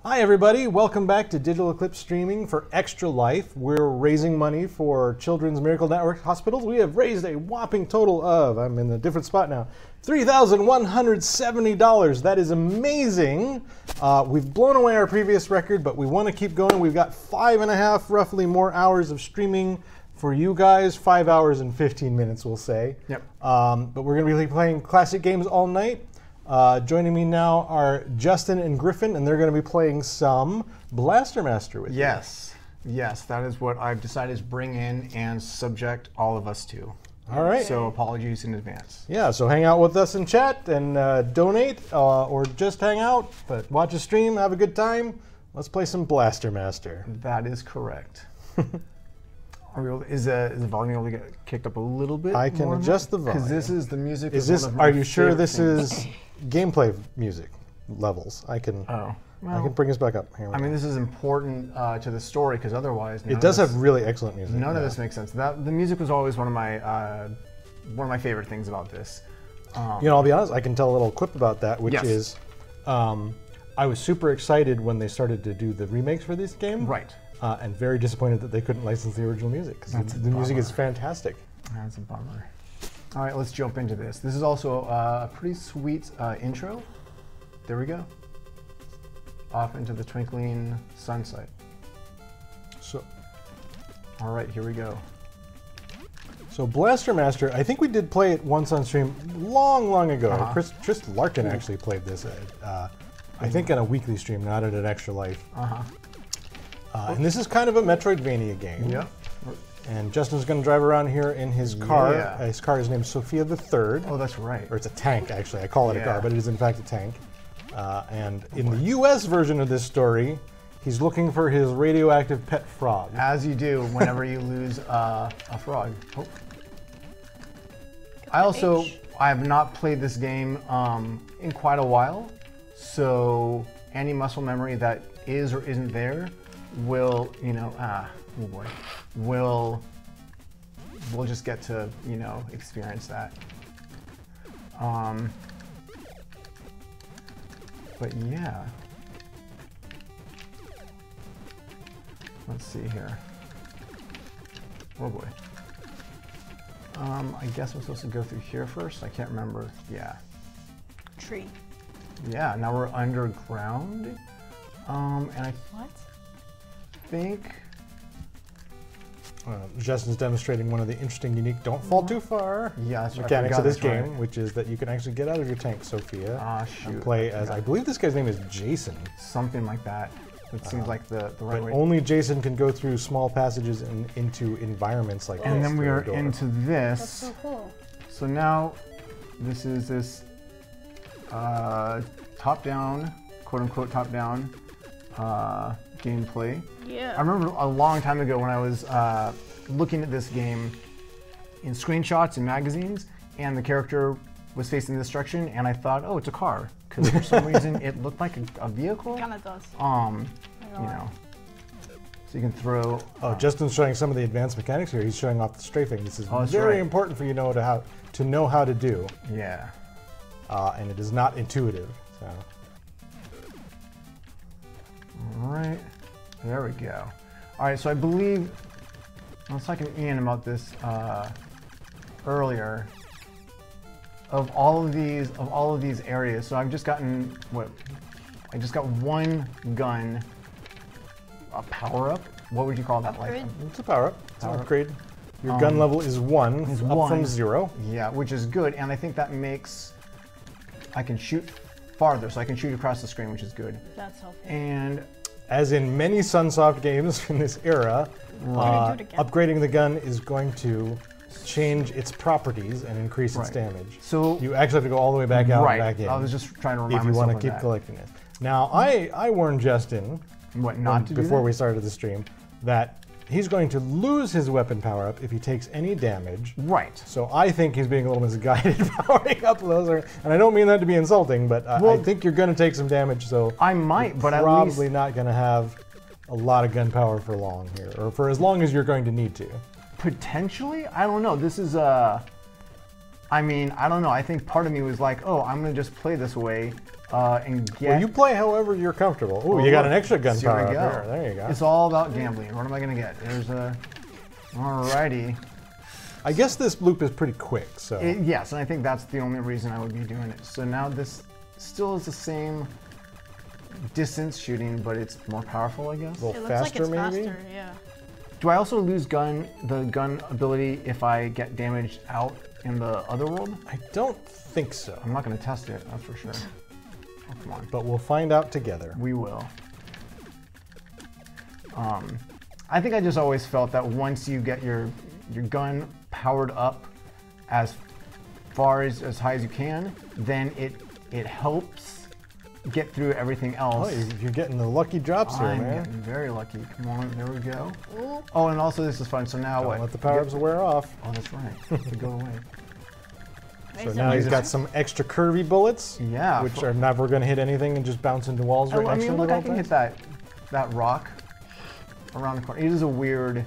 Hi everybody, welcome back to Digital Eclipse Streaming for Extra Life. We're raising money for Children's Miracle Network hospitals. We have raised a whopping total of, I'm in a different spot now, $3,170. That is amazing. We've blown away our previous record, but we want to keep going. We've got 5.5 roughly more hours of streaming for you guys, 5 hours and 15 minutes we'll say. Yep. But we're going to be playing classic games all night. Joining me now are Justin and Griffin, and they're going to be playing some Blaster Master with you. Yes, that is what I've decided to bring in and subject all of us to. All right. So apologies in advance. Yeah, so hang out with us in chat and donate, or just hang out, but watch a stream, have a good time. Let's play some Blaster Master. That is correct. Is the volume able to get kicked up a little bit? I can adjust the volume. Because this is the music. Is this? Are you sure this is gameplay music levels? I can. Oh. Well, I can bring us back up. Here we I go. mean, this is important to the story because otherwise, it does have really excellent music. None of this makes sense. The music was always one of my favorite things about this. You know, I'll be honest. I can tell a little quip about that, which Yes. is, I was super excited when they started to do the remakes for this game. Right. And very disappointed that they couldn't license the original music because the music is fantastic. That's a bummer. All right, let's jump into this. This is also a pretty sweet intro. There we go. Off into the twinkling sunset. So, all right, here we go. So Blaster Master, I think we did play it once on stream long ago. Chris Larkin actually played this, I think on a weekly stream, not at an Extra Life. And this is kind of a Metroidvania game. Yeah. And Justin's going to drive around here in his car. Yeah. His car is named Sophia the Third. Oh, that's right. Or it's a tank, actually. I call it a car, but it is in fact a tank. And in the US version of this story, he's looking for his radioactive pet frog. As you do whenever you lose a frog. Oh. I have not played this game in quite a while, so any muscle memory that is or isn't there will, we'll just get to, experience that. But yeah. Let's see here. Oh boy. I guess I'm supposed to go through here first. I can't remember. Yeah. Tree. Yeah, now we're underground. And I think Justin's demonstrating one of the interesting, unique, don't fall too far mechanics of this game, which is that you can actually get out of your tank, Sophia, and play as, I believe this guy's name is Jason. Something like that. It seems like the right way. Only Jason can go through small passages and into environments like this. And then we are into this. That's so cool. So now, this is this top-down, quote-unquote top-down gameplay. Yeah. I remember a long time ago when I was looking at this game in screenshots and magazines, and the character was facing this direction, and I thought, oh, it's a car, because for some reason it looked like a vehicle. It kind of does. So you can throw. Justin's showing some of the advanced mechanics here. He's showing off the strafing. This is very important for you to know how to do. Yeah. And it is not intuitive. So. All right. There we go. All right, so I believe I was talking to Ian about this earlier. Of all of these areas, so I've just gotten I just got one gun, a power up. What would you call that? Upgrade? Like it's a power up. It's an upgrade. Your gun level is one, up from 0. Yeah, which is good, and I think that makes I can shoot farther, so I can shoot across the screen, which is good. That's helpful. And as in many Sunsoft games in this era, upgrading the gun is going to change its properties and increase its damage. So you actually have to go all the way back out and back in. I was just trying to remind myself if you want to of keep that. collecting it. Now, I warned Justin before we started the stream that he's going to lose his weapon power-up if he takes any damage. Right. So I think he's being a little misguided powering up those. And I don't mean that to be insulting, but I think you're going to take some damage. So I might, but probably not going to have a lot of gun power for long here, or for as long as you're going to need to. Potentially, I don't know. This is I mean, I don't know. I think part of me was like, oh, I'm gonna just play this way and get. Well, you play however you're comfortable. Ooh, you got an extra gun power up there. There you go. It's all about gambling. What am I gonna get? There's a. Alrighty. I guess this loop is pretty quick, so. Yes, and I think that's the only reason I would be doing it. So now this still is the same distance shooting, but it's more powerful, I guess. A little It looks faster, like it's maybe? faster, yeah. Do I also lose the gun ability if I get damaged out in the other world? I don't think so. I'm not gonna test it, that's for sure. Oh, come on. But we'll find out together. We will. I think I just always felt that once you get your gun powered up as far as high as you can, then it helps get through everything else. Oh, you're getting the lucky drops here, I'm man. getting very lucky. Come on, there we go. Ooh. Oh, and also this is fun. So now Don't what? let the power-ups wear off. Oh, that's right. They go away. So now he's got some extra curvy bullets, Yeah. which are never going to hit anything and just bounce into walls right I next to mean, him look, at I all can hit times. that rock around the corner. It is a weird.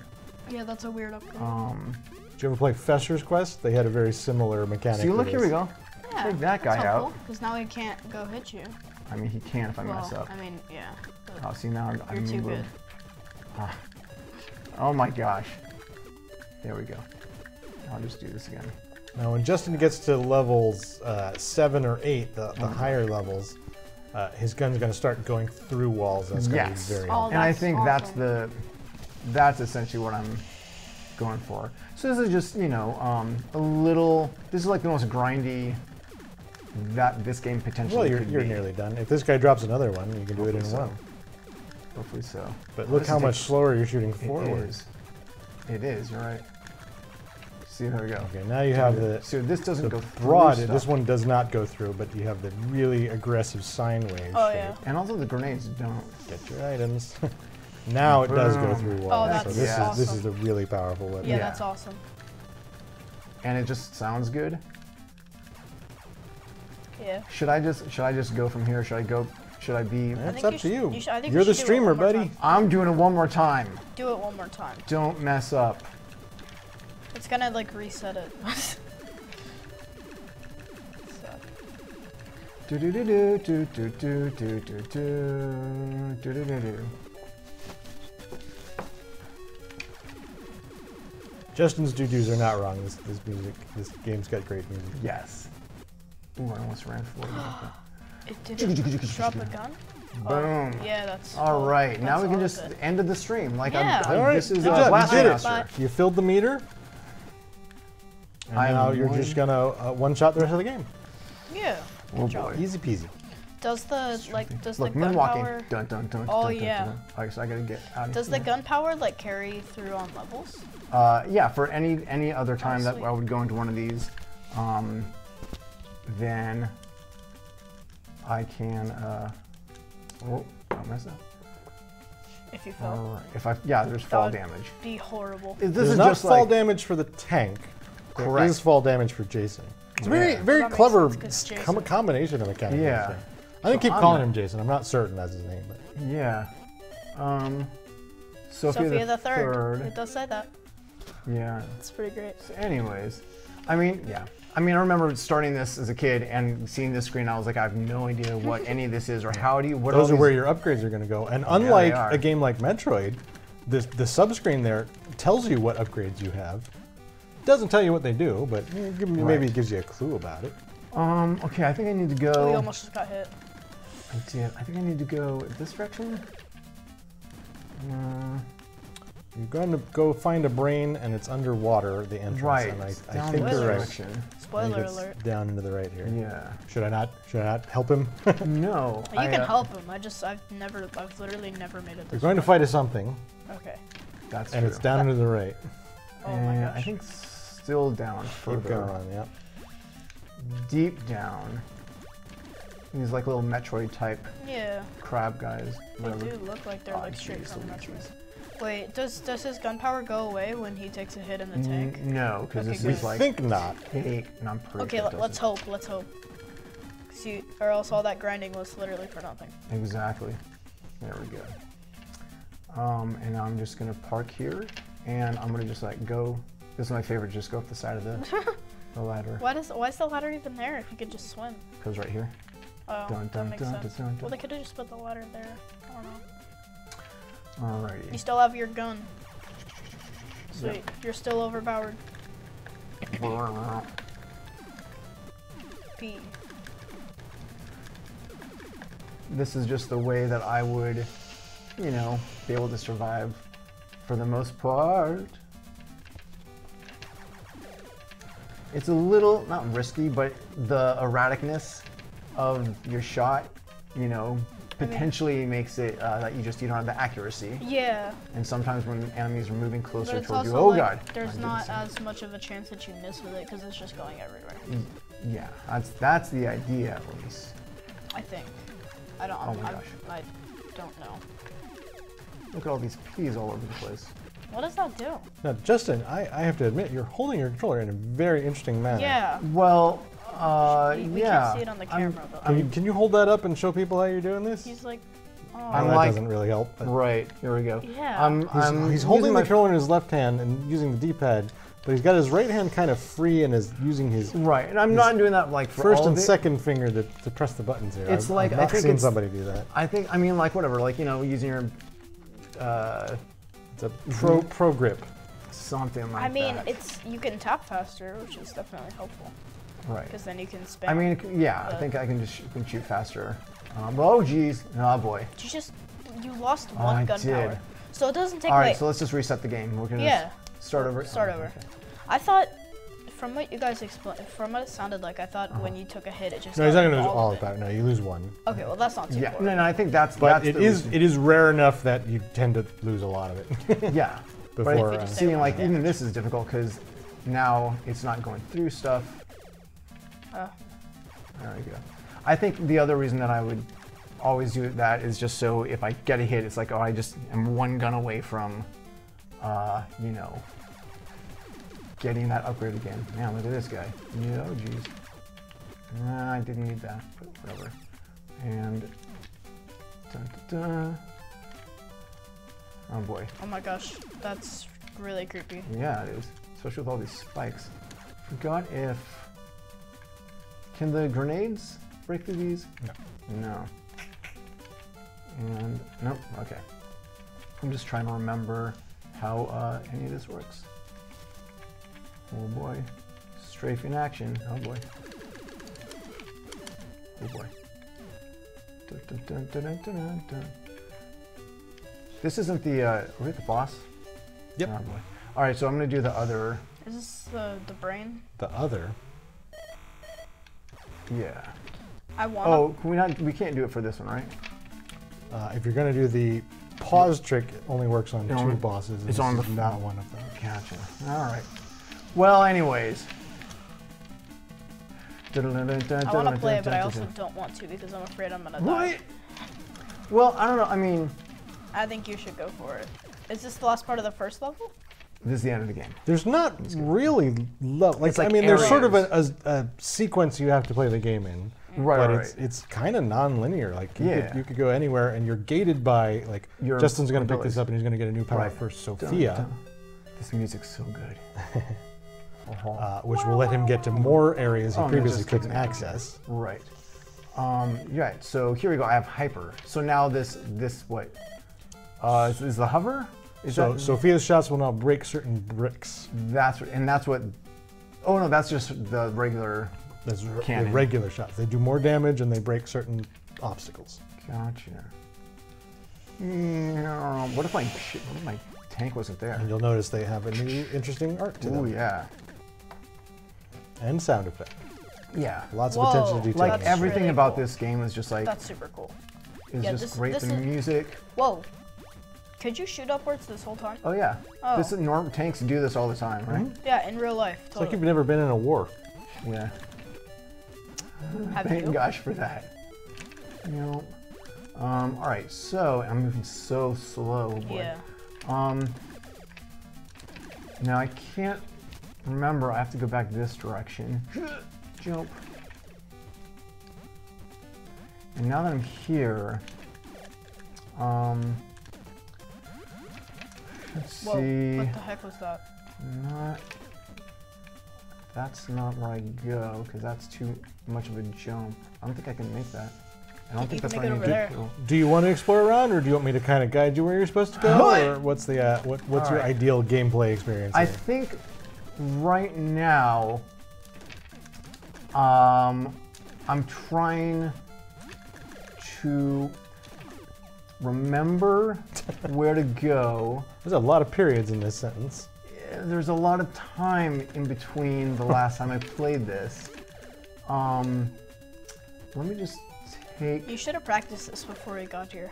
Yeah, that's a weird upgrade. Did you ever play Fester's Quest? They had a very similar mechanic. See, to look, this. here we go. Yeah, Take that guy out. Because now he can't go hit you. I mean, he can if I mess Well, up. I mean, yeah. but Oh, see, now I'm You're too moving. good. Ah. Oh my gosh. There we go. I'll just do this again. Now, when Justin gets to levels 7 or 8, the higher levels, his gun's going to start going through walls. That's going to Yes. be very Oh, helpful. And I that's think awesome. that's essentially what I'm going for. So this is just, you know, a little, this is like the most grindy that this game potentially Well, you're could be. nearly done. If this guy drops another one, you can do it in Hopefully so. one. Hopefully so. But look This how is much a- slower you're shooting It forward. is. It is, you're right. See, there we go. Okay, now you have the So this doesn't go through broad. stuff. This one does not go through, but you have the really aggressive sine wave Oh, shape. yeah. And also the grenades don't. Get your items. Now it does go Boom. through walls. that's so this awesome. is a really powerful weapon. Yeah, Yeah. that's awesome. And it just sounds good. Yeah. Should I just go from here? Should I be? That's think up you to should- you. you should- I think You're you the should do it streamer, one more buddy. time. I'm doing it one more time. Do it one more time. Don't mess up. It's gonna like reset it. So, Do do do do do do do do do do do do do do. Justin's doo-doos are not wrong. This this game's got great music. Yes. Ooh, I almost ran forward. it didn't drop a gun? Boom. Yeah, that's. All right, that's now we can all just of it. end of the stream. Like Yeah. All right, this is good job. You Blaster did it. Master. Bye. You filled the meter. And I now you're just won. gonna one-shot the rest of the game. Yeah. Oh Good job. boy. Easy peasy. Does the does Look, the gun moonwalking. power Dun dun dun. Oh, dun, dun, yeah. dun. All right, so I gotta get out of does here. the gun power like carry through on levels? Yeah, for any other time that sweet. I would go into one of these, then I can. Oh, don't mess up. If you fell, All right. If there's That fall would damage. be horrible. This There's is not just fall like damage for the tank. There Correct. is fall damage for Jason. It's a Yeah. very That makes clever sense, 'cause Jason- combination of mechanics. Yeah. I'm gonna keep I'm calling not- him Jason. I'm not certain that's his name, but yeah. Sophia the third. It third. does say that. Yeah. It's pretty great. So anyways, I mean, yeah. I mean, I remember starting this as a kid and seeing this screen. I was like, I have no idea what any of this is or how do you. What those all are where these- your upgrades are gonna go. And they unlike are. a game like Metroid, the subscreen there tells you what upgrades you have. Doesn't tell you what they do, but maybe it gives you a clue about it. Okay, I think I need to We go. almost just got hit. I did. I think I need to go this direction. You're going to go find a brain, and it's underwater, the entrance. Right. And I down think this you're right. direction. I think Spoiler it's alert. down into the right here. Yeah. Should I not help him? No. You can help him. I've literally never made it You're this going to fight a something, far. Okay. That's and true. it's down into the right. Oh my And gosh. I think still down further. Keep going, yeah. Deep down. These like little Metroid type Yeah. crab guys. They whatever. do look like they're Oh, like straight jeez from Louise. Metroid. Wait, does his gun power go away when he takes a hit in the tank? No, because Okay, this good. is like Think not. cake, and I'm pretty Okay, sure it let's doesn't. hope. Let's hope. See, or else all that grinding was literally for nothing. Exactly. There we go. And now I'm just gonna park here, and I'm gonna just like go. This is my favorite. Just go up the side of the ladder. Why is the ladder even there if you could just swim? Goes right here. Oh, Dun, that dun, makes dun, sense. dun, dun, Well, dun. they could have just put the ladder there. I don't know. Alrighty. You still have your gun. Sweet. You're still overpowered. P. This is just the way that I would, you know, be able to survive for the most part. It's a little, not risky, but the erraticness of your shot, you know, potentially makes it that you don't have the accuracy. Yeah. And sometimes when enemies are moving But closer it's towards you, also oh like, god. there's I not did as much of a chance that you miss with it because it's just going everywhere. yeah, that's the idea at least. I think. I don't. Oh my gosh. I don't know. Look at all these P's all over the place. What does that do? Now, Justin, I have to admit, you're holding your controller in a very interesting manner. Yeah. Well, We yeah. can't see it on the camera, but Can you hold that up and show people how you're doing this? he's like, oh. I'm that like- doesn't really help. But Right, here we go. Yeah. he's holding the controller in his left hand and using the D-pad, but he's got his right hand kind of free and is using his Right, and I'm not doing that like for first all and of it. second finger to press the buttons here. It's like, I've I not think seen it's- somebody do that. I mean, like whatever, like, you know, using your It's a pro grip. something like I mean, that. you can tap faster, which is definitely helpful Right. because then you can spam. I mean, yeah, I but- think I can just shoot faster. Oh, geez. Oh, boy. you lost I one gun did. power, so it doesn't take All right, like so let's just reset the game. We're going to yeah. start over. Start Oh, over. okay. I thought, from what you guys explained, from what it sounded like, I thought when you took a hit, it just. No, he's not got going to lose all of of that. No, you lose one. Okay, well that's not too Yeah, far. no, I think that's But the it is reason. rare enough that you tend to lose a lot of it. Yeah. Before, but uh, seeing like Yeah. even this is difficult because now it's not going through stuff. Oh. There we go. I think the other reason that I would always do that is just so if I get a hit, it's like, oh, I just am one gun away from, you know, getting that upgrade again. Man, look at this guy. Yeah, oh, geez. Nah, I didn't need that, but whatever. And, dun, dun, dun. Oh boy. Oh my gosh, that's really creepy. Yeah, it is. Especially with all these spikes. Forgot if... Can the grenades break through these? No. No. And, nope, okay. I'm just trying to remember how any of this works. Oh boy. Strafe in action. Oh boy. Oh boy. Dun, dun, dun, dun, dun, dun, dun. This isn't the, are we at the boss? Yep. Oh boy. Alright, so I'm gonna do the other, Is this the brain? The other. yeah. I want. Oh, can we not, we can't do it for this one, right? If you're going to do the pause trick, it only works on No, two bosses. and it's this on is the- not one of them. Gotcha. Alright. Well, anyways. I want to play it, but I also don't want to because I'm afraid I'm gonna die. Right? Well, I don't know, I mean, I think you should go for it. Is this the last part of the first level? this is the end of the game. There's not really It's like I mean, there's sort of areas. a sequence you have to play the game in. Right, but right. it's kind of non-linear. Like Yeah. you could go anywhere, and you're gated by like Your Justin's going to pick abilities. this up, and he's going to get a new power Right. for Dun, Sophia, dun. This music's so good. which will let him get to more areas he Oh, no, previously just couldn't kidding. access. Right. Right. So here we go. I have hyper. So now this what? Is the hover? Is So that, Sophia's shots will now break certain bricks. that's what. Oh no, that's just the regular. That's the Cannon. regular shots. They do more damage and they break certain obstacles. Gotcha. Yeah, what if my tank wasn't there? And you'll notice they have a new interesting art to Oh them. yeah. And sound effect. Yeah. Lots Whoa. of attention to detail. Like That's everything really about cool. this game is just like That's super cool. is yeah, just this- great. this The is- music. Whoa. Could you shoot upwards this whole time? Oh yeah. Oh. This is normal. Tanks do this all the time, right? Yeah, in real life. It's like Totally. you've never been in a war. Yeah. Have Thank you? gosh for that. You know. All right. So I'm moving so slow. Oh boy. Yeah. Now I can't remember. I have to go back this direction. Jump. And now that I'm here, let's Whoa. see. What the heck was that? Not. That's not where I go, because that's too much of a jump. I don't think I can make that. I don't think that's can where I make need it to over go. Do you want to explore around, or do you want me to kind of guide you where you're supposed to go, or what's the what's your Alright. ideal gameplay experience? I here? think right now, I'm trying to remember where to go. There's a lot of periods in this sentence. There's a lot of time in between the last time I played this. Let me just take. You should have practiced this before you got here.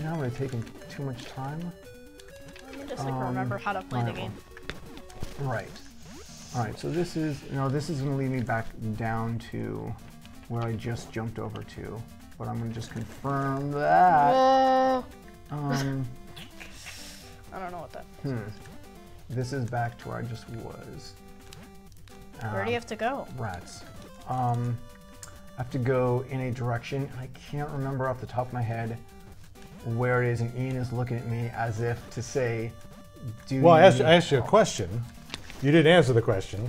Now we're taking too much time. Let me just like remember how to play the game. Right. All right. So this is this is going to lead me back down to where I just jumped over to, but I'm going to just confirm that. Whoa. Um, I don't know what that. This is back to where I just was. Where do you have to go? Rats. I have to go in a direction. I can't remember off the top of my head where it is, and Ian is looking at me as if to say, "Do." Well, you I asked you a question. You didn't answer the question.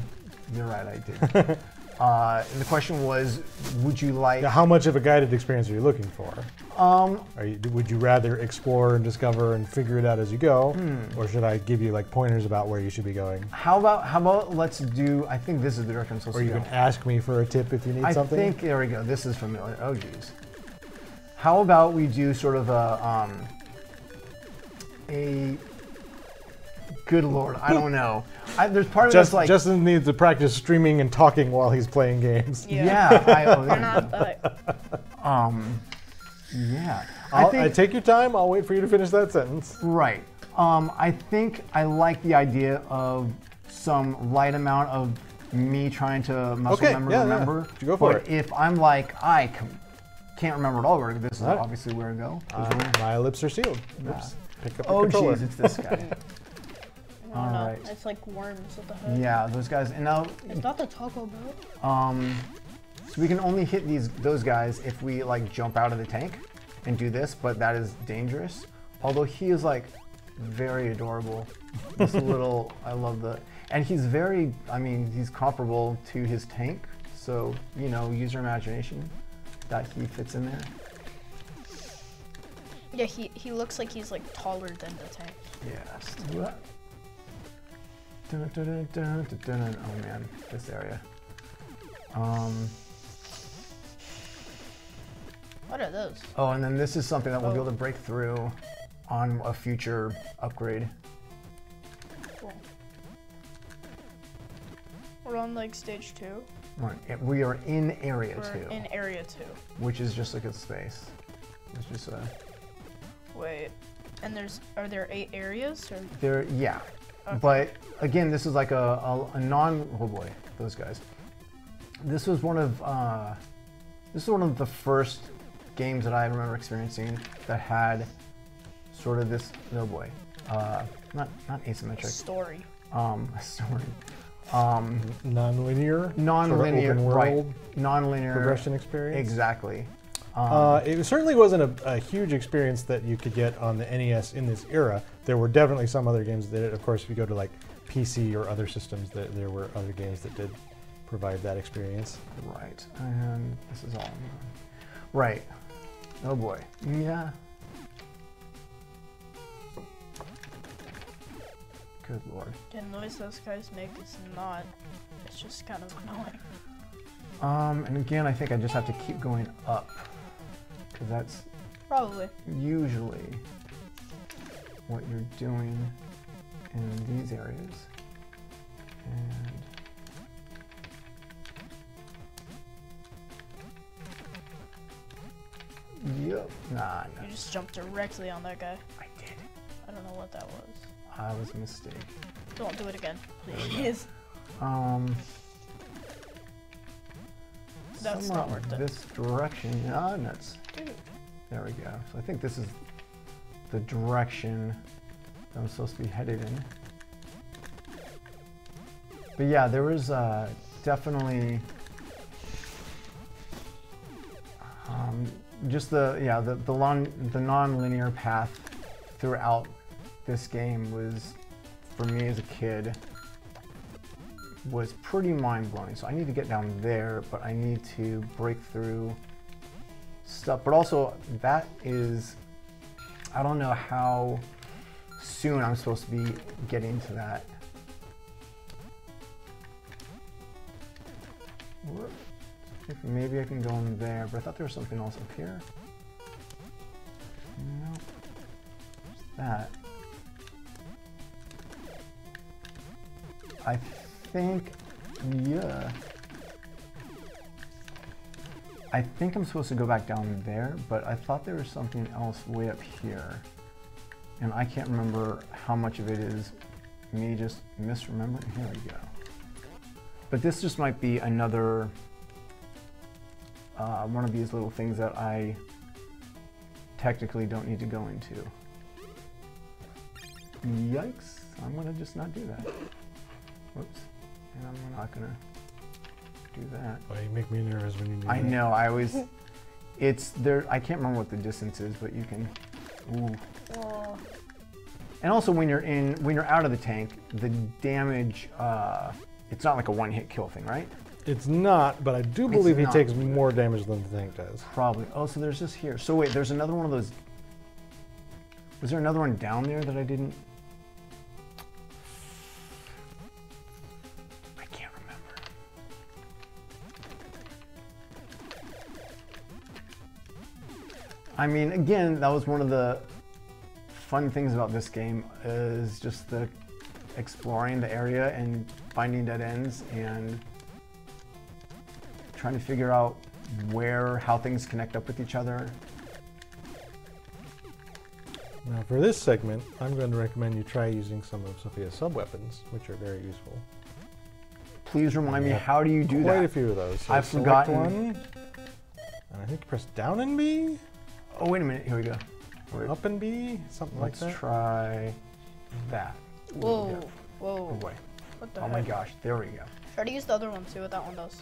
You're right, I did. And the question was, would you like? How much of a guided experience are you looking for? Would you rather explore and discover and figure it out as you go, or should I give you like pointers about where you should be going? How about let's do? I think this is the direction I'm supposed Or to you go. can ask me for a tip if you need something. I think there we go. This is familiar. Oh geez. How about we do sort of a good lord, I don't know. There's part of this like Justin needs to practice streaming and talking while he's playing games. yeah. You're not that. Yeah. I take your time. I'll wait for you to finish that sentence. Right. I think I like the idea of some light amount of me trying to muscle remember. You go for but it. if I'm like, can't remember at all where this is obviously where to go. My lips are sealed. Oops. Pick up the Oh controller. geez, it's this guy. No, All no, right. it's like worms at the head. Yeah, those guys. And now, It's not the Taco Bell. so we can only hit those guys if we like jump out of the tank and do this, but that is dangerous. Although he is like very adorable. This little, I love and he's very, I mean, he's comparable to his tank. So, use your imagination that he fits in there. Yeah, he looks like he's like taller than the tank. Yes. Dun, dun, dun, dun, dun, dun. Oh man, this area. What are those? Oh, and then this is something that we'll be able to break through on a future upgrade. Cool. We're on like stage 2. Right. We are in area We're 2, in area 2. which is just like a space. It's just a. Wait, and are there 8 areas or? There, yeah. Okay. But again, this is like a non. Oh boy, those guys. This was one of the first games that I remember experiencing that had sort of this. Oh boy, not asymmetric. Story. Story. Non-linear. Non-linear, sort of open right? world Non-linear progression experience. Exactly. It certainly wasn't a huge experience that you could get on the NES in this era. There were definitely some other games that did. Of course, if you go to like PC or other systems, there were other games that did provide that experience. Right. And this is all. Right. Oh boy. Yeah. Good lord. The noise those guys make is not. It's just kind of annoying. And again, I think I just have to keep going up, because that's Probably. usually what you're doing in these areas. And yep. Nah. You just jumped directly on that guy. I did. I don't know what that was. I was a mistake. Don't do it again, please. That's somewhere not worth it. This direction. Ah, nuts. Dude. There we go. So I think this is the direction that I'm supposed to be headed in. But yeah, there was definitely just the non-linear path throughout this game was, for me as a kid, was pretty mind-blowing. So I need to get down there, but I need to break through stuff. But also, that is, I don't know how soon I'm supposed to be getting to that. Maybe I can go in there, but I thought there was something else up here. No. What's that? I think, yeah. I think I'm supposed to go back down there, but I thought there was something else way up here. And I can't remember how much of it is me just misremembering. Here we go. But this just might be another one of these little things that I technically don't need to go into. Yikes, I'm gonna just not do that. Whoops, and I'm not gonna do that. Oh, you make me nervous when you do that. I know, I always, it's there, I can't remember what the distance is, but you can, ooh. Oh. And also when you're out of the tank, the damage, it's not like a one-hit kill thing, right? It's not, but I do believe he not. takes more damage than the tank does. Probably. Oh, so there's this here. So wait, there's another one of those. Was there another one down there that I didn't? I can't remember. I mean, again, that was one of the fun things about this game is just the exploring the area and finding dead ends and trying to figure out how things connect up with each other. Now for this segment, I'm going to recommend you try using some of Sophia's sub-weapons, which are very useful. Please remind me, how do you do that? Quite a few of those. So I've select forgotten. one, and I think you press down and B, Oh, wait a minute, here we go. or up and B, something like Let's that. try that. Ooh, Whoa, yeah. whoa. Oh boy. What the Oh heck? my gosh, there we go. Try to use the other one, see what that one does.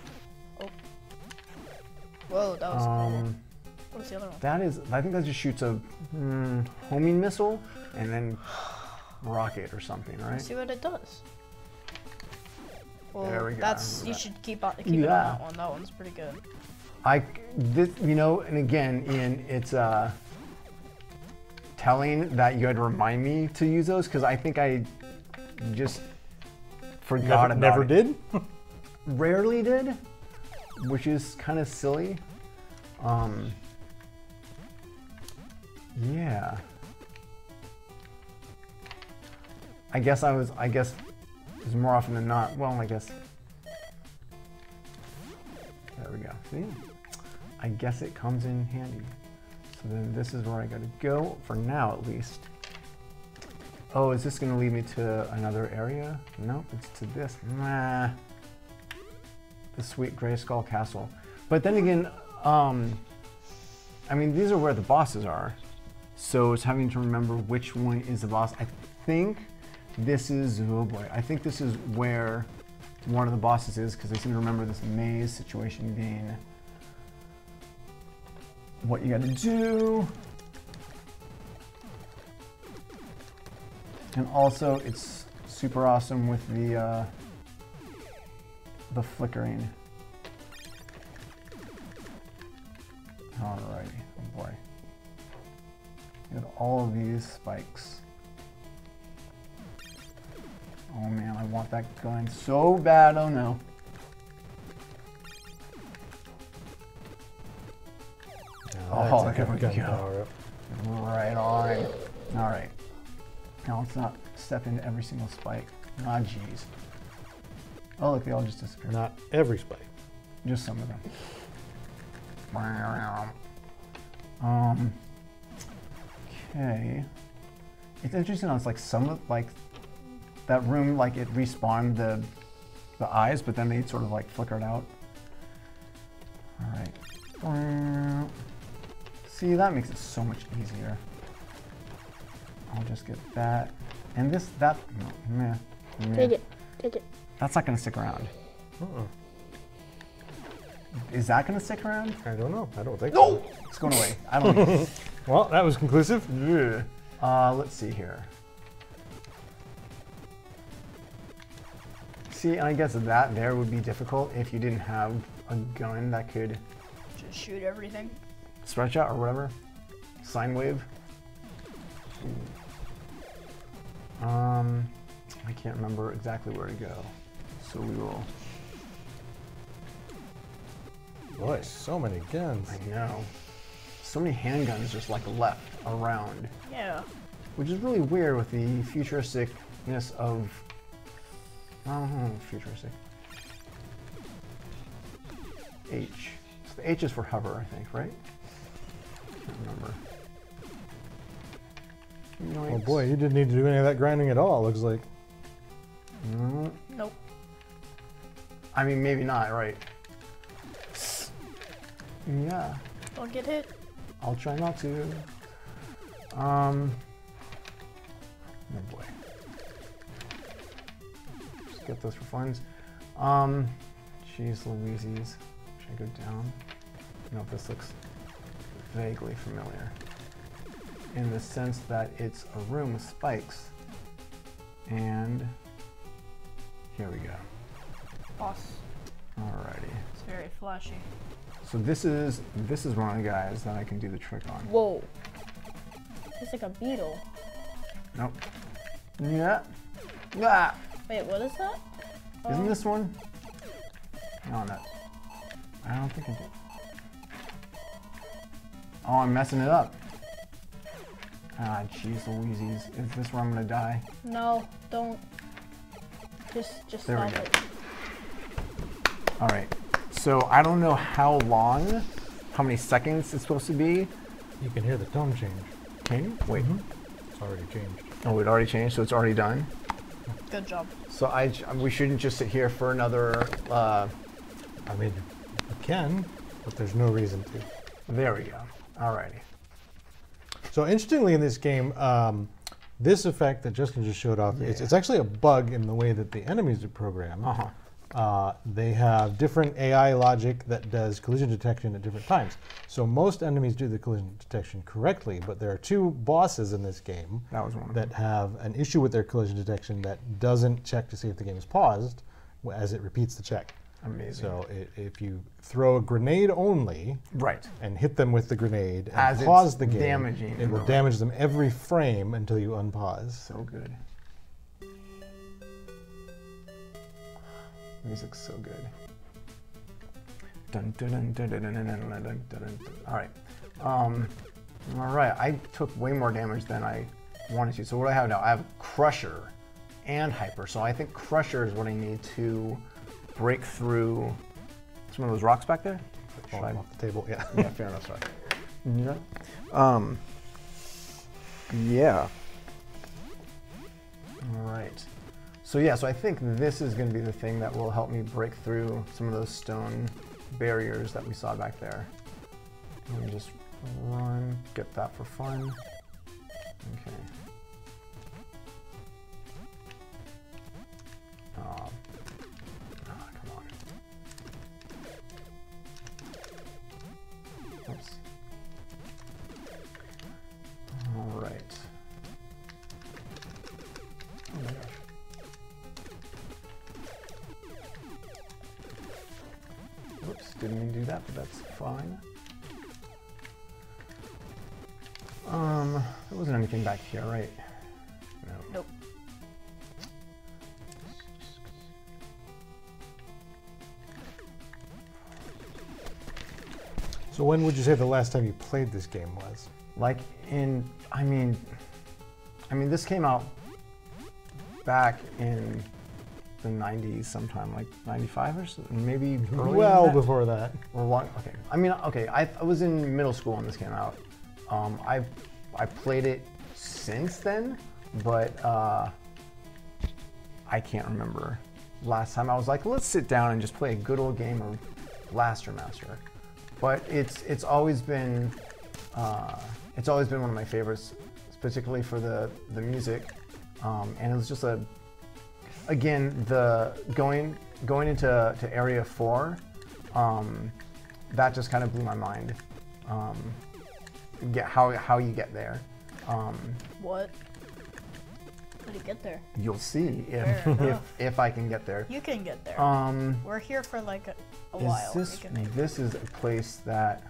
Oh. Whoa, that was cool. What was the other one? That is, I think that just shoots a homing missile and then rocket or something, right? See what it does. Well, There we go. that's, you should keep it on Yeah. that one. That one's pretty good. You know, and again, Ian, it's telling that you had to remind me to use those because I think I just forgot about Never it. did? Rarely did, which is kind of silly. Yeah. I guess it was more often than not. Well, I guess. There we go. See? I guess it comes in handy. So then this is where I gotta go, for now at least. Oh, is this gonna lead me to another area? Nope, it's to this. Nah. The sweet Gray Skull Castle. But then again, I mean, these are where the bosses are. So it's having to remember which one is the boss. I think this is, oh boy, I think this is where one of the bosses is because I seem to remember this maze situation being what you gotta do. And also it's super awesome with the flickering. Alrighty, oh boy. You got all of these spikes. Oh man, I want that going so bad, oh no. Oh, there we go. Right on. Alright. Now let's not step into every single spike. Ah, jeez. Oh, look, they all just disappeared. Not every spike. Just some of them. Okay. It's interesting how it's like some of, like, that room, like it respawned the eyes, but then they sort of like flickered out. All right. See, that makes it so much easier. I'll just get that. And this, that, no, meh, meh. Take it. Take it. That's not gonna stick around. Is that gonna stick around? I don't know. I don't think No! so. It's going away. I don't know. Well, that was conclusive. Let's see here. See, and I guess that there would be difficult if you didn't have a gun that could Just shoot everything. stretch out or whatever. Sine wave. I can't remember exactly where to go, so we will. Boy, so many guns. I know. So many handguns just like left around, Yeah. which is really weird with the futuristicness of. I don't know, futuristic. H. So the H is for hover, I think, right? Can't remember. Oh boy, you didn't need to do any of that grinding at all, looks like. Nope. I mean, maybe not, right? Yeah, Don't get hit. I'll try not to. Oh boy. Just get those for funds. Jeez Louises. Should I go down? No, this looks vaguely familiar. In the sense that it's a room with spikes. And here we go. Boss. Alrighty. It's very flashy. So this is one of the guys that I can do the trick on. Whoa. It's like a beetle. Nope. Yeah. Ah. Wait, what is that? Isn't this one? No, no. I don't think I did. Oh, I'm messing it up. Ah, jeez Louises. Is this where I'm gonna die? No, don't. Just There we stop go. it. All right. So I don't know how long, how many seconds it's supposed to be. You can hear the tone change. Can you? Wait. It's already changed. Oh, it already changed, so it's already done. Good job. So we shouldn't just sit here for another. I mean, you can, but there's no reason to. There we go. Alrighty. So interestingly in this game, this effect that Justin just showed off, it's actually a bug in the way that the enemies are programmed. They have different AI logic that does collision detection at different times. So most enemies do the collision detection correctly, but there are two bosses in this game That was one of that have an issue with their collision detection that doesn't check to see if the game is paused as it repeats the check. Amazing. So if you throw a grenade only Right. and hit them with the grenade and As pause it's the game, damaging it will them. damage them every frame until you unpause. So good. Music's so good. Dun, dun, dun, dun, dun, dun, dun, dun, dun, dun, dun. All right. All right. I took way more damage than I wanted to. So what do I have now? I have Crusher and Hyper. So I think Crusher is what I need to break through some of those rocks back there. Should Falling I- off the table, yeah. Yeah, fair enough. Sorry. Yeah. Yeah. All right. So yeah, so I think this is going to be the thing that will help me break through some of those stone barriers that we saw back there. Let me just run, get that for fun. Okay. Come on. Oops. All right. Oh my gosh. Whoops, didn't mean to do that, but that's fine. There wasn't anything back here, right? No. Nope. So when would you say the last time you played this game was? Like I mean, this came out back in the 90s sometime, like 95 or so, maybe earlier Well than that. before that. Or long, okay. I mean, okay, I was in middle school when this came out. I played it since then, but I can't remember last time I was like, let's sit down and just play a good old game of Blaster Master. But it's always been one of my favorites, particularly for the music, and it was just again the going into Area 4, that just kind of blew my mind. How you get there. What? How do you get there? You'll see Fair enough. if I can get there. You can get there. We're here for like a while. This is a place that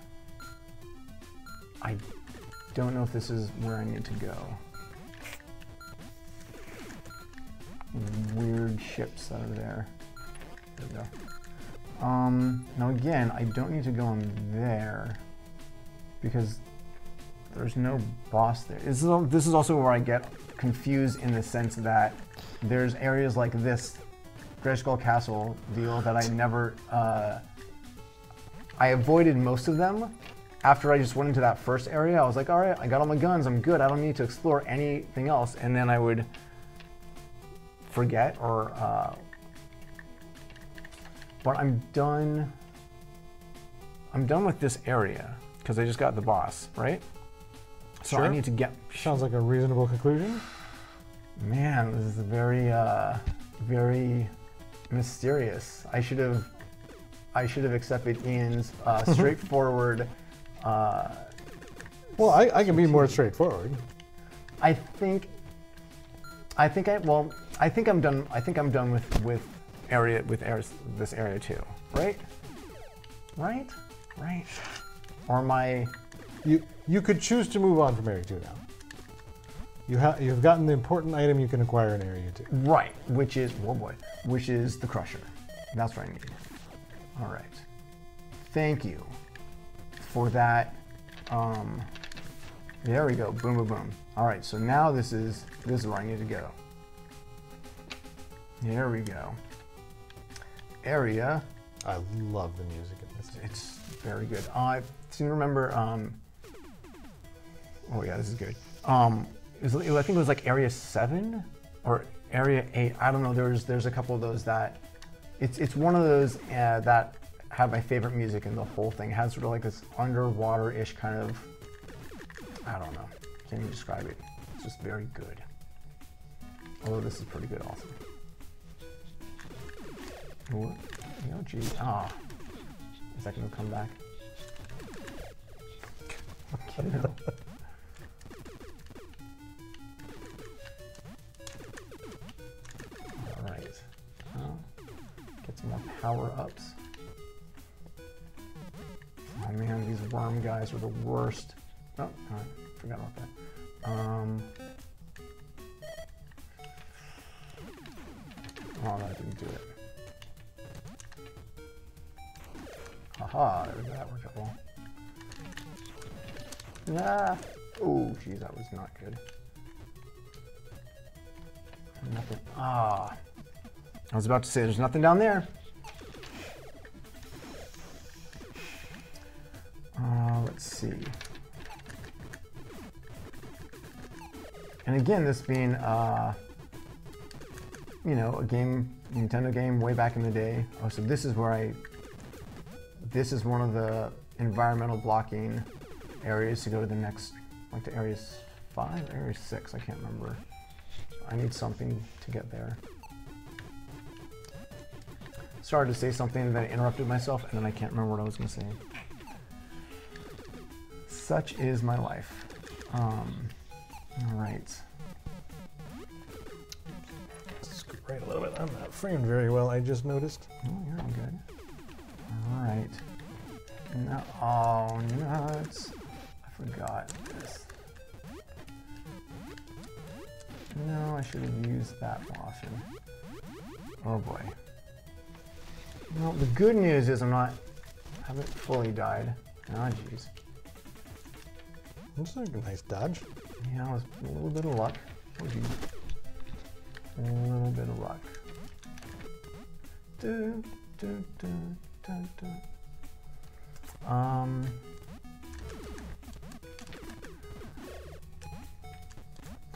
I don't know if this is where I need to go. Weird ships that are there. There we go. Now again, I don't need to go in there because there's no boss there. This is also where I get confused in the sense that there's areas like this Grey Skull Castle deal that I never, I avoided most of them. After I just went into that first area, I was like, all right, I got all my guns, I'm good. I don't need to explore anything else. And then I would forget or, but I'm done with this area because I just got the boss, right? So sure. I need to get... Sounds like a reasonable conclusion. Man, this is very, very mysterious. I should have accepted Ian's straightforward. Well, I can be more straightforward. I think I'm done. I think I'm done with this area too. Right? Or am I? You could choose to move on from area 2 now. You've gotten the important item you can acquire in area 2. Right, which is the crusher. That's what I need. All right. Thank you for that. There we go. Boom, boom, boom. All right. So now this is where I need to go. There we go. Area. I love the music in this. It's very good. I seem to remember. Oh yeah, this is good. I think it was like Area 7 or Area 8. I don't know. There's a couple of those that it's one of those that have my favorite music in the whole thing. It has sort of like this underwater-ish kind of, I don't know. Can't even describe it. It's just very good. Although this is pretty good also. Oh, geez. Ah. Is that going to come back? Okay. No. All right. Get some more power-ups. Oh man, these worm guys are the worst. Oh, all right. Forgot about that. Oh, that didn't do it. Haha, that worked out well. Ah! Oh, geez, that was not good. Nothing. Ah! I was about to say there's nothing down there. Let's see. And again, this being, you know, a Nintendo game way back in the day. Oh, so this is where this is one of the environmental blocking areas to go to the next, like to Area 5, Area 6, I can't remember. I need something to get there. Started to say something, then I interrupted myself, and then I can't remember what I was going to say. Such is my life. All right. Scoot right a little bit. I'm not framed very well, I just noticed. Oh, you're all good. All right. No, oh, nuts. I forgot this. No, I should have used that option. Oh boy. Well, the good news is I haven't fully died. Oh, jeez. Looks like a nice dodge. Yeah, it was a little bit of luck. Oh, geez. A little bit of luck. Do, do, do, do, do.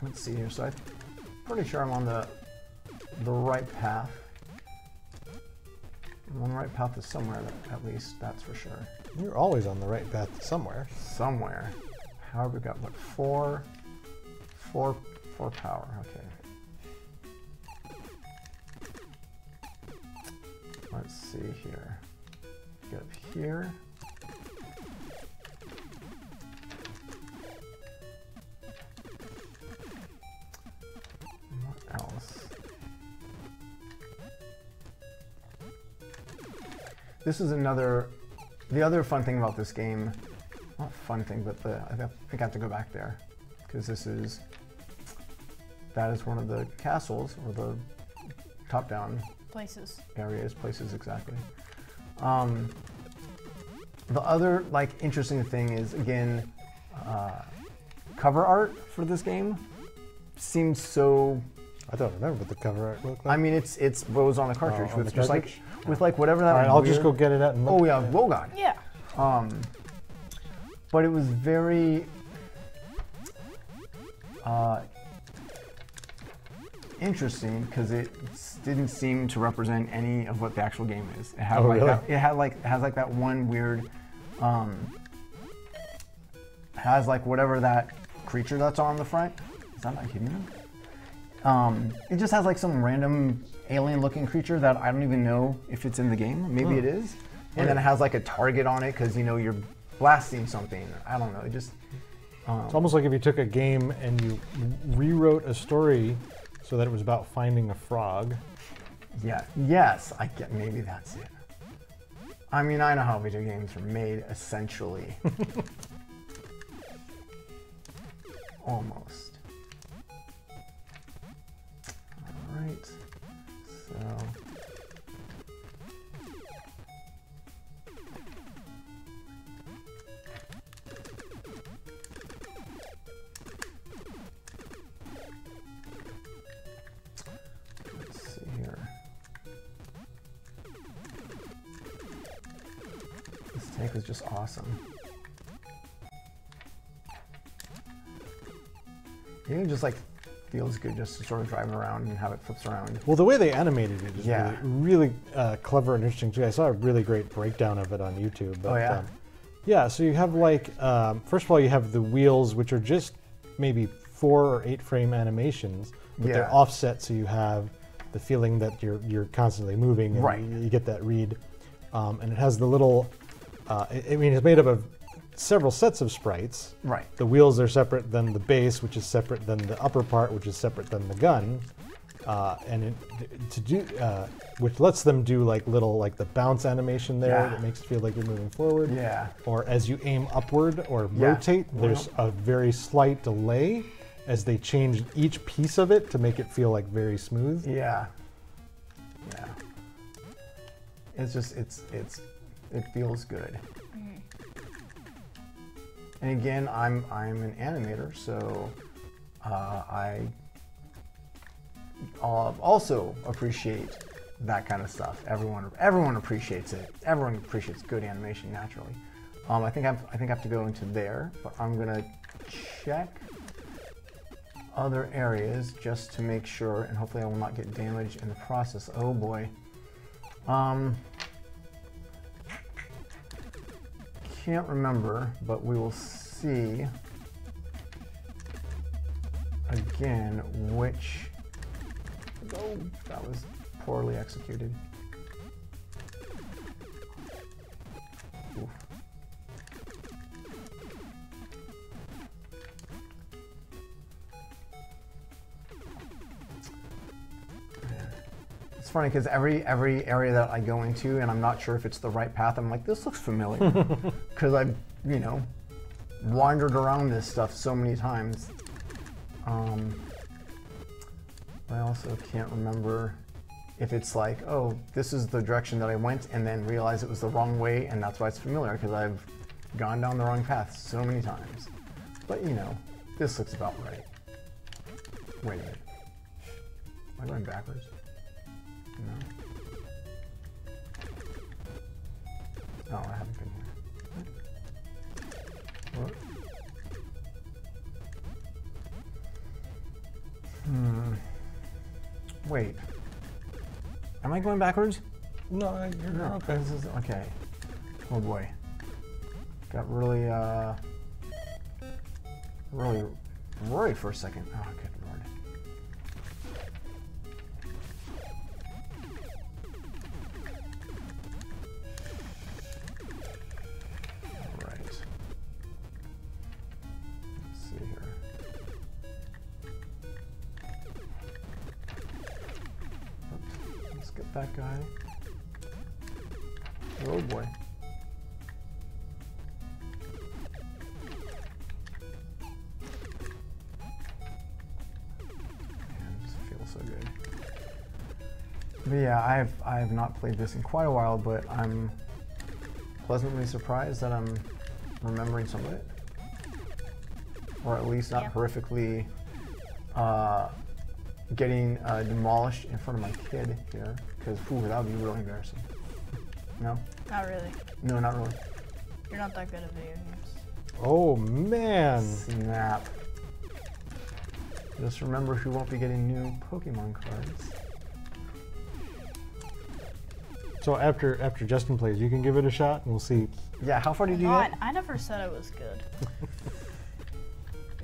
Let's see here. So I'm pretty sure I'm on the right path. I'm on the right path to somewhere, at least, that's for sure. You're always on the right path to somewhere. Somewhere. However, we've got, what, four power, okay. Let's see here. Get up here. this is the other fun thing about this game, not fun thing, but I think I have to go back there, because that is one of the castles, or the top-down Places. Places, exactly. The other interesting thing is, again, cover art for this game seems so. I don't remember what the cover art looked like. I mean, it's what was on the cartridge on with the just cartridge? with whatever that. All right, I'll just go get it out and look. Oh yeah, well God. Yeah. But it was very interesting because it didn't seem to represent any of what the actual game is. It had it has that one weird has whatever that creature that's on the front. Is that not hidden? It just has some random alien-looking creature that I don't even know if it's in the game. Maybe it is. And then it has a target on it because you're blasting something. I don't know. It just. It's almost like if you took a game and you rewrote a story so that it was about finding a frog. Yeah. Yes. I get. Maybe that's it. I mean, I know how video games are made, essentially. Almost. All right. So. Let's see here. This tank is just awesome. It just feels good just to sort of drive around and have it flips around. Well, the way they animated it is Yeah. really clever and interesting too. I saw a really great breakdown of it on YouTube. But, Oh, yeah? Yeah, so you have first of all, you have the wheels, which are just maybe 4 or 8 frame animations, but Yeah. they're offset, so you have the feeling that you're constantly moving, and Right. you get that read. And it has the little, it's made up of several sets of sprites. Right. The wheels are separate than the base, which is separate than the upper part, which is separate than the gun, which lets them do the bounce animation there Yeah. that makes it feel like you're moving forward. Yeah. Or as you aim upward or Yeah. rotate, there's a very slight delay as they change each piece of it to make it feel very smooth. Yeah. Yeah. It's just it feels good. And again, I'm an animator, so I also appreciate that kind of stuff. Everyone appreciates it. Everyone appreciates good animation naturally. I think I have to go into there, but I'm gonna check other areas just to make sure, and hopefully I will not get damaged in the process. Oh boy. Can't remember, but we will see again which. Oh, that was poorly executed. Oof. It's funny because every area that I go into and I'm not sure if it's the right path, I'm like, this looks familiar. Because I've, wandered around this stuff so many times. I also can't remember if it's oh, this is the direction that I went and then realized it was the wrong way and that's why it's familiar, because I've gone down the wrong path so many times. But this looks about right. Wait a minute. Am I going backwards? No. Oh, I haven't been here. What? Wait. Am I going backwards? No, you're okay. This is okay. Oh boy. Got really worried for a second. Oh, good lord. That guy. Oh boy. Man, this feels so good. But yeah, I have not played this in quite a while, but I'm pleasantly surprised that I'm remembering some of it. Or at least not horrifically getting demolished in front of my kid here, because that would be really embarrassing. No? Not really. No, not really. You're not that good at video games. Oh man! Snap. Just remember who won't be getting new Pokemon cards. So after Justin plays, you can give it a shot, and we'll see. Yeah, how far did you get? I never said it was good.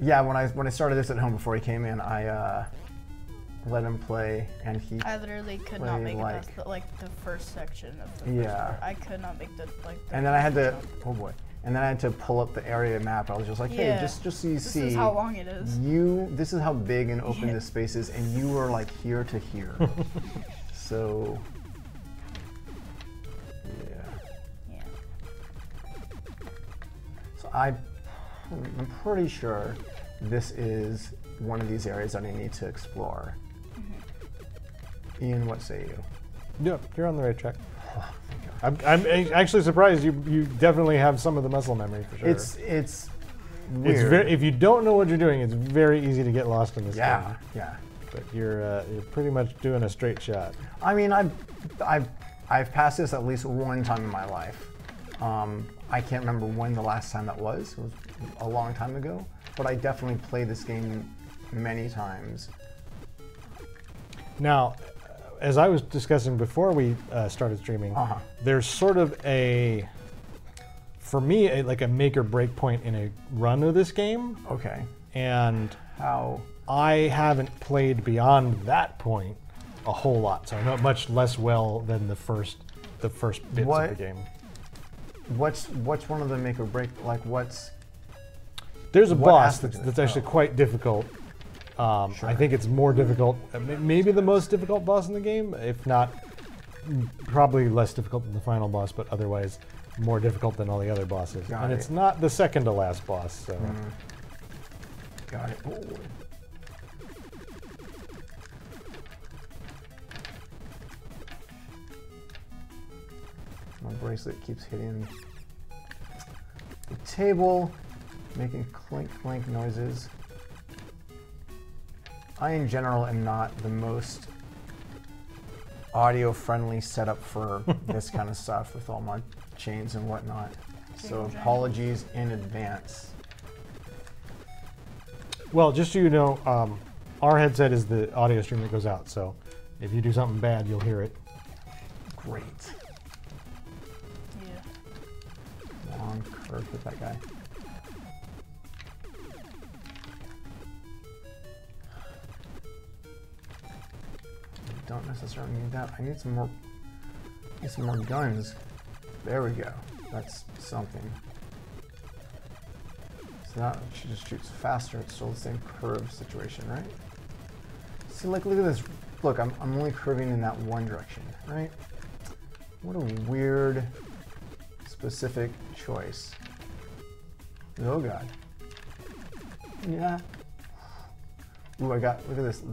Yeah, when I started this at home before he came in, I let him play, and he. I literally could not make it past the first section of the first part. I could not make the And then I had to. Oh boy. And then I had to pull up the area map. I was just like, hey, just so you see. This is how long it is. This is how big and open this space is, and you were like here to here. So. Yeah. So I'm pretty sure this is one of these areas that I need to explore. Ian, what say you? Yep, you're on the right track. I'm actually surprised you definitely have some of the muscle memory for sure. It's weird. If you don't know what you're doing, it's very easy to get lost in this game. Yeah. But you're pretty much doing a straight shot. I mean, I've passed this at least one time in my life. I can't remember when the last time that was. It was a long time ago. But I definitely played this game many times. Now, as I was discussing before we started streaming, there's sort of for me, like a make or break point in a run of this game. Okay. And how? I haven't played beyond that point a whole lot, so I know it much less well than the first bits of the game. What's one of the make or break? Like what's? There's a boss that's actually quite difficult. I think it's more difficult, maybe the most difficult boss in the game, if not probably less difficult than the final boss, but otherwise more difficult than all the other bosses. And it's not the second to last boss, so. Got it. Ooh. My bracelet keeps hitting the table, making clink clink noises. I, in general, am not the most audio-friendly setup for this kind of stuff with all my chains and whatnot. So apologies in advance. Well, just so you know, our headset is the audio stream that goes out, so if you do something bad, you'll hear it. Great. Yeah. Long curve with that guy. Don't necessarily need that. I need some more guns. There we go. That's something. So now she just shoots faster. It's still the same curve situation, right? See, like, look at this. Look, I'm only curving in that one direction, right? What a weird, specific choice. Oh God. Yeah. Ooh, look at this.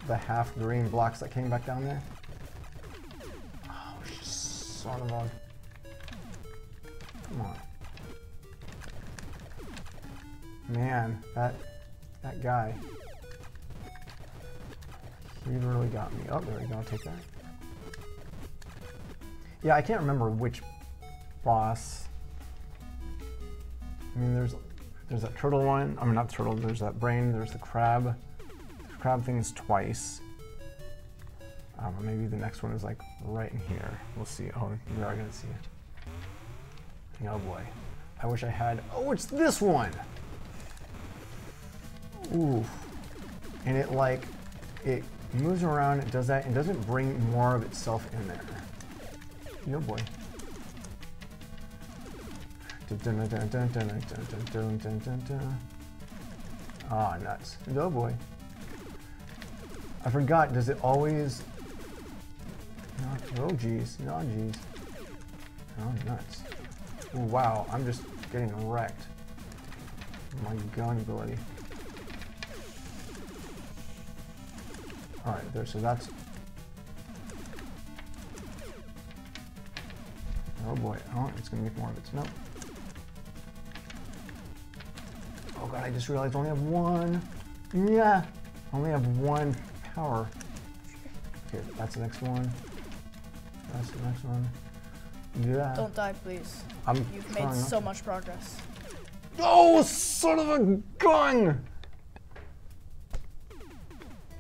The half green blocks that came back down there. Oh, son of a. Come on. Man, that guy. He really got me. Oh, there we go. I'll take that. Yeah, I can't remember which boss. I mean, there's that turtle one. I mean, not the turtle. There's that brain. There's the crab. Crab things twice. I don't know, maybe the next one is like right in here. We'll see. Oh, we are gonna see it. Oh boy. I wish I had. Oh, it's this one! Ooh. And it moves around, it does that, and doesn't bring more of itself in there. Oh boy. Ah, nuts. Oh boy. I forgot, does it always Oh geez, oh geez. Oh nuts. Oh, wow, I'm just getting wrecked. My gun ability. Alright, there, so that's... Oh boy, oh, it's gonna make more of it. Nope. Oh god, I just realized I only have one. Yeah, I only have one power. Okay, that's the next one. That's the next one. Yeah. Don't die, please. You've made so much progress. Oh, son of a gun!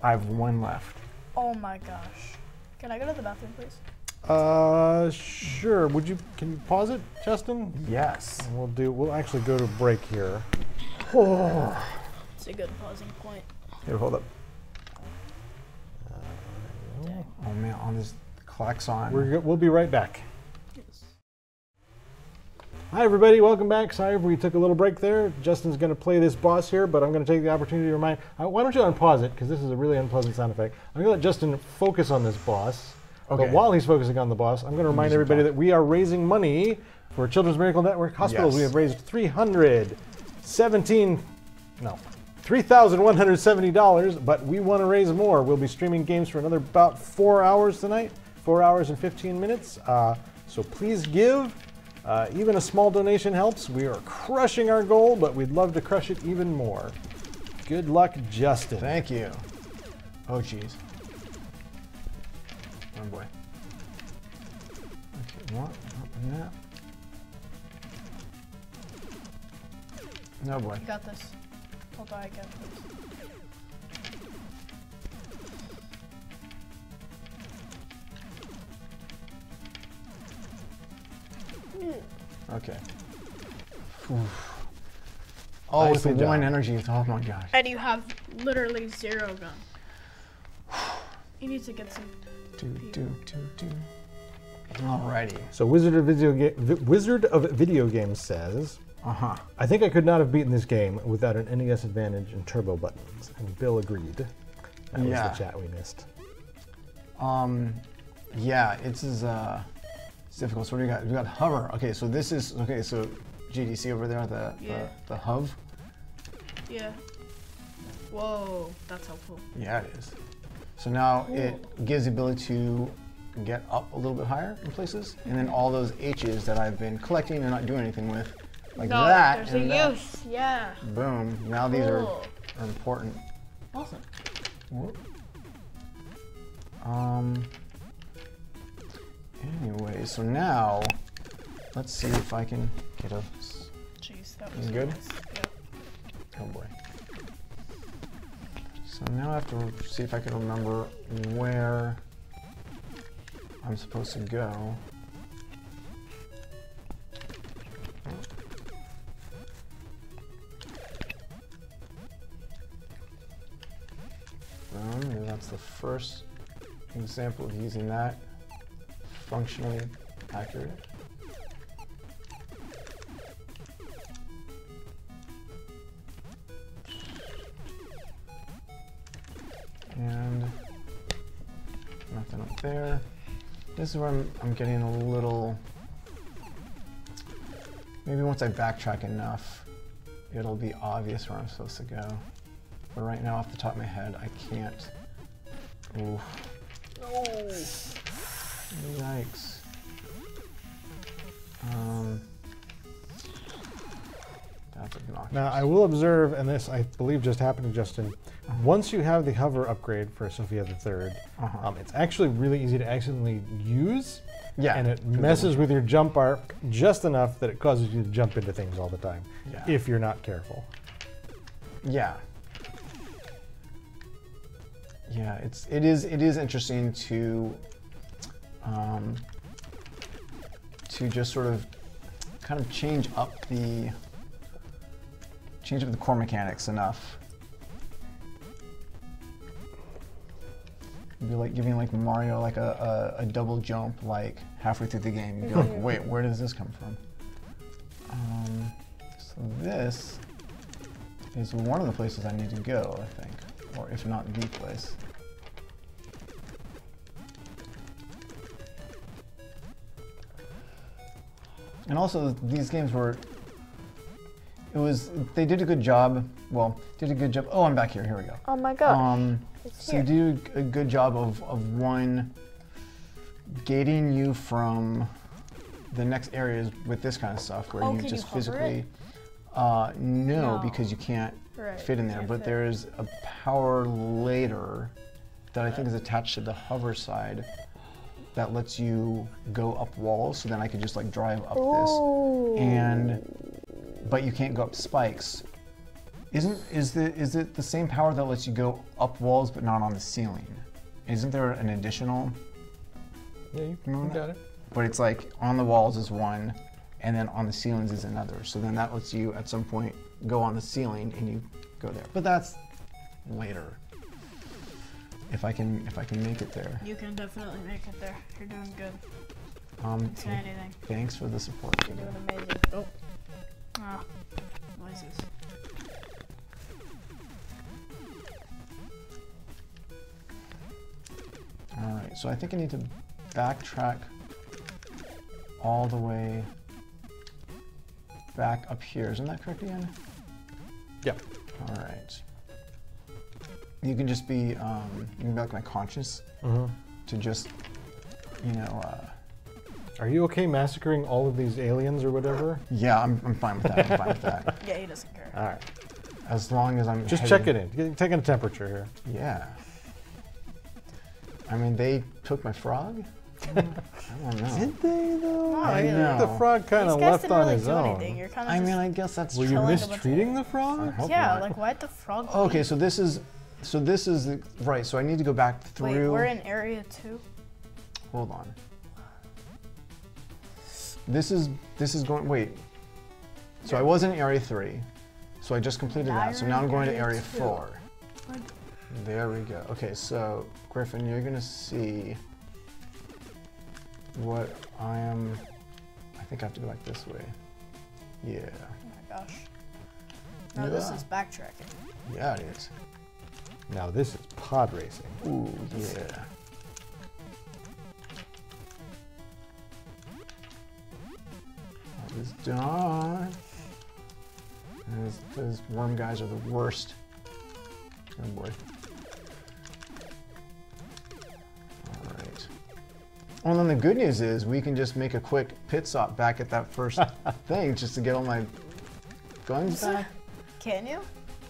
I have one left. Oh my gosh. Can I go to the bathroom, please? Sure. Can you pause it, Justin? Yes. And we'll actually go to break here. Oh. It's a good pausing point. Here, hold up. Oh man, on this klaxon. We'll be right back. Hi everybody, welcome back. Sorry we took a little break there. Justin's going to play this boss here, but I'm going to take the opportunity to remind... why don't you unpause it, because this is a really unpleasant sound effect. I'm going to let Justin focus on this boss. Okay. But while he's focusing on the boss, I'm going to remind everybody that we are raising money for Children's Miracle Network Hospitals. Yes. We have raised $3,170, but we want to raise more. We'll be streaming games for another about 4 hours tonight, 4 hours and 15 minutes. So please give. Even a small donation helps. We are crushing our goal, but we'd love to crush it even more. Good luck, Justin. Thank you. Oh, jeez. Oh, boy. Okay, what? No. No, boy. You got this. Don't die again, please. Okay. Oh, it's the one energy. Oh my gosh. And you have literally 0 gun. You need to get some. Alrighty. So Wizard of Video Games says, I think I could not have beaten this game without an NES advantage and turbo buttons. And Bill agreed. That was the chat we missed. Yeah, it's difficult. So what do we got? We got hover. Okay, so this is So GDC over there, the hov. Yeah. Whoa, that's helpful. Yeah, it is. So now it gives the ability to get up a little bit higher in places, and then all those H's that I've been collecting and not doing anything with, like that. There's a use. Yeah. Boom. Now these are important. Awesome. Anyway, so now let's see if I can get a. Jeez, that was good. Nice. Yeah. Oh boy. So now I have to see if I can remember where I'm supposed to go. That's the first example of using that. Functionally accurate. And nothing up there. This is where I'm getting a little, maybe once I backtrack enough, it'll be obvious where I'm supposed to go. But right now, off the top of my head, I can't. Oof. No! Yikes. That's obnoxious. Now, I will observe, and this I believe just happened to Justin, once you have the hover upgrade for Sophia the Third, it's actually really easy to accidentally use. Yeah. And it messes with your jump arc just enough that it causes you to jump into things all the time, if you're not careful. Yeah. Yeah, it is interesting to just sort of kind of change up the core mechanics enough. It'd be like giving like Mario like a double jump like halfway through the game. You'd be like, wait, where does this come from? So this is one of the places I need to go, I think, or if not the place. And also, these games were. They did a good job. Well, did a good job. Oh, I'm back here. Here we go. Oh my god. So they do a good job of one gating you from the next areas with this kind of stuff, where you can just you hover physically. it? No, because you can't Right, fit in there. can't But fit. there's a power later that I think is attached to the hover side that lets you go up walls. So then I could just like drive up this, but you can't go up spikes. Is it the same power that lets you go up walls but not on the ceiling? Isn't there an additional? Yeah, you got it. But it's like on the walls is one, and then on the ceilings is another. So then that lets you at some point go on the ceiling and you go there. But that's later. If I can make it there. You can definitely make it there. You're doing good. Say anything. Thanks for the support. You're doing amazing. Oh. Ah. Noises. Alright, so I think I need to backtrack all the way back up here. Isn't that correct again? Yep. Alright. You can just be, you can be like my conscience to just, you know, Are you okay massacring all of these aliens or whatever? yeah, I'm fine with that. I'm fine with that. Yeah, he doesn't care. All right. As long as I'm Just heading- check it in. You're taking a temperature here. Yeah. I mean, they took my frog? I don't know. Did they though? I know. The frog kind These of guys left didn't on really his do own. anything. You're kind of I just mean, I guess that's Were you killing a bunch of mistreating the frog? hope yeah, not. like why'd the frog? Okay, leave? so this is the, right. So I need to go back through. Wait, we're in area 2. Hold on. This is going. Wait. So I was in area 3. So I just completed Now that. So you're now in I'm going to area area 2. 4. What? There we go. Okay, so Griffin, you're gonna see what I am. I think I have to go back this way. Yeah. Oh my gosh. No, this Yeah. is backtracking. Yeah, it is. Now this is pod racing. Ooh, yeah. That is done. Those worm guys are the worst. Oh boy. Alright. Well, then the good news is we can just make a quick pit stop back at that first thing just to get all my guns back. Can you?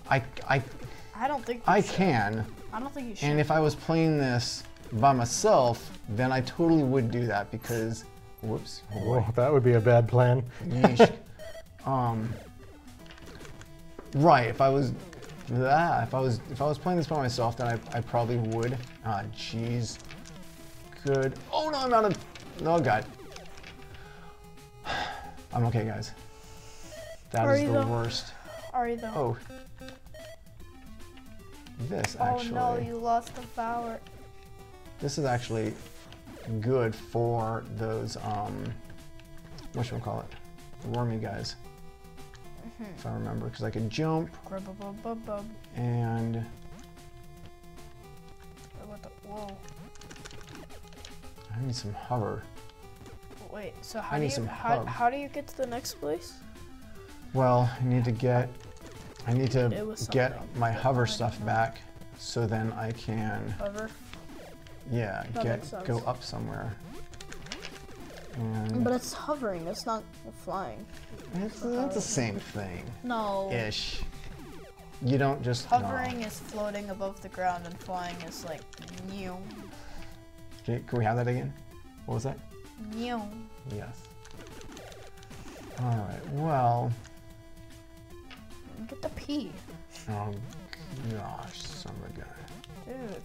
I don't think you I should. can. I don't think you should. And if I was playing this by myself, then I totally would do that because, whoops, oh boy. Well, that would be a bad plan. Yeesh. Right. If I was playing this by myself, then I probably would. Ah, jeez. Good. Oh no, I'm out of. Oh god. I'm okay, guys. That Are is you the though? worst. Are you though? Oh. This Oh actually. no, you lost the power. This is actually good for those whatchamacallit, the wormy guys. If I remember, because I can jump Grub-a-bub-bub-bub. and What the? Whoa. I need some hover. Wait. So I how need do some you hub. how do you get to the next place? Well, I need to get It was get something. my hover stuff back, so then I can Hover. yeah That makes go sense. up somewhere. And But it's hovering. It's not flying. it's not the same thing. No. Ish. You don't just Hovering is floating above the ground, and flying is like new. Can we have that again? What was that? New. Yes. All right. Well. Get the P, Oh gosh, son of a gun. dude.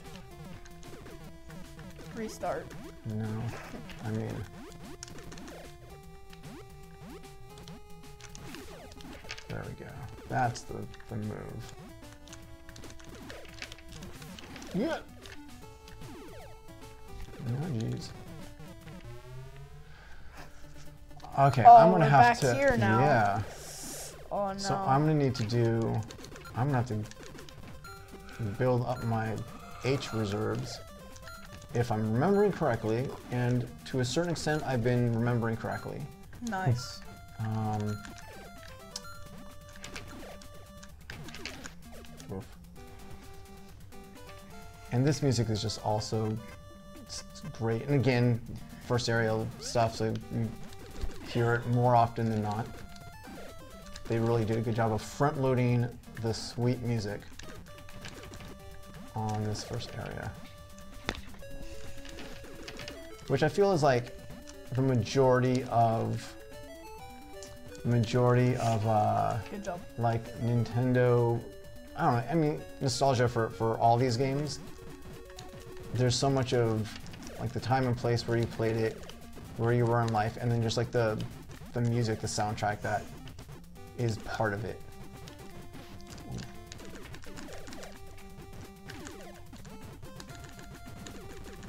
Restart. No, I mean. There we go. That's the move. Yeah. Oh jeez. Okay, Oh, I'm gonna we're have back to. here now. Yeah. Oh no. So I'm gonna need to do. I'm gonna have to build up my H reserves, if I'm remembering correctly, and to a certain extent, I've been remembering correctly. Nice. Oof. And this music is just also great. And again, first aerial stuff, so you hear it more often than not. They really did a good job of front loading the sweet music on this first area. Which I feel is like the majority of Good job. like Nintendo, I don't know, I mean, nostalgia for all these games. There's so much of like the time and place where you played it, where you were in life, and then just like the music, the soundtrack that is part of it.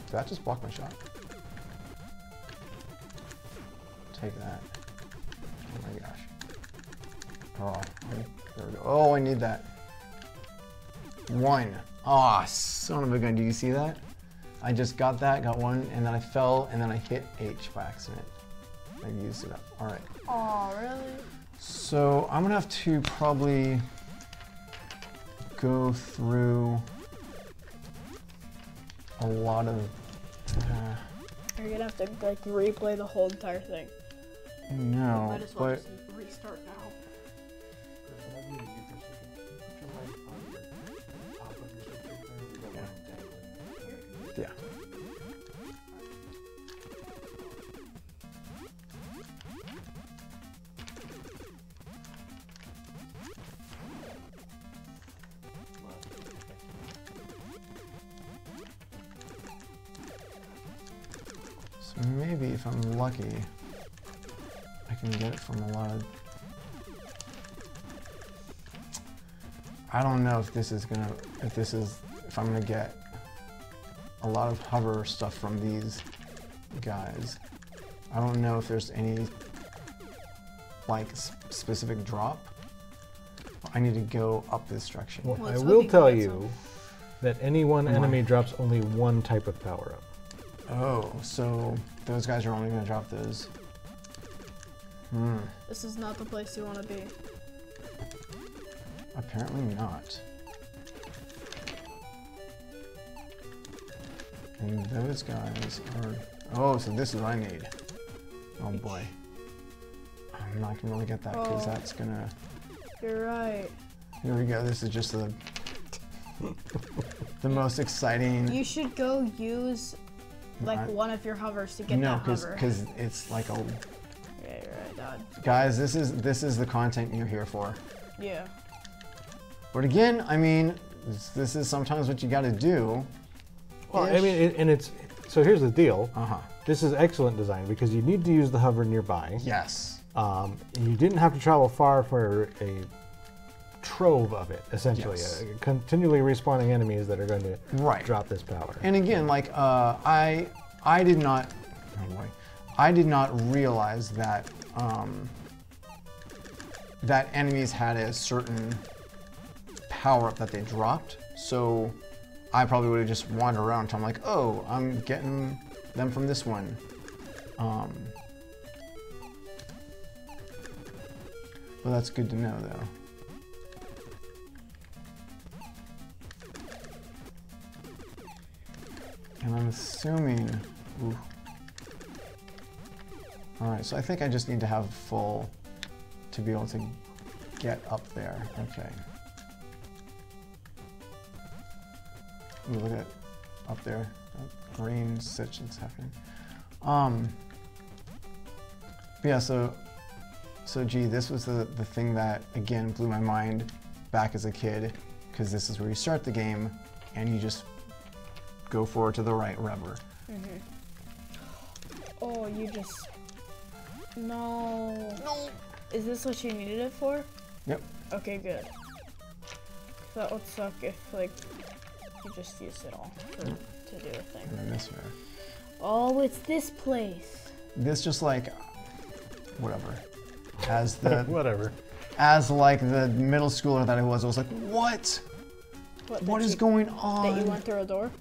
Did that just block my shot? Take that. Oh my gosh. Oh, there we go. Oh, I need that. One. Oh, son of a gun. Do you see that? I just got that, got one, and then I fell, and then I hit H by accident. I used it up. All right. Oh, really? So I'm gonna have to probably go through a lot of. You're gonna have to like replay the whole entire thing. No, Might as well but just restart now. yeah. So maybe if I'm lucky, I can get it from a lot of. I don't know if this is gonna, if I'm gonna get a lot of hover stuff from these guys. I don't know if there's any like specific drop. I need to go up this direction. Well, Well, I it's will hoping tell we get you that any one enemy drops only one type of power up. Oh, so those guys are only gonna drop those. This is not the place you want to be. Apparently not. And those guys are. Oh, so this is what I need. Oh boy. I'm not gonna really get that because Oh. that's gonna. You're right. Here we go. This is just the most exciting. You should go use like I- one of your hovers to get No, that hover. because it's like a. Yeah, you're right, Dad. Guys, this is the content you're here for. Yeah. But again, I mean, this is sometimes what you got to do. Well, I mean, and it's so here's the deal. Uh-huh. This is excellent design because you need to use the hover nearby. Yes. You didn't have to travel far for a trove of it, essentially. Yes. Continually respawning enemies that are going to Right. drop this power. And again, like I did not. Oh boy, I did not realize that that enemies had a certain power up that they dropped. So I probably would have just wandered around until I'm like, oh, I'm getting them from this one. But that's good to know, though. And I'm assuming. Ooh. All right, so I think I just need to have full to be able to get up there. Okay. Ooh, look at up there. That green section's happening. But yeah, so gee, this was the thing that again blew my mind back as a kid, because this is where you start the game and you just go forward to the right wherever. Oh, you just. No. No. Is this what you needed it for? Yep. Okay, good. That would suck if, like, you just used it all to do a thing. And then this way. Oh, it's this place. This just like, whatever. As the Whatever. as like the middle schooler that I was like, what? What that is you- going on? That you went through a door?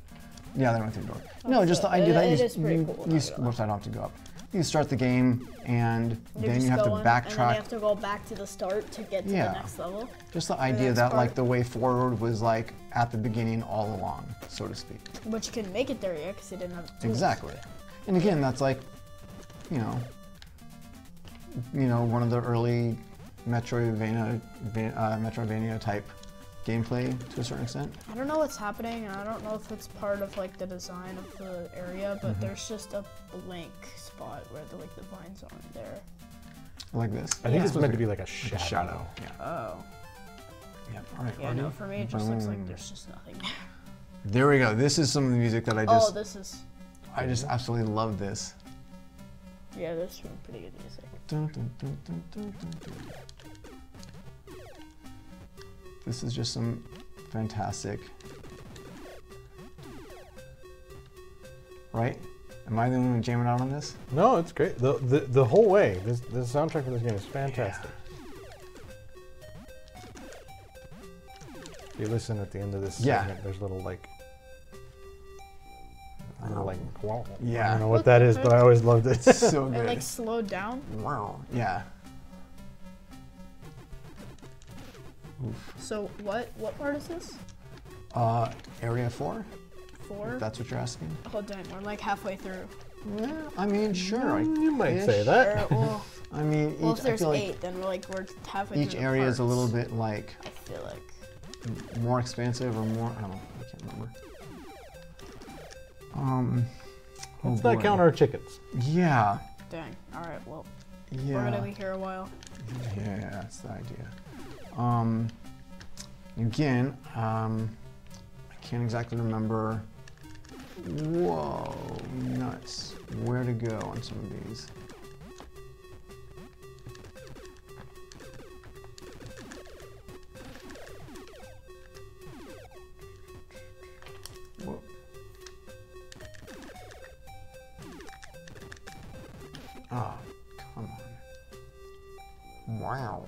Yeah, they went through the door. No, just the so idea that it you is pretty cool, you not gonna whoops, I don't have to go up. you start the game and then you have to backtrack. And then you have to go back to the start to get to the next level. Just the idea that like the way forward was like at the beginning all along, so to speak. But you couldn't make it there yet because you didn't have the tools. Exactly. And again, that's like, you know, one of the early Metroidvania type gameplay to a certain extent. I don't know what's happening, and I don't know if it's part of like the design of the area, but there's just a blank spot where the vines aren't there. Like this? I think it's meant to be like a shadow. Like a shadow. Yeah. Oh. Yeah. All right. Yeah. No, for me it just looks like there's just nothing there. There we go. This is some of the music that I just. Oh, this is. I just absolutely love this. Yeah, this is pretty good music. Dun, dun, dun, dun, dun, dun, dun. This is just some fantastic. Right? Am I the only one jamming out on this? No, it's great. The whole way. The soundtrack for this game is fantastic. If you listen at the end of this segment, there's little like. Yeah. I don't know what that is, but I always loved it. So good. And like slowed down. Wow. Yeah. Oof. So what part is this? Area 4. 4? If that's what you're asking. Oh dang, we're like halfway through. Yeah, I mean, sure. You might say that. Sure, well, I mean, well, if there's like 8, then we're halfway through. Each area is a little bit like. I feel like. More expansive or more. I don't know. I can't remember. Let's not count our chickens. Yeah. Dang. All right. Well. Yeah. We're gonna be here a while. Yeah, that's the idea. Again, I can't exactly remember. Whoa, nuts. Where to go on some of these? Whoa. Oh, come on. Wow.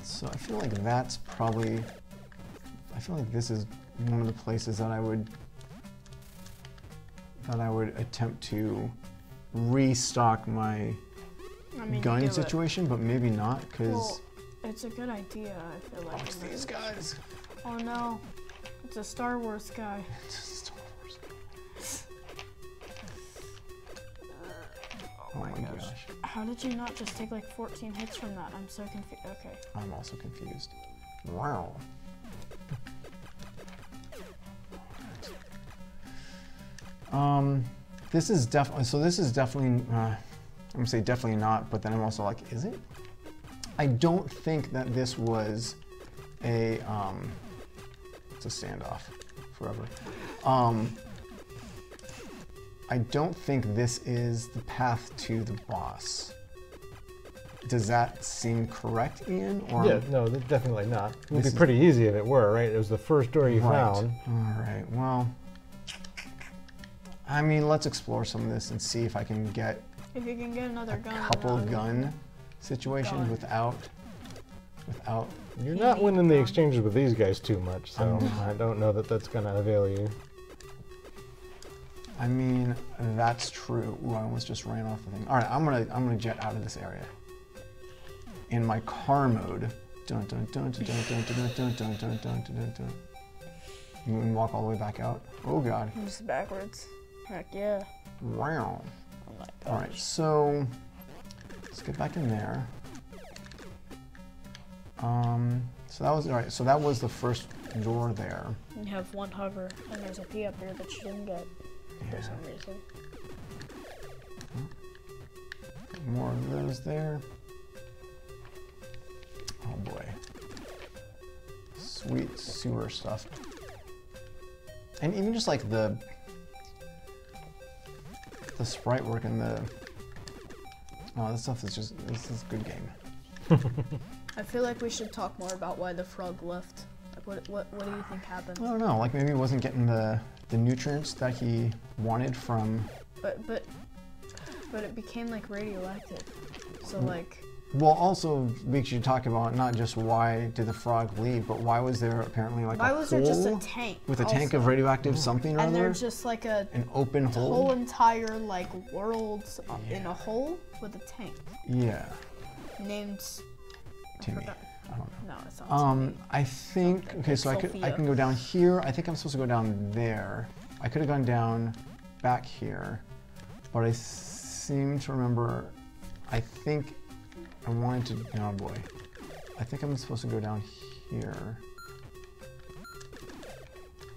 So I feel like that's probably, I feel like this is one of the places that I would attempt to restock my gun situation, but maybe not, because... Well, it's a good idea, I feel like. Watch these guys. Oh no, it's a Star Wars guy. It's a Star Wars guy. Oh my gosh. How did you not just take like 14 hits from that? I'm so confused. Okay. I'm also confused. Wow. This is definitely, so this is definitely, I'm gonna say definitely not, but then I'm also like, is it? I don't think that this was a, it's a standoff forever. I don't think this is the path to the boss. Does that seem correct, Ian? Or yeah, no, definitely not. It would be pretty easy if it were, right? It was the first door you found. All right, well, I mean, let's explore some of this and see if I can get if you can get another gun. Couple gun situations without. You're not winning the exchanges with these guys too much, so I don't know that that's gonna avail you. I mean, that's true. Ooh, I almost just ran off the thing. All right, I'm gonna jet out of this area. In my car mode. Dun dun dun dun dun dun dun dun dun dun dun dun dun. Moonwalk all the way back out. Oh god. Just backwards. Heck yeah. Wow. Oh my gosh. All right, so let's get back in there. So that was all right. So that was the first door there. You have one hover, and there's a P up here that you didn't get for some reason. More of those there. Oh boy. Sweet sewer stuff. And even just like the sprite work and the... Oh, this stuff is just... This is a good game. I feel like we should talk more about why the frog left. Like, what do you think happened? I don't know. Like maybe he wasn't getting the nutrients that he wanted from... But it became like radioactive. So like... Well, also makes you talk about not just why did the frog leave, but why was there apparently like Why a was hole there just a tank? with a tank also? of radioactive something or And other? there's just like a An open whole hole? entire like world in a hole with a tank Yeah. named Timmy. forgot. I don't know. No, it's not. Timmy. I think Something. okay, so I Sophia. can go down here. I think I'm supposed to go down there. I could have gone down back here, but I seem to remember. I think I wanted to. Oh boy, I think I'm supposed to go down here.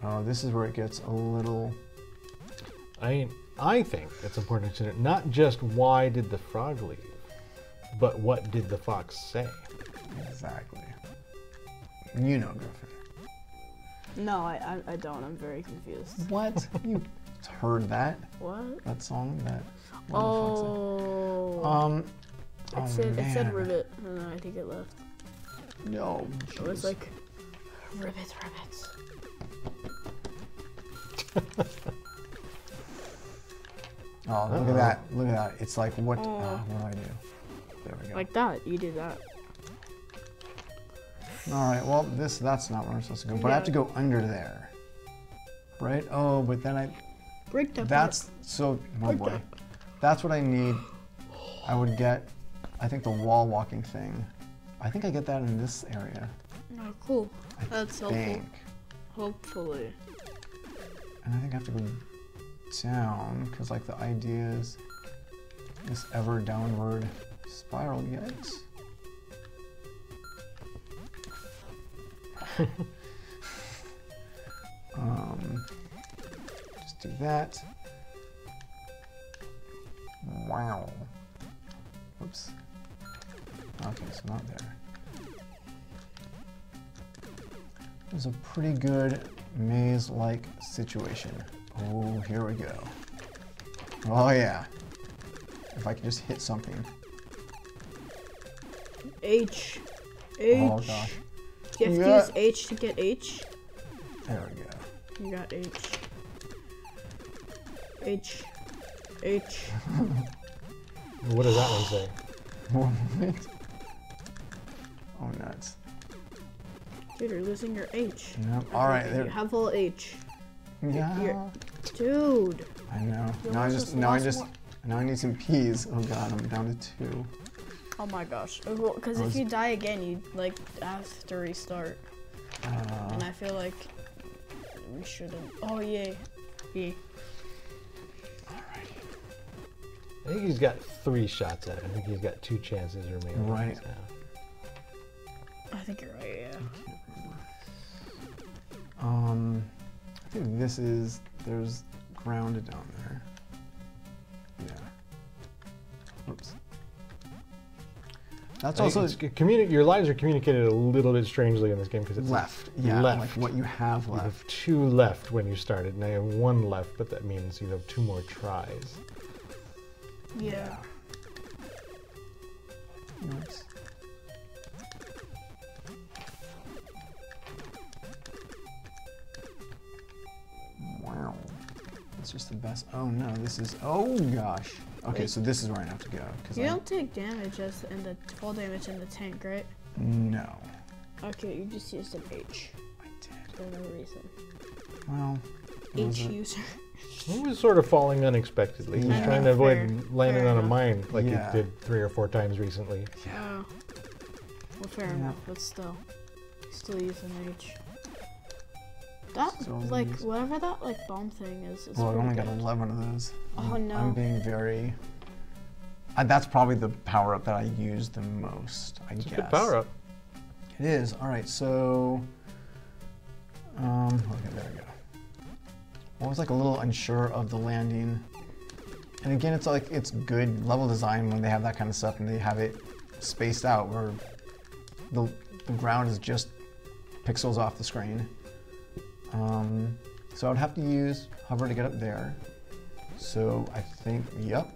Oh, this is where it gets a little. I think it's important to consider not just why did the frog leave, but what did the fox say? Exactly. You know, Griffin. No, I don't. I'm very confused. What? You heard that? What? That song? That. Oh. Oh, It said man. ribbit, and then I think it left. No. It was jeez. like ribbits. Oh, look at that. Look at that. It's like, what do I do? There we go. Like that. You do that. All right, well, that's not where I'm supposed to go. But I have to go under there. Right? Oh, but then Break that. that's, so, oh boy. That's what I need. I would get, I think, the wall walking thing. I think I get that in this area. Oh, cool. That's helpful. Bank. Hopefully. And I think I have to go down, because like the idea is this ever downward spiral. Yikes. Just do that. Wow. Whoops. Okay, so not there. It was a pretty good maze-like situation. Oh, here we go. Oh yeah. If I can just hit something. H. Oh gosh. You have to use H to get H. There we go. You got H. H. What does that one say? What? Oh nuts. Dude, you're losing your H. Yep. All right. You There. have full H. Yeah. Dude. I know. You Now I almost just. Now I lost just. one. Now I need some peas. Oh god, I'm down to 2. Oh my gosh. Well, because if you die again, you like have to restart. And I feel like we shouldn't. Oh yay. Yeah. I think he's got 3 shots at it. I think he's got 2 chances remaining. Right. I think you're right. Yeah. I think this is. There's ground down there. Yeah. Oops. That's also your lives are communicated a little bit strangely in this game because it's left. Yeah, left. like what you have You left. have 2 left when you started. Now you have 1 left, but that means you have 2 more tries. Yeah. Nice. Wow. That's just the best. Oh no, this is. Oh gosh. Okay, so this is where I have to go. You don't take damage full damage in the tank, right? No. Okay, you just used an H I did. for no reason. Well. it was H a- user. He was sort of falling unexpectedly. He was Yeah. trying to avoid Fair. landing Fair on a enough. mine like Yeah. he did 3 or 4 times recently. Oh. Well, fair enough, but still use an H. That Still like use- whatever that like bomb thing is. Well, I pretty only got good. 11 of those. Oh, no. I'm being very. That's probably the power up that I use the most. I It's a guess. good power up. It is. All right, so. Okay, there we go. I was like a little unsure of the landing. And again, it's like it's good level design when they have that kind of stuff and they have it spaced out where the ground is just pixels off the screen. So I would have to use hover to get up there. So I think, yep.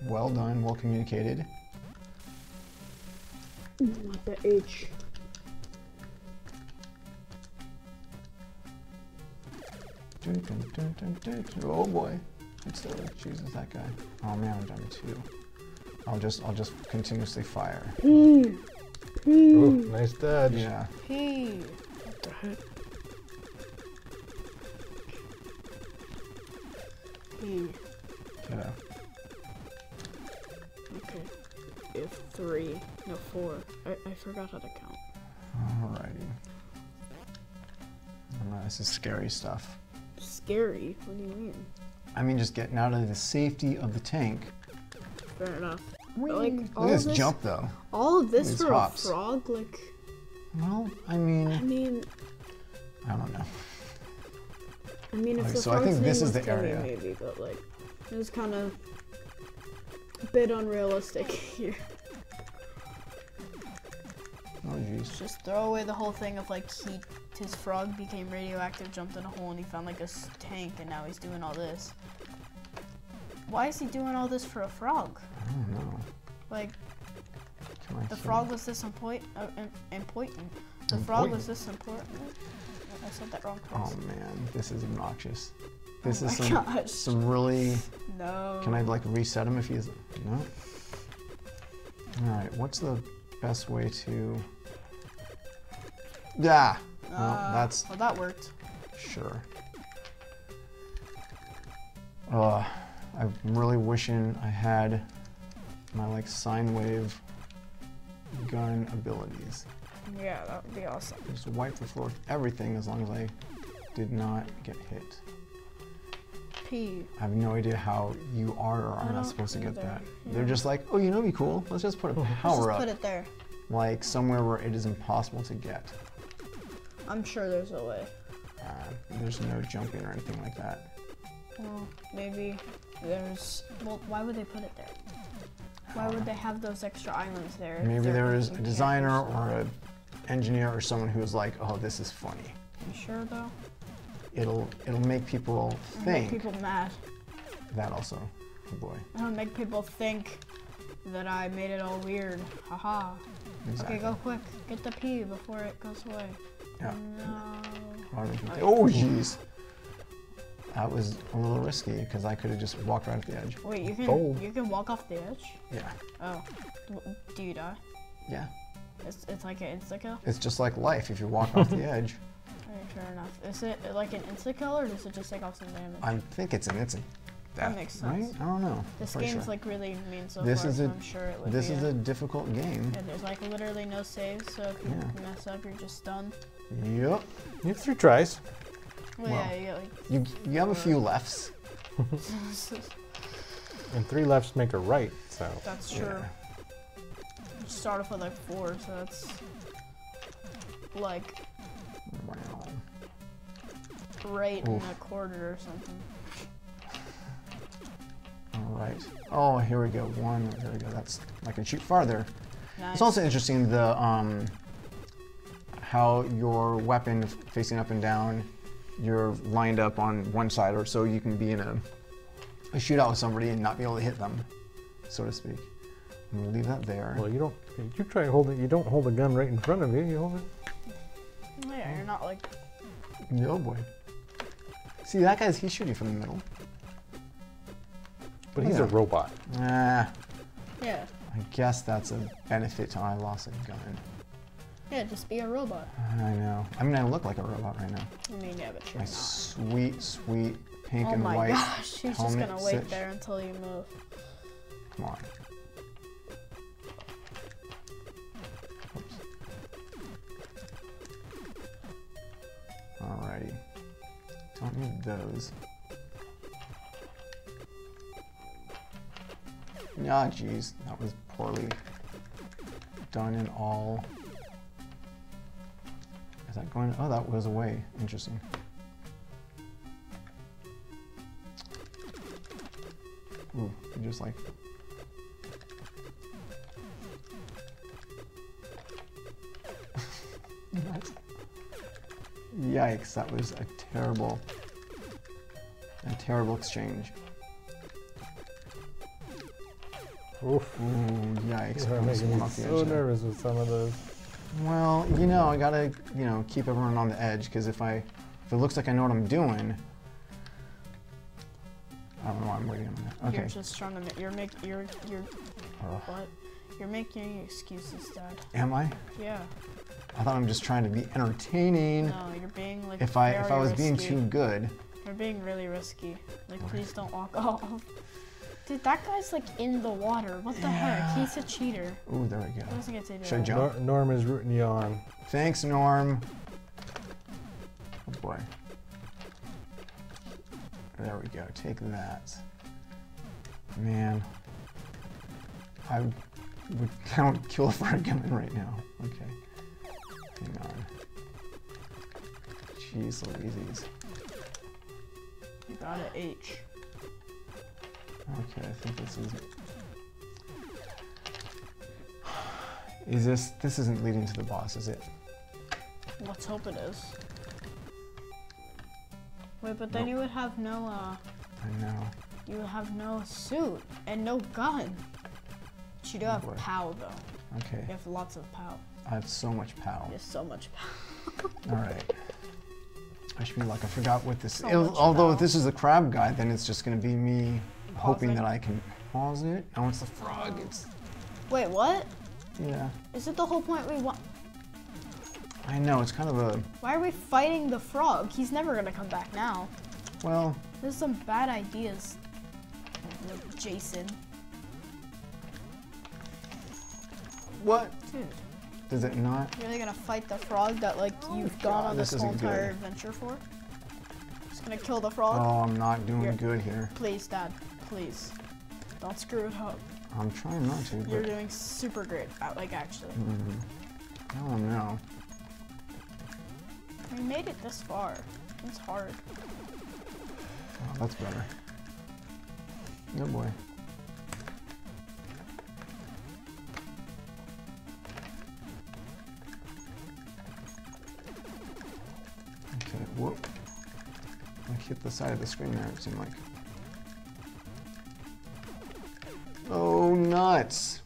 Well done, well communicated. Not the H. Oh boy. It still chooses that guy. Oh man, I'm down to 2. I'll just continuously fire. Ooh, nice dodge. Yeah. P. What the heck? P. Yeah. Okay. If 3. No, 4. I forgot how to count. Alrighty. Oh, this is scary stuff. Scary? What do you mean? I mean, just getting out of the safety of the tank. Fair enough. Whee! But, like, Look all at this this jump, though. All of this These for hops. a frog? Like, Well, I I mean, mean, I don't know. if Okay, the so I frog's think this name is was the Timmy, area. maybe, but like, it was kind of a bit unrealistic here. Oh, jeez. Just throw away the whole thing of like his frog became radioactive, jumped in a hole, and he found like a tank, and now he's doing all this. Why is he doing all this for a frog? I don't know. Like, Can I the see? frog was this important. The frog was this important. I said that wrong twice. Oh man, this is obnoxious. This Oh is my some gosh. some really. No. Can I like reset him if he's no? All right. What's the best way to? Yeah. Well, that's Well, that worked. sure. I'm really wishing I had my like sine wave gun abilities. Yeah, that would be awesome. Just wipe the floor with everything as long as I did not get hit. P. I have no idea how you are or are I not don't supposed to get either. that. Yeah. They're just like, oh, you know, it'd be cool. Let's just put a Let's power just up, put it there. like somewhere where it is impossible to get. I'm sure there's a way. There's no jumping or anything like that. Well, maybe there's. Well, why would they put it there? Why would they have those extra islands there? if Maybe they're there is a making designer campers? or an engineer or someone who's like, oh, this is funny. You sure though? It'll make people It'll make think. people mad. That also, oh boy. It'll make people think that I made it all weird. Haha. Exactly. Okay, go quick. Get the P before it goes away. Yeah. No. Oh, jeez. That was a little risky because I could have just walked right at the edge. Wait, you can Oh. you can walk off the edge? Yeah. Oh. Do you die? Yeah. It's like an insta-kill? It's just like life. If you walk off the edge, Alright, fair enough. Is it like an insta-kill or does it just take off some damage? I think it's an instant. That makes sense. Right? I don't know. This Pretty game's sure. like really mean so This far, is so a- I'm sure it would This be is a difficult game. Yeah, there's like literally no saves, so if you Yeah. mess up, you're just done. Yep. You have 3 tries. Well, Well, yeah, you get like You have a few lefts. And 3 lefts make a right, so. That's true. Yeah. You start off with like 4, so that's like Wow. right Oof. and a quarter or something. All right. Oh, here we go. One. There we go. That's. I can shoot farther. Nice. It's also interesting the how your weapon facing up and down, you're lined up on one side, or so you can be in a shootout with somebody and not be able to hit them, so to speak. I'm gonna leave that there. Well, you try holding, you don't hold a gun right in front of you, you hold it. Yeah, you're not like. Oh boy. See, that guy's, he's shooting from the middle. But he's a Yeah. robot. Ah, Yeah. I guess that's a benefit to I lost a gun. Yeah, just be a robot. I know. I mean, I look like a robot right now. I mean, yeah, but you're My not. sweet, sweet pink Oh and my white gosh, she's just helmet gonna wait sit. there until you move. Come on. Oops. Alrighty. Don't need those. Ah, jeez, that was poorly done and all. Is that going? Oh, that was away. Interesting. Ooh, just like. What? Yikes, that was a terrible exchange. Oof. Ooh, yikes. You're Almost making went me off the so edge there. nervous with some of those. Well, you know, I gotta, keep everyone on the edge, because if it looks like I know what I'm doing, I don't know why I'm waiting on that. Okay. You're just trying to you're. What? You're making excuses, Dad. Am I? Yeah. I thought I'm just trying to be entertaining. No, you're being like If I was risky. being too good. You're being really risky. Like, please don't walk off. Dude, that guy's like in the water. What the heck? He's a cheater. Ooh, there we go. He doesn't get to do Should I that. jump? Norm is rooting you on. Thanks, Norm. Oh boy. There we go. Take that. Man. I would kill for a gun right now. Okay. Hang on. Jeez Louises. You got an H. Okay, I think this is... This isn't leading to the boss, is it? Let's hope it is. Wait, but then you would have no, I know. you would have no suit and no gun. But you do have boy. POW, though. Okay. You have lots of POW. I have so much POW. You have so much POW. Alright. I should be like, I forgot what this So is. much Although POW. if this is a crab guy, then it's just going to be me hoping Pausing. that I can pause it. Oh, it's the frog. It's... Wait, what? Yeah. Is it the whole point we want? I know, it's kind of a... Why are we fighting the frog? He's never gonna come back now. Well... There's some bad ideas, like Jason. What? Dude, Does it not? you're really gonna fight the frog that like you've gone God, on this this whole isn't good. entire adventure for? Just gonna kill the frog? Oh, I'm not doing You're- good here. Please, Dad. Please. Don't screw it up. I'm trying not to, You're but... doing super great, like actually. Oh, no. We made it this far. It's hard. Oh, that's better. Oh, boy. Okay, whoop. I hit the side of the screen there, it seemed like. Oh, nuts!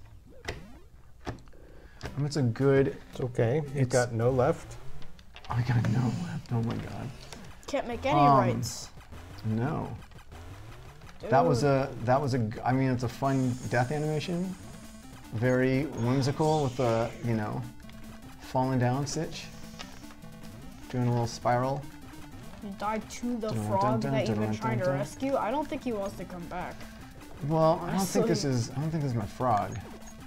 It's a good... It's okay. You've It's- got no left. I got no left. Oh my god. Can't make any Um, rights. No. Dude. That was a, I mean, it's a fun death animation. Very whimsical with the, you know, falling down stitch. Doing a little spiral. You died to the Dun, frog dun, that you've dun, been dun, trying to dun. rescue. I don't think he wants to come back. Well, I don't think this Honestly. is my frog.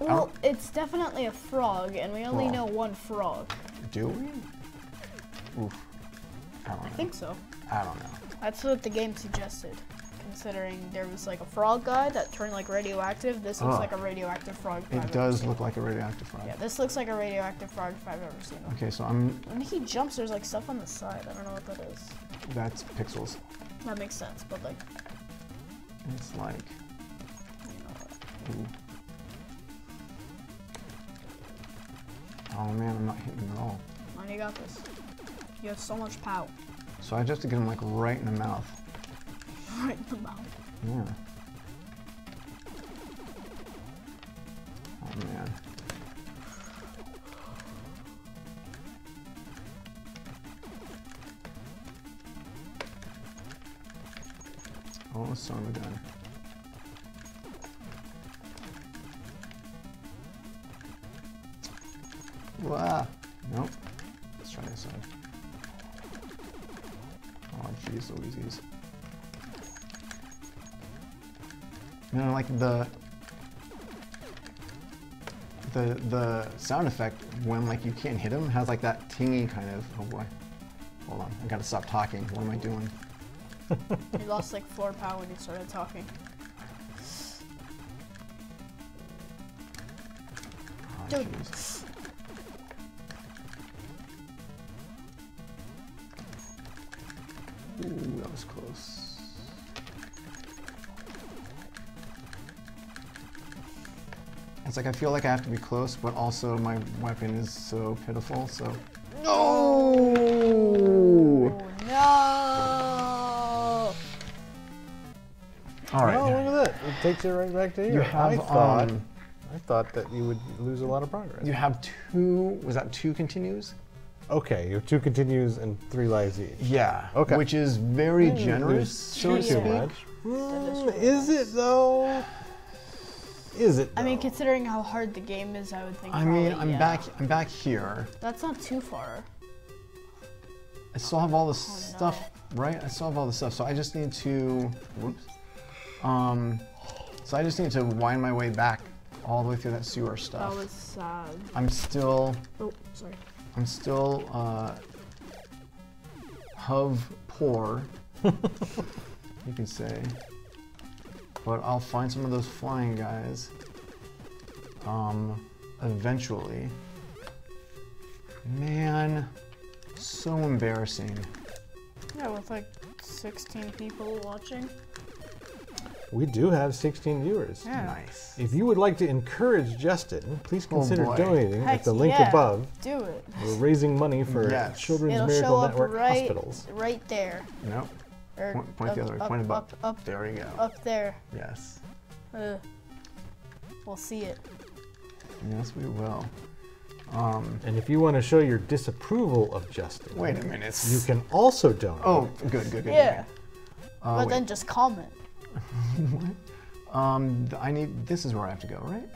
Well, it's definitely a frog, and we only Well. know one frog. Do we? Oof. I don't know. I think so. I don't know. That's what the game suggested. Considering there was like a frog guy that turned like radioactive, this looks Ugh. like a radioactive frog. if I've It ever does seen look one. like a radioactive frog. Yeah, this looks like a radioactive frog if I've ever seen one. Okay, so I'm, When he jumps, there's like stuff on the side. I don't know what that is. that's pixels. That makes sense, but like, It's like, you know, ooh. Oh man, I'm not hitting at all. man, you got this. You have so much power. So I just have to get him like right in the mouth. Right in the mouth. Yeah. Oh man. Oh, son of a gun. Wow. Nope. Let's try this side. Oh, jeez Louises. No, like the sound effect when like you can't hit him has like that tingy kind of, oh boy. Hold on, I gotta stop talking. What am I doing? You lost like 4 power when you started talking. Oh, Dude. jeez. Ooh, that was close. It's like I feel like I have to be close, but also my weapon is so pitiful, so... No! Oh no! All right. Oh, look at that. It takes it right back to here. You have, I thought that you would lose a lot of progress. You have 2, was that 2 continues? Okay, you have 2 continues and 3 lives each. Yeah. Okay. Which is very generous, There's so to too speak. much. That is Is it though? is it? I mean, though? considering how hard the game is, I would think. I mean, probably, I'm back here. That's not too far. I still have all the stuff, right? I still have all the stuff, so I just need to, whoops. So I just need to wind my way back all the way through that sewer stuff. That was sad. I'm still, Oh, sorry. I'm still, poor, you can say. But I'll find some of those flying guys, eventually. Man, so embarrassing. Yeah, with like 16 people watching. We do have 16 viewers. Yeah. Nice. If you would like to encourage Justin, please consider boy. donating Heck at the link yeah. above. Do it. We're raising money for Yes. Children's It'll Miracle show up Network right, hospitals. right there. Nope. Or Point the other way. Point above. Up, There we go. up there. Yes. We'll see it. Yes, we will. And if you want to show your disapproval of Justin, Wait a minute. you can also donate. Oh, good. Yeah. But wait. then just comment. I need. This is where I have to go, right?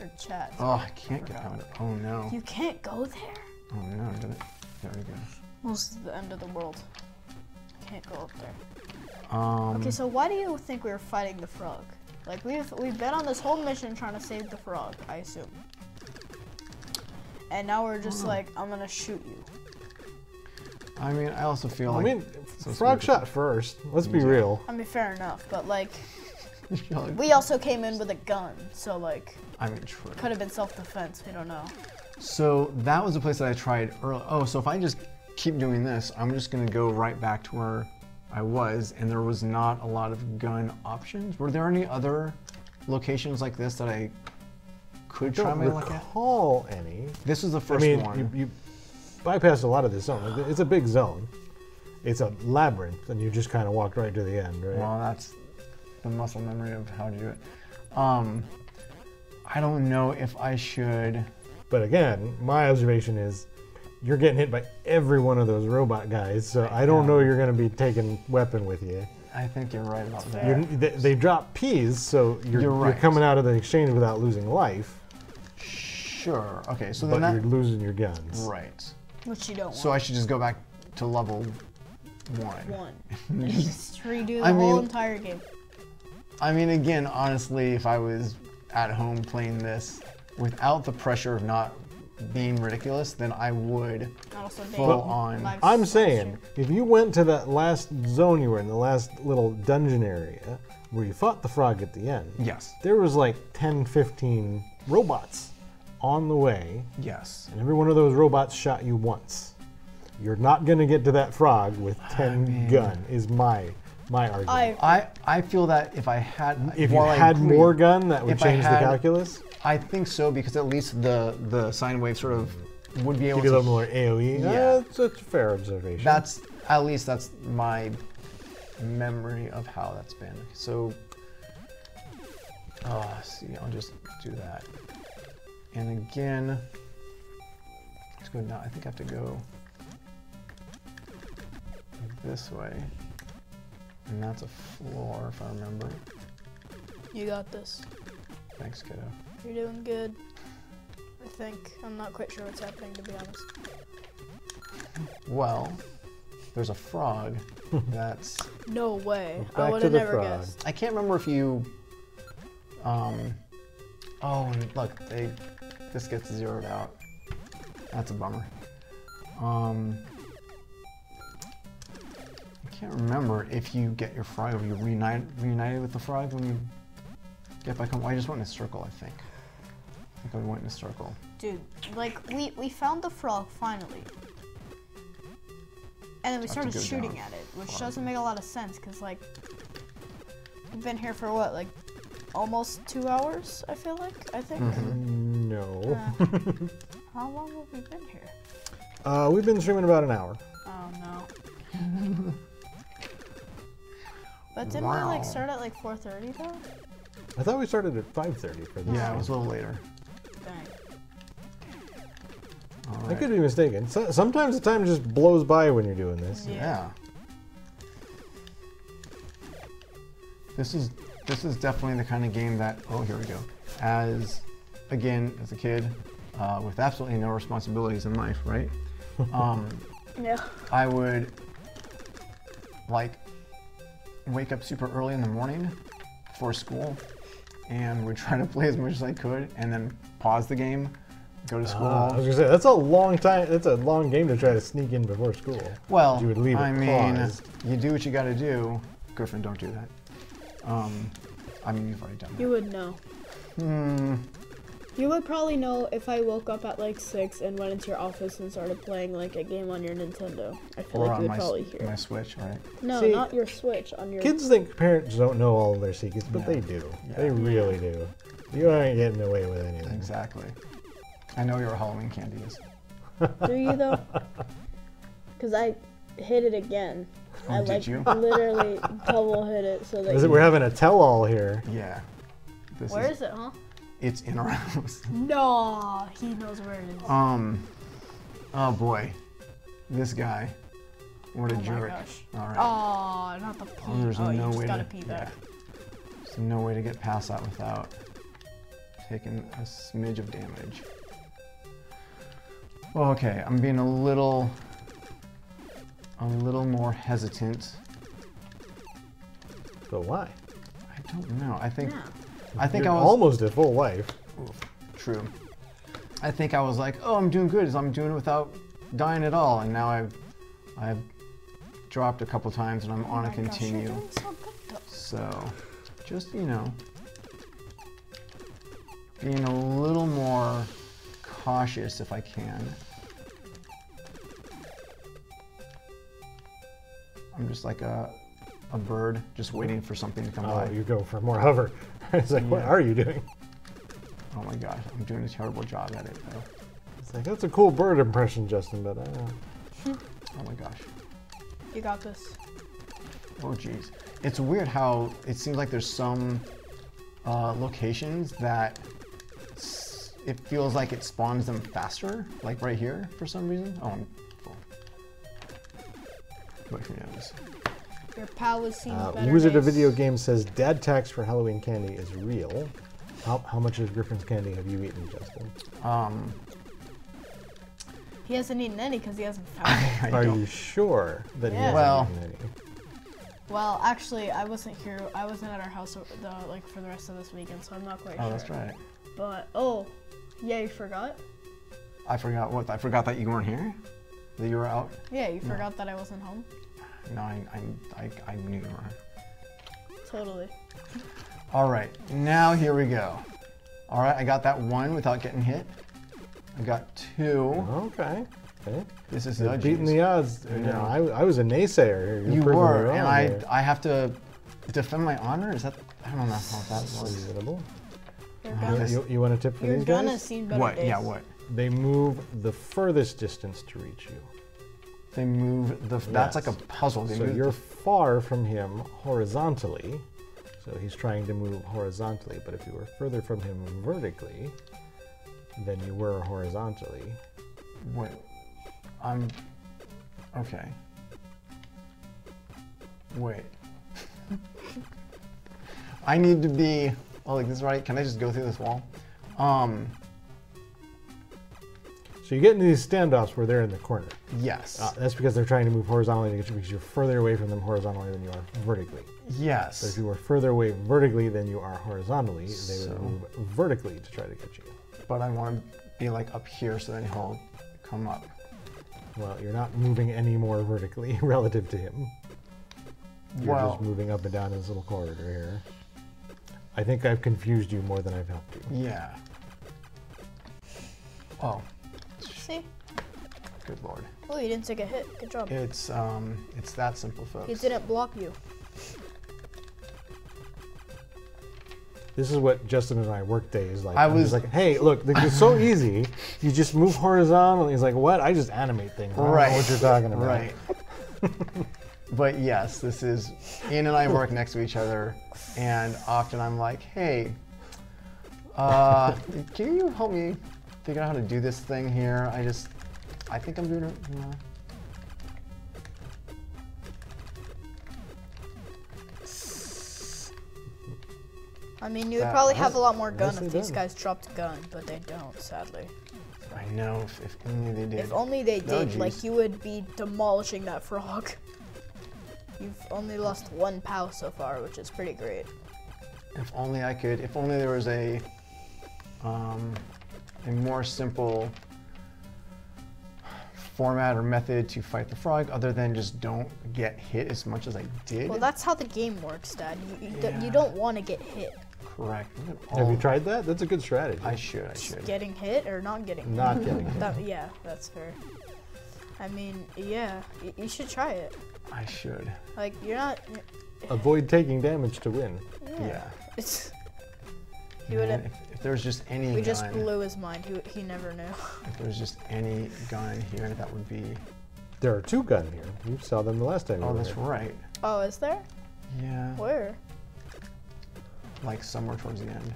Or chat. Oh, I can't get out. Oh no. You can't go there. Oh no. Did it? There we go. Well, this is the end of the world. Can't go up there. Um. Okay, so why do you think we were fighting the frog? Like we've been on this whole mission trying to save the frog, I assume. And now we're just like, I'm gonna shoot you. I mean, I also feel I like. mean, so frog stupid. shot first. Let's be Yeah. real. I mean, fair enough, but like, I feel like- we also came in with a gun, so like, I mean, true. could have been self-defense. We don't know. So that was the place that I tried early. Oh, so if I just keep doing this, I'm just gonna go right back to where I was, and there was not a lot of gun options. Were there any other locations like this that I could try Don't my luck at? recall any. This was the I first mean, one. you bypassed a lot of this zone. It's a big zone. It's a labyrinth, and you just kind of walked right to the end, right? Well, that's the muscle memory of how to do it. I don't know if I should. But again, my observation is you're getting hit by every one of those robot guys, so I don't know you're going to be taking weapon with you. I think you're right about that. fair. They drop P's, so you're right. coming out of the exchange without losing life, Sure. Okay. So but then you're that. losing your guns. Right. Which you don't So I want. should just go back to level 1. One. And just redo the I whole mean- entire game. I mean, again, honestly, if I was at home playing this without the pressure of not being ridiculous, then I would Also, full on. live I'm live saying, stream. if you went to that last zone you were in, the last little dungeon area, where you fought the frog at the end, Yes. there was like 10, 15 robots on the way, Yes. and every one of those robots shot you once. You're not going to get to that frog with 10 gun, is my argument. I feel that if I had. If you while I had agree, more gun, that would if I change the had- calculus. I think so, because at least the sine wave sort of would be able Give you a to. little more AoE. Yeah. That's a fair observation. That's at least that's my memory of how that's been. So, see, I'll just do that. And again, let's go now. I think I have to go this way, and that's a floor if I remember. You got this. Thanks, kiddo. You're doing good. I think. I'm not quite sure what's happening, to be honest. Well, there's a frog that's. No way. Back I to would have the never frog. guessed. I can't remember if you. Oh, and look, this gets zeroed out. That's a bummer. I can't remember if you get your frog, or you reunited with the frog when you get back home. Well, I just went in a circle, I think. I think I went in a circle. Dude, like, we found the frog finally. And then we Have to started go shooting down at it, which farther. doesn't make a lot of sense, because, like, we've been here for what, like, almost 2 hours, I feel like, I think? No. How long have we been here? We've been streaming about an hour. Oh, no. But didn't we, Wow. like, start at, like, 4:30, though? I thought we started at 5:30 for this. Yeah, it was a little later. Dang. All I right. could be mistaken. Sometimes the time just blows by when you're doing this. Yeah. This is this is definitely the kind of game that, oh, here we go. As a kid, with absolutely no responsibilities in life, right? Yeah. I would like wake up super early in the morning for school and would try to play as much as I could and then pause the game, go to school. I was gonna say, that's a long time, that's a long game to try to sneak in before school. Well, You would leave it I mean, paused. you do what you gotta do. Griffin, don't do that. I mean, you've already done that. You would know. You would probably know if I woke up at like 6 and went into your office and started playing like a game on your Nintendo. I feel Or like on you would probably hear my it. Switch, right? No, See, not your Switch, on your... Kids think parents don't know all of their secrets, but Yeah. they do. Yeah. They really do. You aren't getting away with anything. Exactly. I know your Halloween candy is. Do you though? Because I hit it again. Oh, I did like you? literally double hit it so that Is it, we're having a tell-all here. Yeah. This Where is it, huh? It's in our house. No, he knows where it is. Oh boy. This guy. What a Oh my jerk. gosh. All right. Oh, not the pee. Oh, there's oh, no you way just gotta to, pee back. There's no way to get past that without taking a smidge of damage. Well, okay, I'm being a little more hesitant. But why? I don't know. I think Yeah. I think You're I was almost at full life. true. I think I was like, oh, I'm doing good. I'm doing it without dying at all, and now I've dropped a couple times, and I'm on a Oh my gosh, you're continue. doing so good, though. So, just, you know, being a little more cautious if I can. I'm just like a bird, just waiting for something to come by. Oh, you go for more hover. It's like, what Yeah. are you doing? Oh my gosh, I'm doing a terrible job at it, though. It's like, that's a cool bird impression, Justin, but Oh my gosh. You got this. Oh geez. It's weird how it seems like there's some locations that it feels like it spawns them faster, like right here for some reason. Oh, I'm full. But who knows? Your pal was seen better Wizard of days. Video Games says, Dad tax for Halloween candy is real. How much of Griffin's candy have you eaten, Justin? He hasn't eaten any because he hasn't found it. Are don't- you sure that he Yeah. hasn't Well- eaten any? Well, actually, I wasn't here. I wasn't at our house for the rest of this weekend, so I'm not quite Oh, sure. that's right. But yeah, you forgot. I forgot what? I forgot that you weren't here? That you were out? Yeah, you forgot that I wasn't home. No, I knew you were. Totally. All right, now here we go. All right, I got that one without getting hit. I got two. Okay. Okay. This is You're beating the odds. You know, know. I was a naysayer here. You're You proving me were, wrong and here. I have to defend my honor. Is that? I don't know how that That's works. reasonable. You're Uh, gonna, this- You want a tip for you're these gonna guys? seen better What? days. Yeah, what? They move the furthest distance to reach you. They move the. That's like a Yes. puzzle. They So move you're far from him horizontally. So he's trying to move horizontally, but if you were further from him vertically than you were horizontally. Wait, I'm. Okay. Wait. I need to be. Oh, like this, right? Can I just go through this wall? So you get into these standoffs where they're in the corner. Yes. That's because they're trying to move horizontally to get you because you're further away from them horizontally than you are vertically. But if Yes. you were further away vertically than you are horizontally, they So- would move vertically to try to get you. But I want to be like up here, so then he'll come up. Well, you're not moving any more vertically relative to him. You're Well- just moving up and down this little corridor here. I think I've confused you more than I've helped you. Yeah. Oh, See? good lord. Oh, you didn't take a hit. Good job. It's that simple, folks. He didn't block you. This is what Justin and I work day is like. I I'm just was- like, hey, look, it's so easy. You just move horizontally. He's like, what? I just animate things. I don't Right. know what you're talking about. Right. But yes, this is. Ian and I work next to each other, and often I'm like, hey, can you help me figure out how to do this thing here? I think I'm doing it. You know. I mean, you would probably have a lot more gun Nicely if these done. guys dropped gun, but they don't, sadly. I know, if only they did. If only they No, did, like, jeez. you would be demolishing that frog. You've only lost 1 POW so far, which is pretty great. If only I could, if only there was a more simple format or method to fight the frog other than just don't get hit as much as I did. Well, that's how the game works, Dad. You Yeah. don't want to get hit. Correct. Have you tried that? That's a good strategy. I should. Getting hit or not getting hit? Not getting hit. Yeah, that's fair. I mean, yeah, you should try it. I should. Like, you're not... Avoid taking damage to win. Yeah. It's... Man, if there was just any We gun, just blew his mind. He never knew. if there was just any gun here, that would be. There are 2 guns here. You saw them the last time you Oh, were that's here. right. Oh, is there? Yeah. Where? Like somewhere towards the end.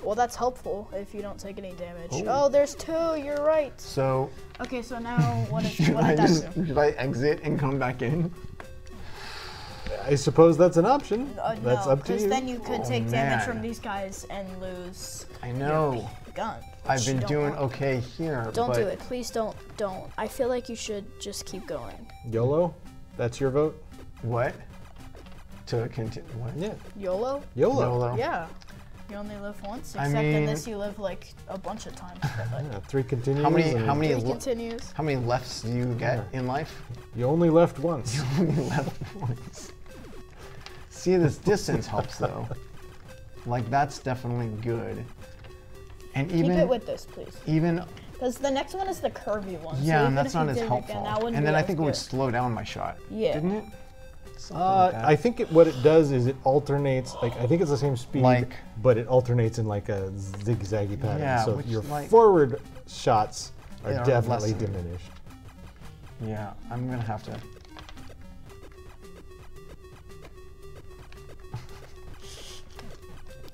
Well, that's helpful if you don't take any damage. Oh. Oh, there's 2. You're right. So Okay, so now what did should that do? should I exit and come back in? I suppose that's an option. That's no, up to because you. then you could Oh, take damage man. from these guys and lose I know. your gun. I've which you been don't doing want. okay here. Don't but do it. Please don't. I feel like you should just keep going. YOLO? That's your vote? What? To continue? What? Yeah. YOLO? YOLO. YOLO. Yeah. You only live once, I except in mean- this you live like a bunch of times. But like, Yeah, 3 continues. How many? and How many? three continues. How many lefts do you get in life? You only left once. Only left once. See, this distance helps though. Like that's definitely good. And Keep even it with this, please. even Because the next one is the curvy one. so yeah, even and that's if you not as did it helpful. again, that wouldn't And be then I as think it would good. slow down my shot. Yeah. Didn't it? Something like that. I think what it does is it alternates. Like I think it's the same speed, Like- but it alternates in like a zigzaggy pattern. Yeah, so which, your like- forward shots are They are definitely lessened. diminished. Yeah, I'm gonna have to.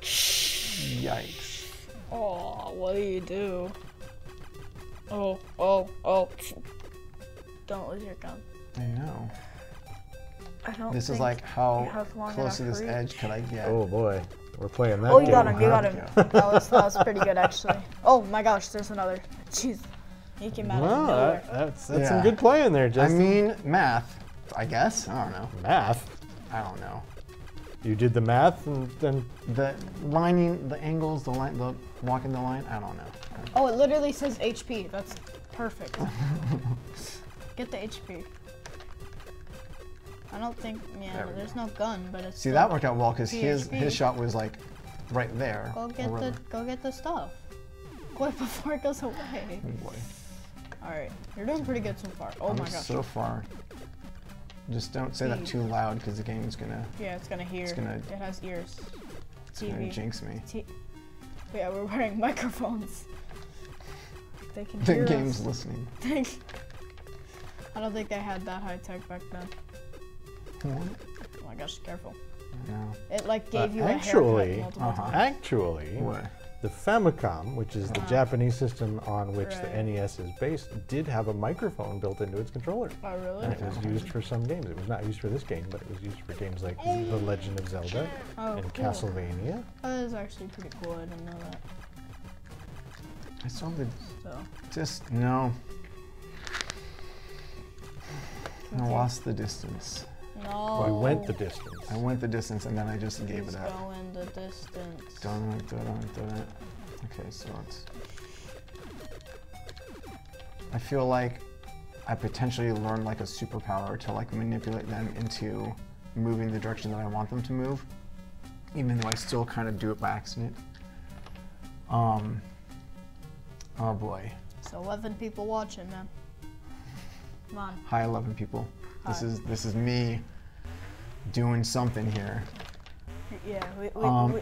Yikes. Oh, what do you do? Oh. Don't lose your gun. I know. I don't This is think like how have long close to enough this reach. edge could I get? Oh boy, we're playing that. Oh, you game, got him, you huh? got him. That was pretty good, actually. Oh my gosh, there's another. Jeez. He came out of Well, nowhere. that's some Yeah. good playing there, I Justin. mean, math. I guess. I don't know. Math. I don't know. You did the math and then The lining, the angles, the line, the walking the line. I don't know. Oh, it literally says HP. That's perfect. Get the HP. I don't think, yeah, There we there's no gun, but it's See, still- that worked out well because his PHP. shot was like right there. Go or get whatever. the stuff. Quick before it goes away. Oh boy. Alright, you're doing pretty good so far. Oh I'm my gosh. so far. Just don't say that Speed. too loud because the game's gonna Yeah, it's gonna hear. gonna- It has ears. it's gonna jinx me. Yeah, we're wearing microphones. They can The hear game's us. listening. I don't think they had that high tech back then. What? Oh my gosh, careful. No. It like gave you a actually- haircut multiple times. actually, What? the Famicom, which is the Japanese system on which the Right. NES is based, did have a microphone built into its controller. Oh really? And it was used for some games. It was not used for this game, but it was used for games like The Legend of Zelda Oh, and cool. Castlevania. That is actually pretty cool. I didn't know that. I saw the So just no. I Okay. lost the distance. no. We went the distance. I went the distance and then I just gave He's it up. going the distance. Dun, dun, dun, dun. Okay, so it's. I feel like I potentially learned like a superpower to like manipulate them into moving the direction that I want them to move, even though I still kind of do it by accident. Oh boy. So 11 people watching, man. Come on. Hi, 11 people. Hi. This is me doing something here. Yeah.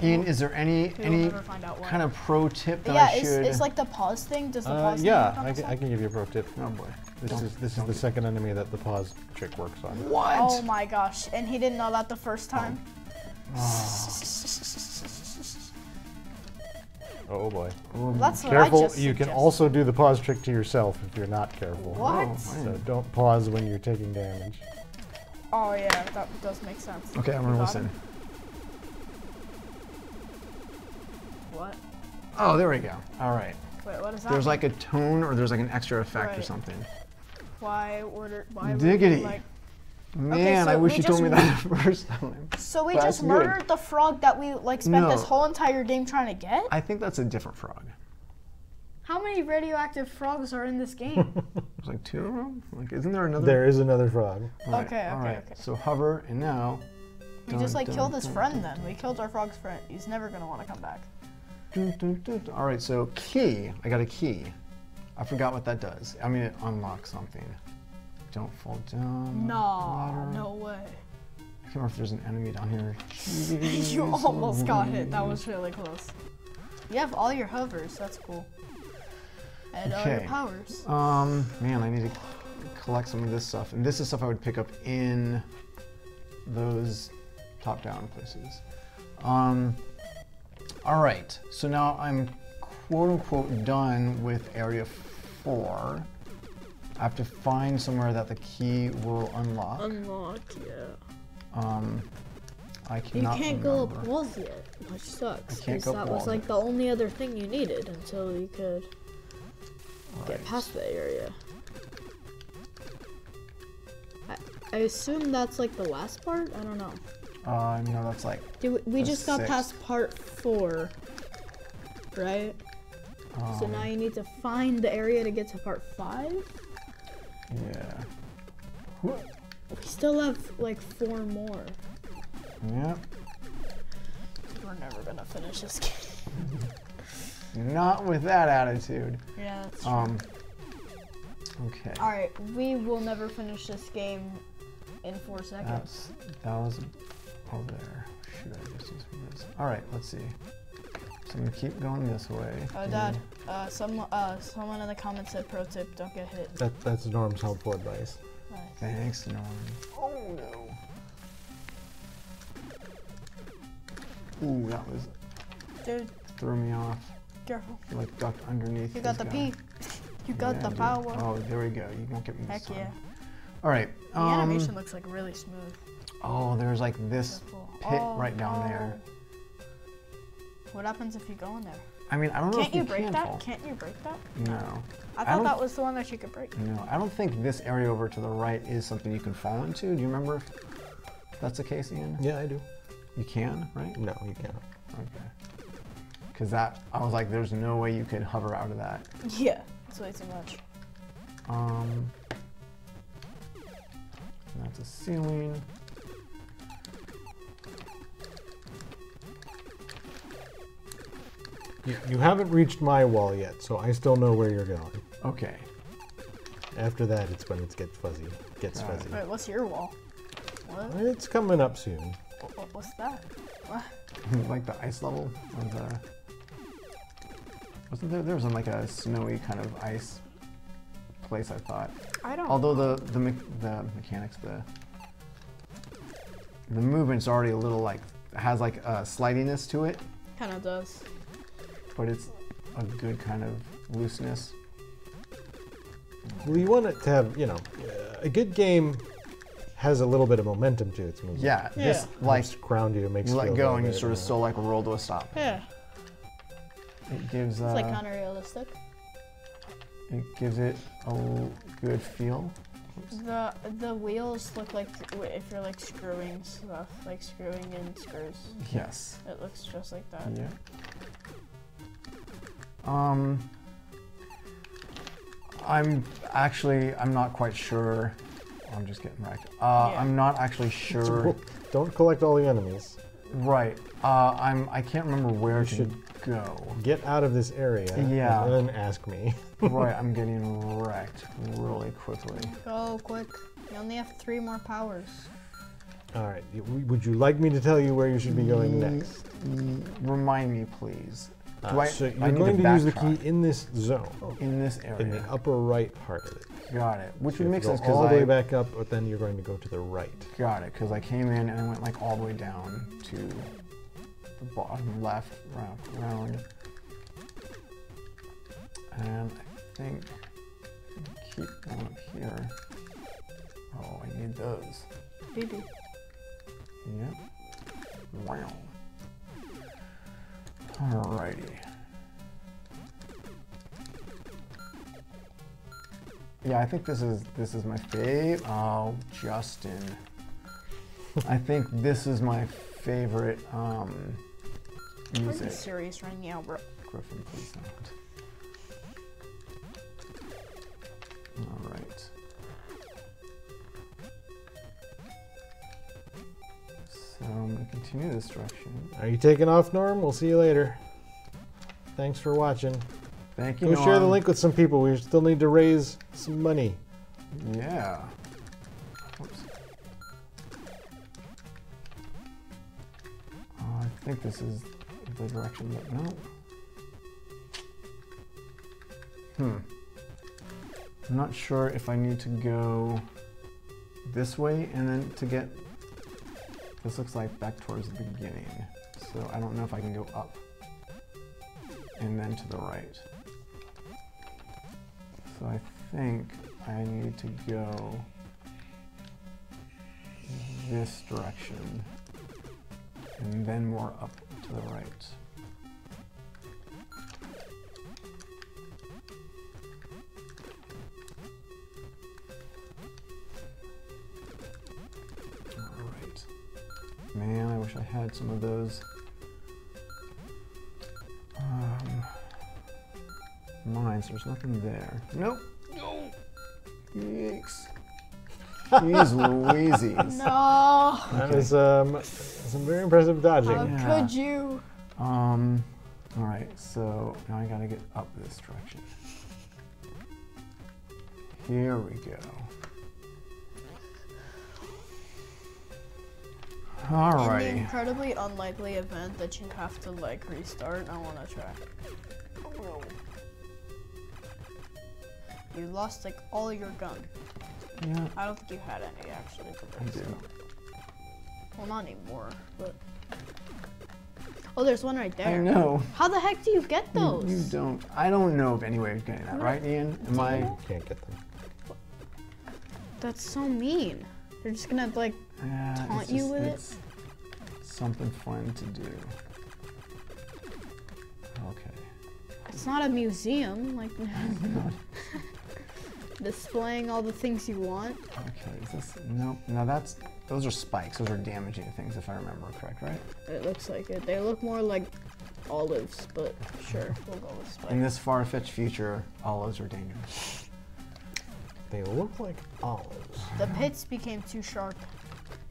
Ian, is there any we'll never find out why. kind of pro tip that Yeah, I should? it's like the pause thing. Does the pause Yeah, thing I can, I can give you a pro tip. Oh boy. This is the second enemy that the pause trick works on. What? Oh my gosh. And he didn't know that the first time. Oh boy. That's what I Careful, just you can suggested. also do the pause trick to yourself if you're not careful. What? So don't pause when you're taking damage. Oh yeah, that does make sense. Okay, I'm gonna You got listen. him? what? Oh, there we go. All right. Wait, what is that? There's like a tone or there's like an extra effect or Right. something. Why would Diggity. you, like? Man, so I wish we you told me just- that the first time. So we That's just good. murdered the frog that we like spent No. this whole entire game trying to get? I think that's a different frog. How many radioactive frogs are in this game? There's like 2 of them? Like, isn't there another? There is another frog. Right, Okay, all okay, right. okay. So hover, and now. We just like killed his friend then. We killed our frog's friend. He's never gonna want to come back. All right, so key. I got a key. I forgot what that does. I mean, it unlocks something. Don't fall down. No, ladder. no way. I can't remember if there's an enemy down here. You almost got hit. That was really close. You have all your hovers. That's cool. And all your Okay. powers. Man, I need to collect some of this stuff. And this is stuff I would pick up in those top-down places. All right, so now I'm quote-unquote done with Area 4. I have to find somewhere that the key will unlock. Unlock, yeah. I You cannot can't go remember. up walls yet, which sucks. I can't 'cause go up that was walls like yet. the only other thing you needed until you could get Right. past the area. I assume that's like the last part? I don't know. No, that's like, We That's just got 6. past part 4, right? So now you need to find the area to get to part 5? yeah. We still have like 4 more. Yeah, We're never gonna finish this game. not with that attitude. Yeah, that's Okay. Alright, we will never finish this game in 4 seconds. That was over there. Should I just use this? All right, let's see. So I'm gonna keep going this way. Oh, Dad, someone in the comments said pro tip, don't get hit. That's Norm's helpful advice. Nice. Thanks, Norm. Oh no. Ooh, that was Dude, threw me off. careful. I like ducked underneath. You got the this guy. P. You got Yeah, the dude. power. Oh, there we go. You won't get me this Heck time. yeah. All right. The animation looks like really smooth. Oh, there's like this Cool. pit right down there. What happens if you go in there? I mean, I don't know Can't if you you break can that? fall. Can't you break that? No. I don't- thought that was the one that you could break. No, I don't think this area over to the right is something you can fall into. Do you remember if that's the case, Ian? Yeah, I do. You can, right? No, you can't. Okay. Because that, I was like, there's no way you could hover out of that. Yeah, it's way too much. That's a ceiling. You haven't reached my wall yet, so I still know where you're going. Okay. After that, it's when it gets fuzzy. Gets Got it. fuzzy. Wait, what's your wall? What? It's coming up soon. What's that? What? Like the ice level of the. Wasn't there? There was like a snowy kind of ice place, I thought. I don't. Although the mechanics, the movement's already a little like has like a slidiness to it, Kind of does. but it's a good kind of looseness. Well, you want it to have, a good game has a little bit of momentum to its movement. Yeah, this Yeah. like Helps ground you, makes you you let feel go and you grounded, sort of still like roll to a stop. Yeah. It gives It's like kind of realistic. it gives it a good feel. The wheels look like if you're like screwing stuff, like screwing in screws. Yes. It looks just like that. Yeah. I'm not quite sure. I'm just getting wrecked. I'm not actually sure. Don't collect all the enemies. Right. I can't remember where to should go. Get out of this area Yeah. and then ask me. Right, I'm getting wrecked really quickly. Go quick. You only have 3 more powers. All right. Would you like me to tell you where you should be going next? Remind me, please. So I you're need going to use the backtrack key in this zone, in this in the area? upper right part of it. Got it. Which So would you make have sense to go all the way because back up, but then you're going to go to the right. got it because I came in and I went like all the way down to the bottom left round, and I think keep going up here. Oh, I need those. BB. Yep. Wow. Alrighty. I think this is my fave. Oh, Justin. I think this is my favorite music. Are you serious right now, bro? Griffin, please don't. All right. So I'm going to continue this direction. Are you taking off, Norm? We'll see you later. Thanks for watching. Thank you, Go Norm. share the link with some people. We still need to raise some money. Yeah. Whoops. I think this is the direction, but no. I'm not sure if I need to go this way and then to get, this looks like back towards the beginning. So I don't know if I can go up and then to the right. So I think I need to go this direction and then more up to the right. Alright. Man, I wish I had some of those mines. There's nothing there. Nope. No. Yikes. Jeez Louisies. No. That is some very impressive dodging. How could you? Alright, so now I gotta get up this direction. Here we go. In the Alrighty. incredibly unlikely event that you have to like restart, I want to try. Oh no. You lost like all your gun. Yeah, I don't think you had any actually. I do. Well, not anymore, but. Oh, there's one right there. I know. How the heck do you get those? You don't. I don't know of any way of getting that, right, Ian? Am I? You can't get them. That's so mean. They're just gonna like taunt it's you just- with it. it's something fun to do. Okay. It's not a museum, like displaying all the things you want. Okay, is this, nope, no, those are spikes, those are damaging things if I remember correct, right? It looks like it. They look more like olives, but sure, we'll go with spikes. In this far-fetched future, olives are dangerous. They look like olives. The pits became too sharp.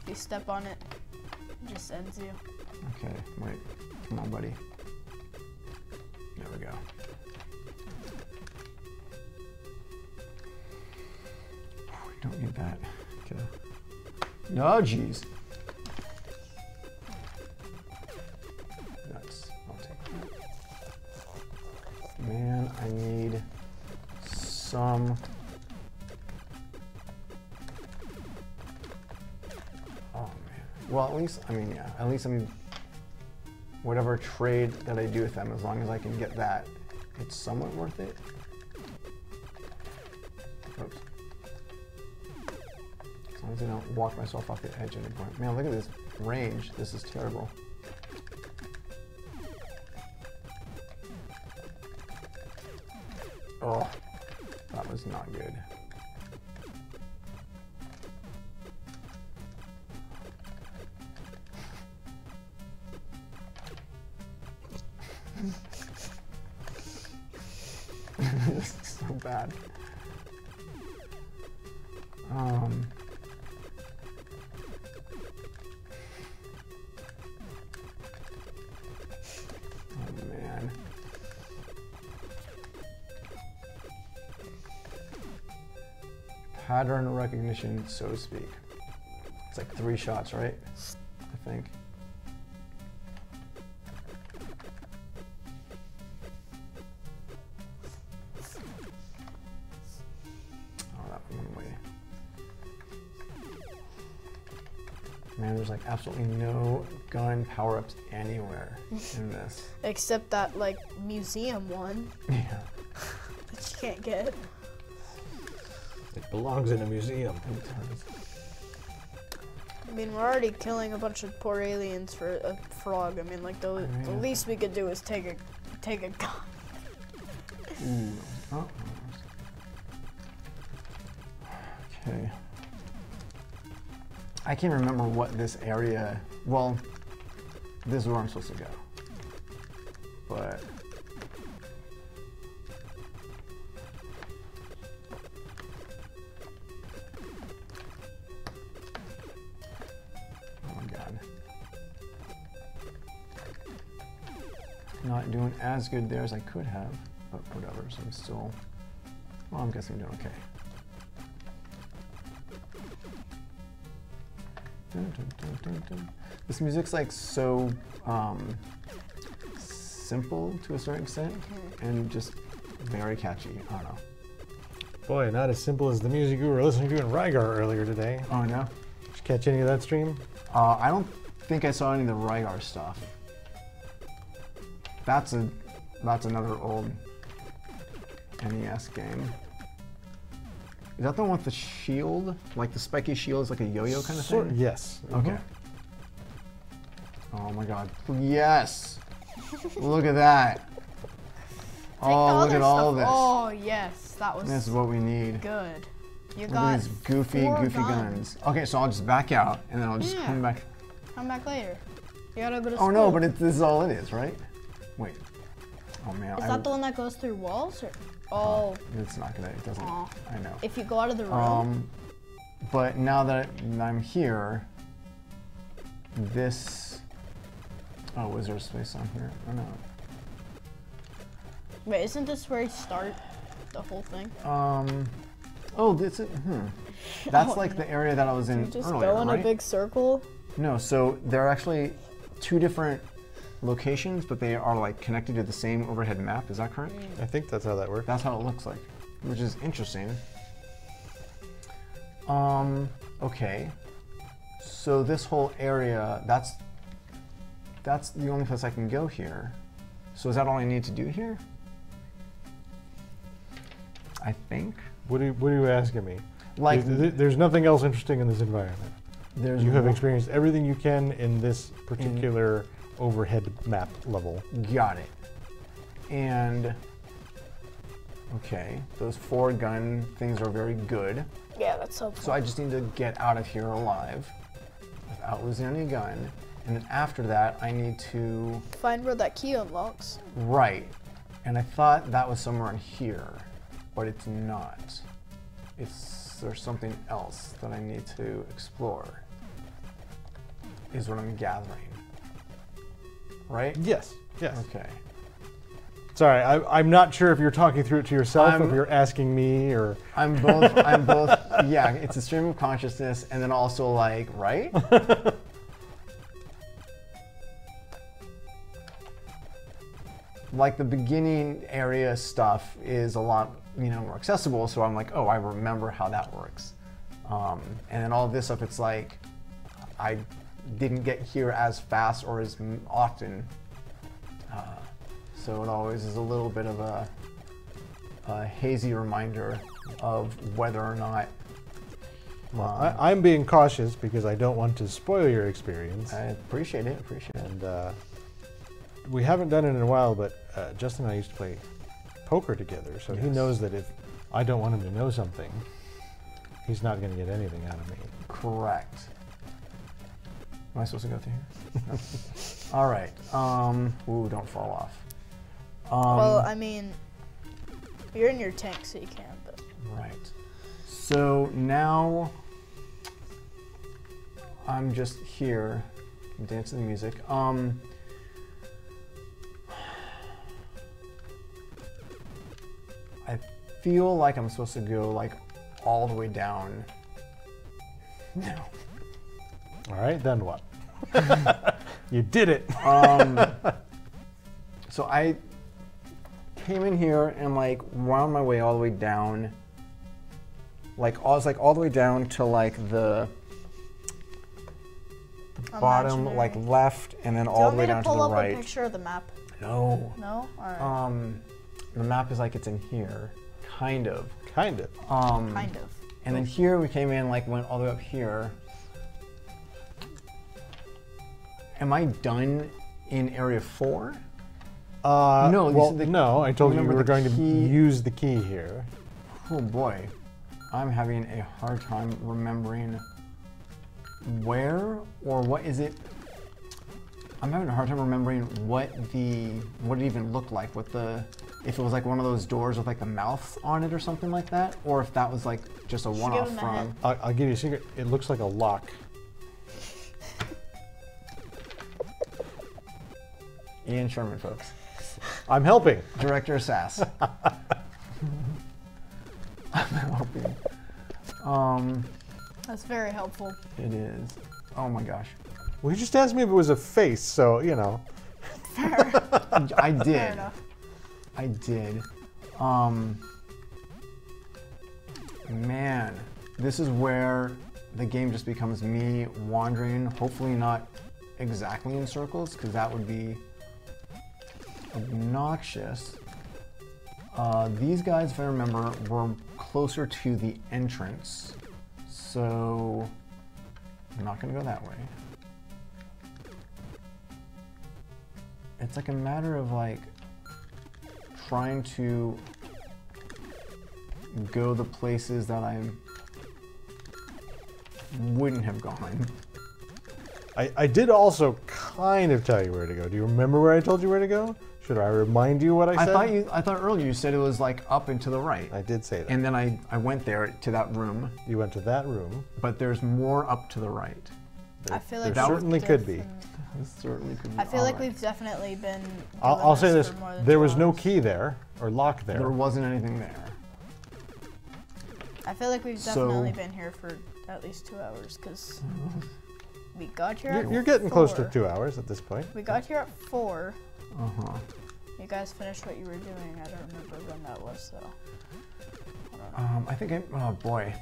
If you step on it, it just ends you. Okay, wait, come on, buddy. There we go. We don't need that. Okay. No, jeez. Nuts. I'll take that. Man, I need some. Oh man. Well, at least I'm whatever trade that I do with them, as long as I can get that, it's somewhat worth it. Oops. As long as I don't walk myself off the edge at any point. Man, look at this range. This is terrible. Oh, that was not good. This is so bad. Oh man. Pattern recognition, so to speak. It's like 3 shots, right? I think. Man, there's like absolutely no gun power-ups anywhere in this. Except that like museum one Yeah. that you can't get. It belongs in a museum. It does. I mean, we're already killing a bunch of poor aliens for a frog. I mean, like the least we could do is take a gun. Ooh. Oh. Okay. I can't remember what this area. Well, this is where I'm supposed to go. But oh my god. Not doing as good there as I could have, but whatever, so I'm still, well, I'm guessing doing okay. Dun, dun, dun, dun, dun. This music's like so simple to a certain extent and just very catchy. I don't know. Boy, not as simple as the music we were listening to in Rygar earlier today. Oh, no? Did you catch any of that stream? I don't think I saw any of the Rygar stuff. That's another old NES game. Is that the one with the shield? Like the spiky shield is like a yo-yo kind of thing? Yes. Okay. Oh my god. Yes! Look at that. Oh, look at all of this. Oh, yes. That was This is what we need. good. You Look got at these goofy guns. Okay, so I'll just back out and then I'll just come back. Come back later. You gotta go to Oh school. no, but this is all it is, right? Wait. Oh man. Is that the one that goes through walls? Or? Oh. It's not gonna, it doesn't, Aw. I know. If you go out of the room. But now that I'm here, this, oh, was there a space on here? Oh no. Wait, isn't this where you start the whole thing? Oh, this is, That's like the area that I was in You just earlier, go in right? a big circle? No, so there are actually two different locations, but they are like connected to the same overhead map. Is that correct? I think that's how that works. That's how it looks like, which is interesting. Okay. So this whole area, that's the only place I can go here. So is that all I need to do here? I think. What are you asking me? Like, there's nothing else interesting in this environment. You have one- experienced everything you can in this particular overhead map level. Got it. And okay, those 4 gun things are very good. Yeah, that's helpful. So I just need to get out of here alive without losing any gun. And then after that, I need to Find where that key unlocks. right. And I thought that was somewhere in here, but it's not. There's something else that I need to explore, is what I'm gathering. Right? Yes. Yes. Okay. Sorry, I'm not sure if you're talking through it to yourself, if you're asking me, or I'm both. Yeah, it's a stream of consciousness, and then also like, right? Like the beginning area stuff is a lot, more accessible. So I'm like, oh, I remember how that works. And then all this stuff, it's like, I didn't get here as fast or as often. So it always is a little bit of a hazy reminder of whether or not. well, I'm being cautious because I don't want to spoil your experience. I appreciate it. And we haven't done it in a while, but Justin and I used to play poker together, so he knows that if I don't want him to know something, he's not going to get anything out of me. Correct. Am I supposed to go through here? No. All right. Ooh, don't fall off. Well, I mean, you're in your tank, so you can, but. Right. So now I'm just here, dancing to the music. I feel like I'm supposed to go like all the way down. No. All right, then what? You did it. So I came in here and like wound my way all the way down. Like I was like all the way down to like the bottom, like left, and then all the way down to the pull up right. a picture of the map? No. No? All right. The map is like it's in here, kind of. Kind of. Kind of. And then here we came in, like went all the way up here. Am I done in area 4? No, you well, said the- no, I told you we remember were the going to key- use the key here. Oh boy. I'm having a hard time remembering where or what is it. I'm having a hard time remembering what it even looked like. If it was like one of those doors with like a mouth on it or something like that, or if that was like just a one-off from. I'll give you a secret. It looks like a lock. Ian Sherman, folks. I'm helping. Director Sass. I'm helping. That's very helpful. It is. Oh my gosh. Well, you just asked me if it was a face, so, you know. Fair. I did. Fair enough. I did. Man, this is where the game just becomes me wandering, hopefully not exactly in circles, because that would be obnoxious. These guys, if I remember, were closer to the entrance, so I'm not going to go that way. It's like a matter of like trying to go the places that I wouldn't have gone. I did also kind of tell you where to go. Do you remember where I told you where to go? Should I remind you what I said? I thought earlier you said it was like up and to the right. I did say that. And then I went there to that room. You went to that room. But there's more up to the right. I feel like there certainly could be. Certainly could be. I feel like we've definitely been. I'll say this: there was no hours. key there or lock there. There wasn't anything there. I feel like we've definitely been here for at least 2 hours because we got here. You're getting close to 2 hours at this point. We got here at 4. Uh-huh. You guys finished what you were doing. I don't remember when that was though. I think oh boy.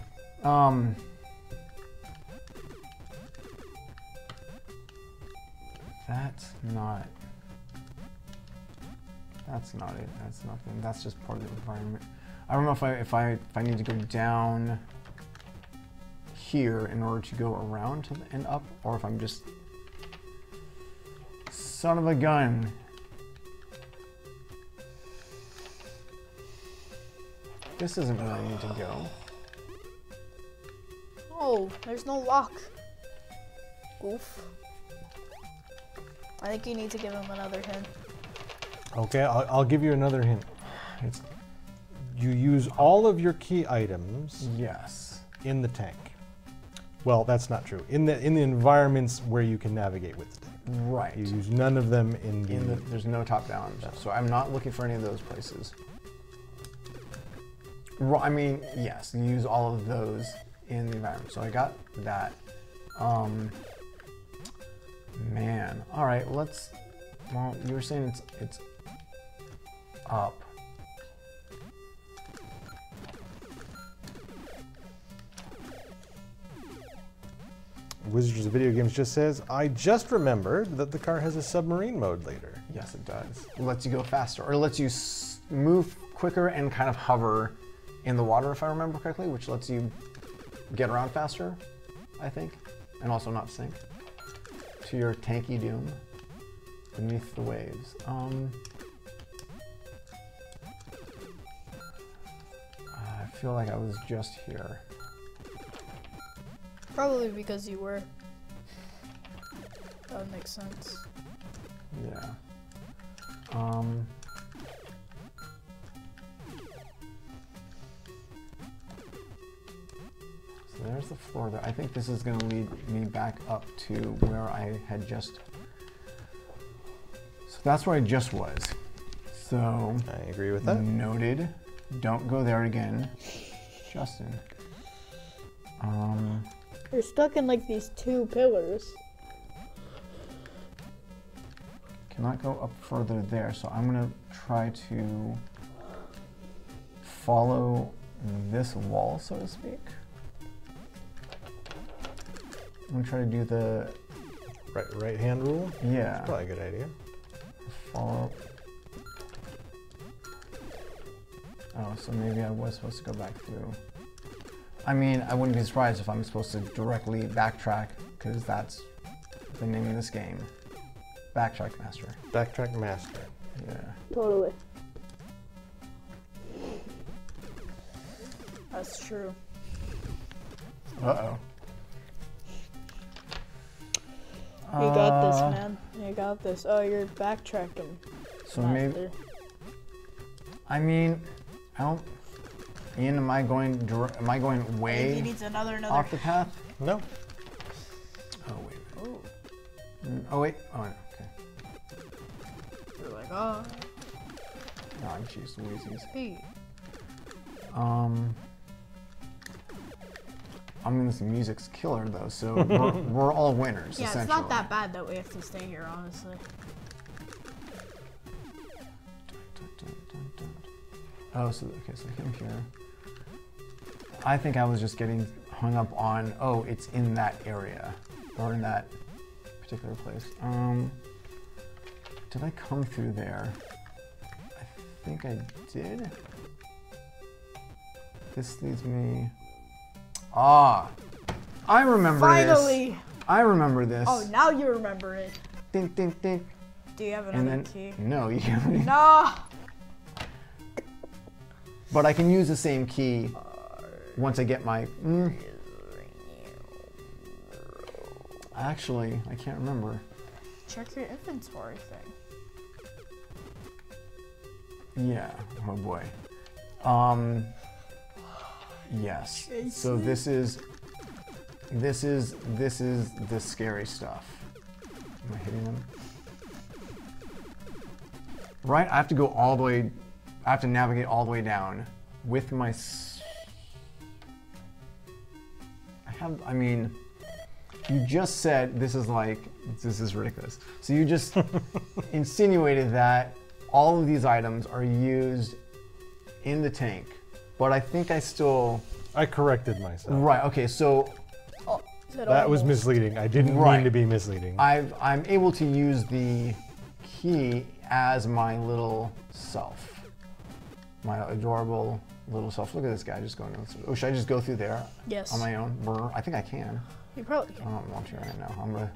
That's not it. That's nothing. That's just part of the environment. I don't know if I need to go down here in order to go around and up, or if I'm just son of a gun. This isn't where I need to go. Oh, there's no lock. Goof. I think you need to give him another hint. Okay, I'll give you another hint. You use all of your key items. Yes. In the tank. Well, that's not true. In the environments where you can navigate with the tank. Right. You use none of them in the. There's no top down, so I'm not looking for any of those places. I mean, yes, you use all of those in the environment. So I got that. Man. All right, let's. Well, you were saying it's up. Wizards of Video Games just says, I just remembered that the car has a submarine mode later. Yes, it does. It lets you go faster, or it lets you move quicker and kind of hover in the water, if I remember correctly, which lets you get around faster, I think, and also not sink to your tanky doom beneath the waves. I feel like I was just here. Probably because you were. That would make sense. Yeah. So there's the floor there. I think this is going to lead me back up to where I had just. So that's where I just was. So. I agree with that. Noted. Don't go there again, Justin. You're stuck in like these 2 pillars. Cannot go up further there, so I'm gonna try to follow this wall, so to speak. I'm gonna try to do the right hand rule? Yeah. That's probably a good idea. Follow. Oh, so maybe I was supposed to go back through. I mean, I wouldn't be surprised if I'm supposed to directly backtrack, because that's the name of this game. Backtrack Master. Backtrack Master. Yeah. Totally. That's true. Uh-oh. You got this, man. You got this. Oh, you're backtracking. So maybe. I mean, I don't. Ian, am I going way He needs another. off the path? No. Oh wait. Ooh. Oh wait. Oh okay. You're like, oh. Oh jeez, Louisies. Hey. I mean, this music's killer though, so we're all winners. Yeah, it's essentially. not that bad that we have to stay here, honestly. Oh, so okay, so him here. I think I was just getting hung up on, oh, it's in that area or in that particular place. Did I come through there? I think I did. This leads me. Ah, I remember Finally! this. I remember this. Oh, now you remember it. Ding, ding, ding. Do you have And another then, key? no, you can't. No! But I can use the same key once I get my. Actually, I can't remember. Check your inventory thing. Yeah. Oh boy. Yes. So this is the scary stuff. Am I hitting them? Right. I have to go all the way. I have to navigate all the way down with my. I mean, you just said this is ridiculous. So you just insinuated that all of these items are used in the tank, but I think I corrected myself. Right. Okay. So Oh, That was misleading. I didn't mean to be misleading. I'm able to use the key as my little self. My adorable little self. Look at this guy just going. Oh, should I just go through there? Yes. On my own? I think I can. You probably I can. don't want to right now. I'm gonna.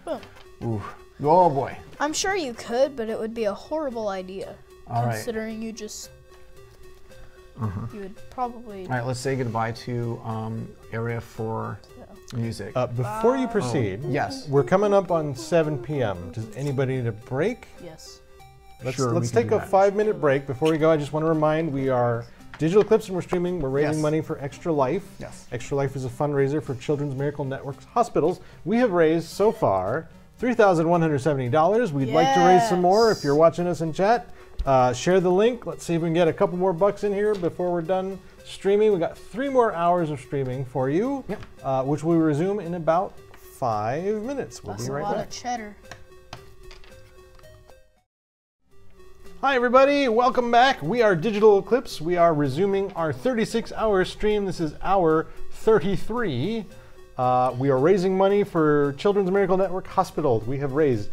Boom. Ooh. Oh boy. I'm sure you could, but it would be a horrible idea. All right. Considering you just. You would probably. All right. Let's say goodbye to area 4 music. Before you proceed, yes. we're coming up on 7 p.m. Does anybody need a break? Yes. Let's take a 5-minute break. Before we go, I just want to remind we are Digital Eclipse and we're streaming. We're raising money for Extra Life. Yes. Extra Life is a fundraiser for Children's Miracle Network's hospitals. We have raised so far $3,170. We'd like to raise some more. If you're watching us in chat, share the link. Let's see if we can get a couple more bucks in here before we're done streaming. We got 3 more hours of streaming for you, which we'll resume in about 5 minutes. We'll That's be right a lot back. of cheddar. Hi everybody, welcome back. We are Digital Eclipse. We are resuming our 36-hour stream. This is hour 33. We are raising money for Children's Miracle Network hospitals. We have raised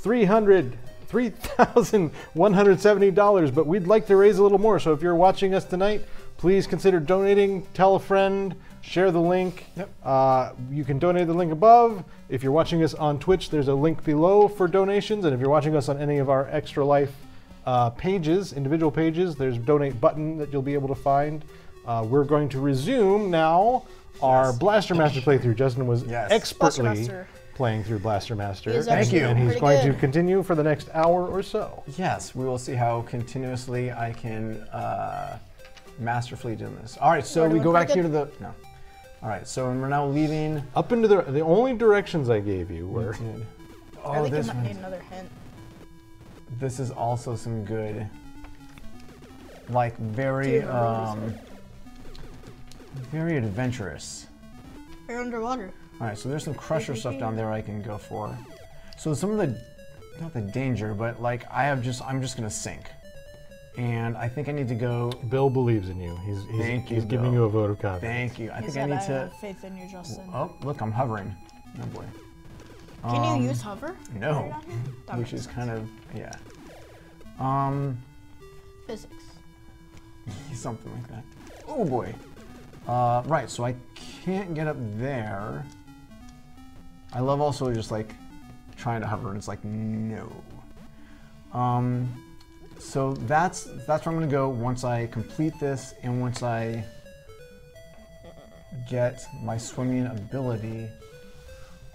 $3,170, but we'd like to raise a little more. So if you're watching us tonight, please consider donating. Tell a friend, share the link. You can donate the link above. If you're watching us on Twitch, there's a link below for donations. And if you're watching us on any of our Extra Life pages, individual pages, there's a donate button that you'll be able to find. We're going to resume now our Blaster Master playthrough. Justin was expertly playing through Blaster Master. Thank you. And he's going to continue for the next hour or so. Yes, we will see how continuously I can masterfully do this. All right, so we go back here to the All right, so we're now leaving up into the only directions I gave you were. I think you might need another hint. This is also some good, like very very adventurous. You're underwater. All right, so there's some crusher stuff down there I can go for. So some of the, not the danger, but like I'm just gonna sink. And I think I need to go. Bill believes in you. He's giving you a vote of confidence. Thank you. I think I need to. Have faith in you, Justin. Oh, look, I'm hovering. Oh boy. Can you use hover? No, which is kind of Physics. Something like that. Oh boy. Right, so I can't get up there. I love also just like trying to hover, and it's like no. So that's where I'm gonna go once I complete this, and once I get my swimming ability.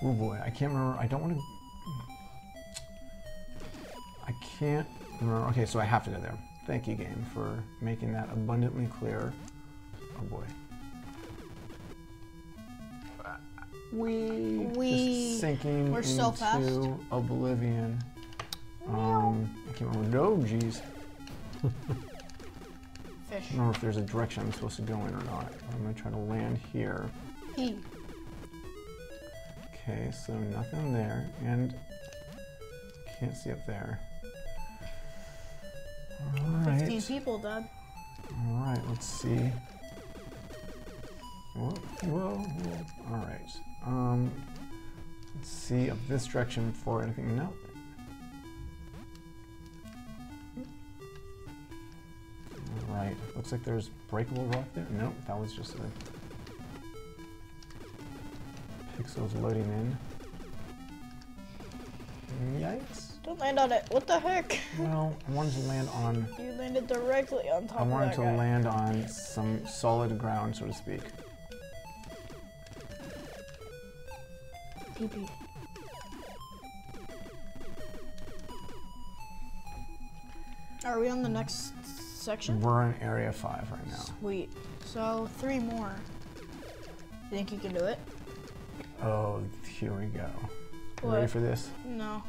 Oh boy, I can't remember. I don't want to. I can't remember. Okay, so I have to go there. Thank you, game, for making that abundantly clear. Oh boy. Just sinking We're into so fast. oblivion. I can't remember. No, jeez. Fish. I don't know if there's a direction I'm supposed to go in or not. I'm gonna try to land here. P. Okay, so nothing there, and can't see up there. All right. 15 people, Dad. All right, let's see. Whoa, whoa, whoa. All right. Let's see up this direction for anything. No. All right. Looks like there's breakable rock there. Nope, that was just a pixels loading in. Yikes. Don't land on it. What the heck? Well, I wanted to land on. You landed directly on top I of wanted that to guy. land on some solid ground, so to speak. PP. Are we on the next section? We're in Area 5 right now. Sweet. So 3 more. You think you can do it? Oh, here we go. You What? ready for this? No.